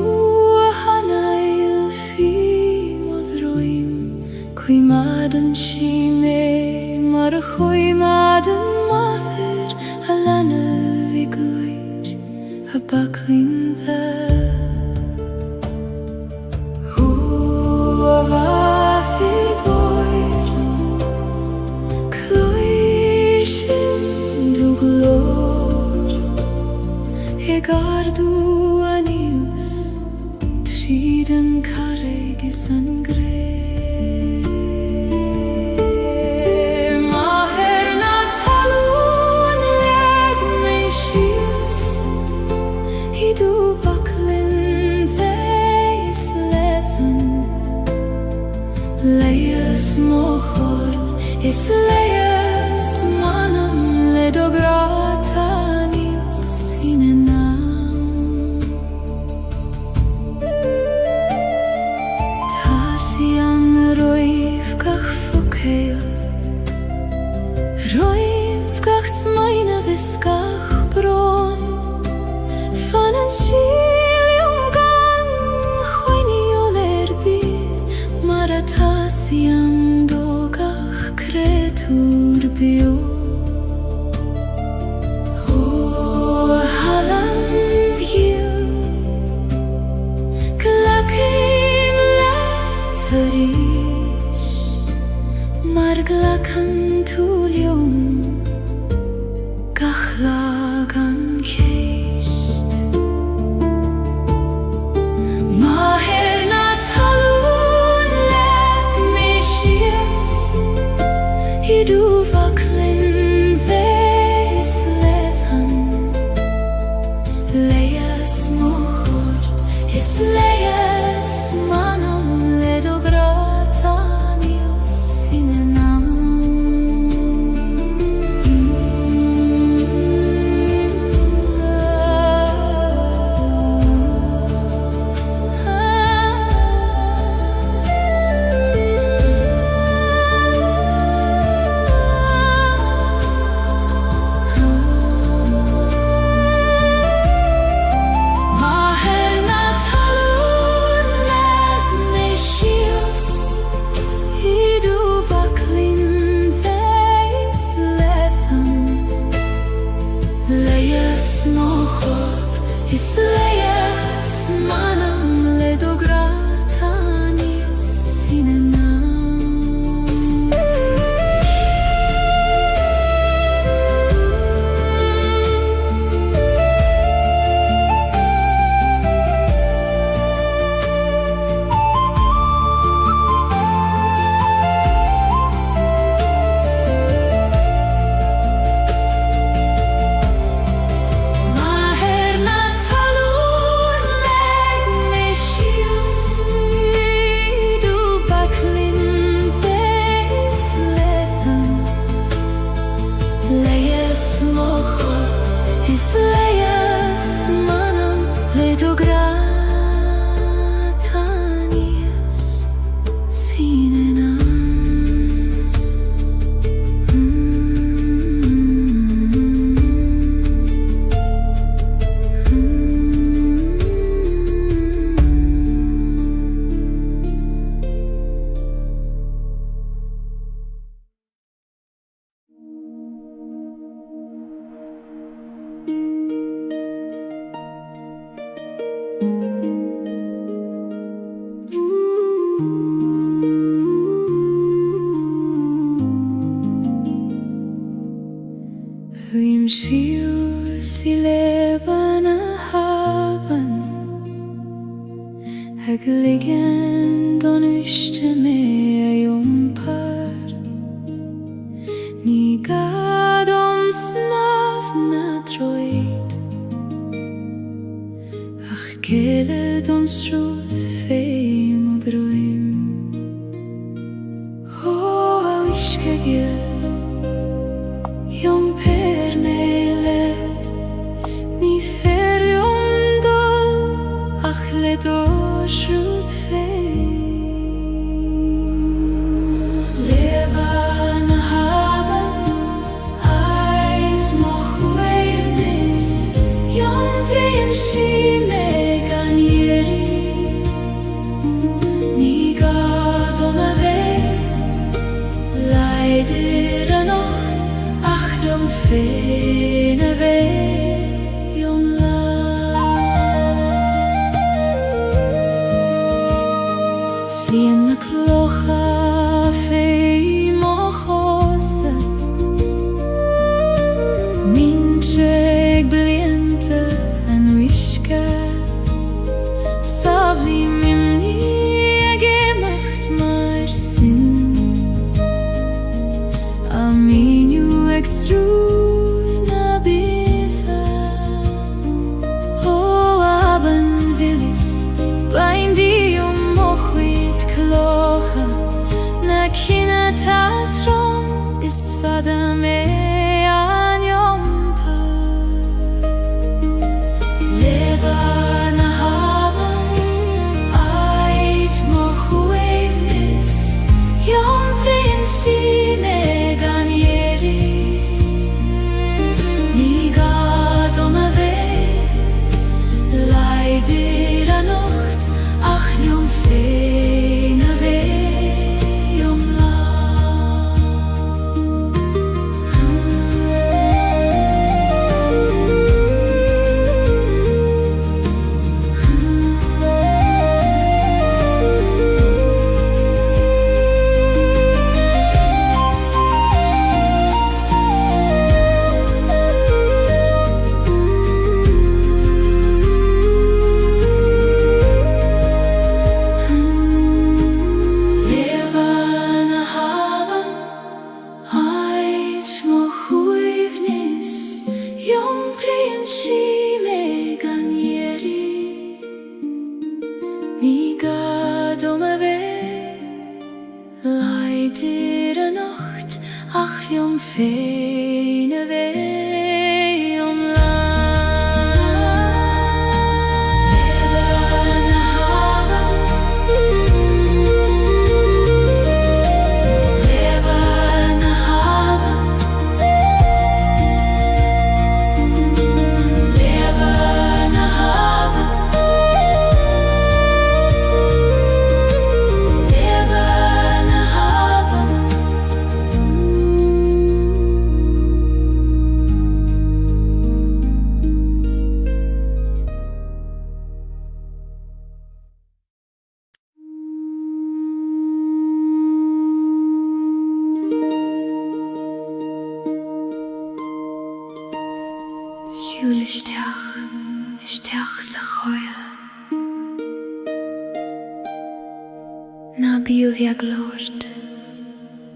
hanail fi modroim. Kui madan shi me mar kui madan mather. Alana vigluir a baklinda. Vafir boir Kloishin duglor. Egardu anius Triden carregi sangre. Maher natalun leg me shius. du baklin veis lethan Leias mochor is leias manam ledogratanius sinenam Tasian roiv kach fokeil Roiv kach smaina viskach bron Fanen shilium gan choini olerbi Maratasian dogach kretur bio O halam view Glakim letarish Marglakan tulium Gachlagan keist Maher na talun lek mishias Hidu vaklin veis lethan Leias mochor is leias manam ledogratanius sinenam Is leias manam ledogratanius sinenam Is leias manam ledogratanius sinenam Huim shiu si leban a haben Hagligen don ishte me jumpar Ni gadom snav na droid Ach kele don struth feim og droim O au ishke gil Jom per nelet Ni fer jom dol Ach ledosh rut fein Leban haben Eis moch weirnis Jom prein shime ganyeri Ni gadom ave Leider anocht Dum fene vei la Slien na klocha fei mochose Mincheg bliente en wishke Savli mimni gemacht mar sin Aminu extruth na bifa Oh, Baindi mochit klocha na kina tatrom is fada me an yompa leba na haban ait mochwevnis yom prinsi me ganieri ni gadom ave leider a nocht ach yom fein ave yom la leider a nocht ach yom fein ave yom la leba na haban leba na haban leba na haban Isteach sa choil na bíu ag lord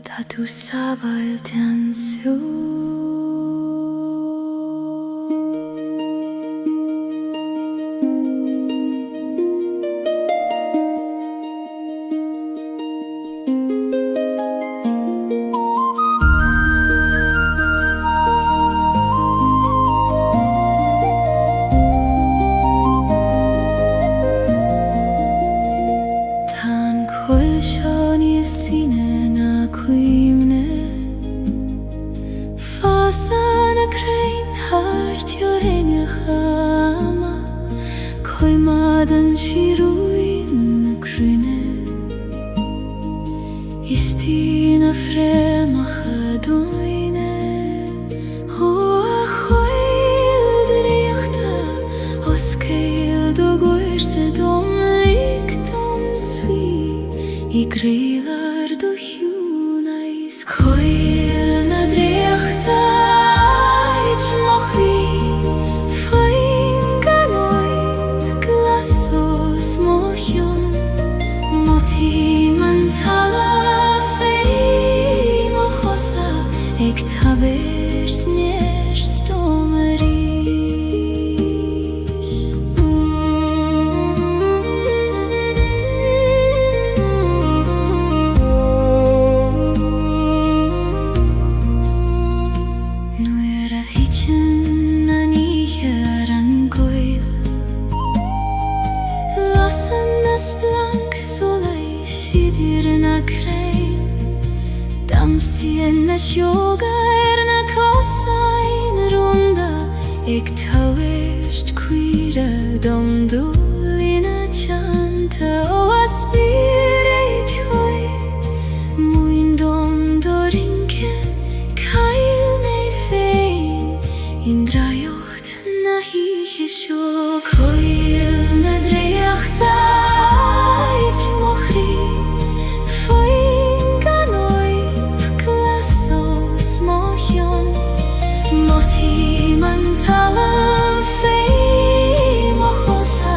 tá tú sábail tan sú Sana krein hart jorenia chama Koi madan shiruin na krune Istina frema chadoine Ho a choil dreiachta Oskeil do gorse dom lik dom svi I greilar do hjuna is Koil na dreiachta Ik tabert nert domeris Nu a hitchen an iher an goil Lassen as blank solei sidir na krein Damsien na sjoga na kosa in runda Ik tauert quira dom dolina chanta O aspireit hoi Muin dom dorinke Kail nei fein In drajocht na hiche sjo Koil na dreiachta Ich mochri Moti man talam fei mochosa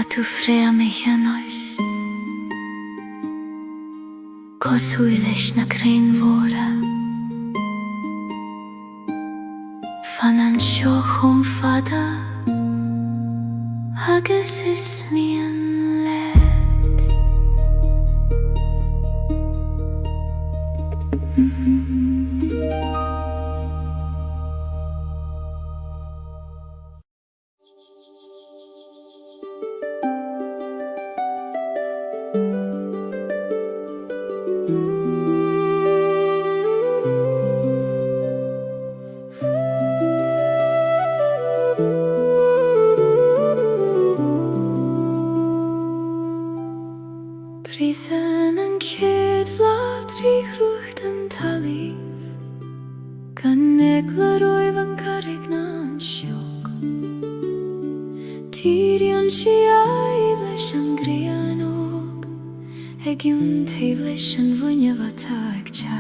tú frea me hianois Cosúi leis na crain mhóra Fanan seo chum fada agus is mian let Prisen an céad bhlad trí chrucht an talíh Gan egla roimh an carrig na an seoch Tíri an siaidh leis an grianóg Ag iún taobh leis an bhuinneamh atá ag teach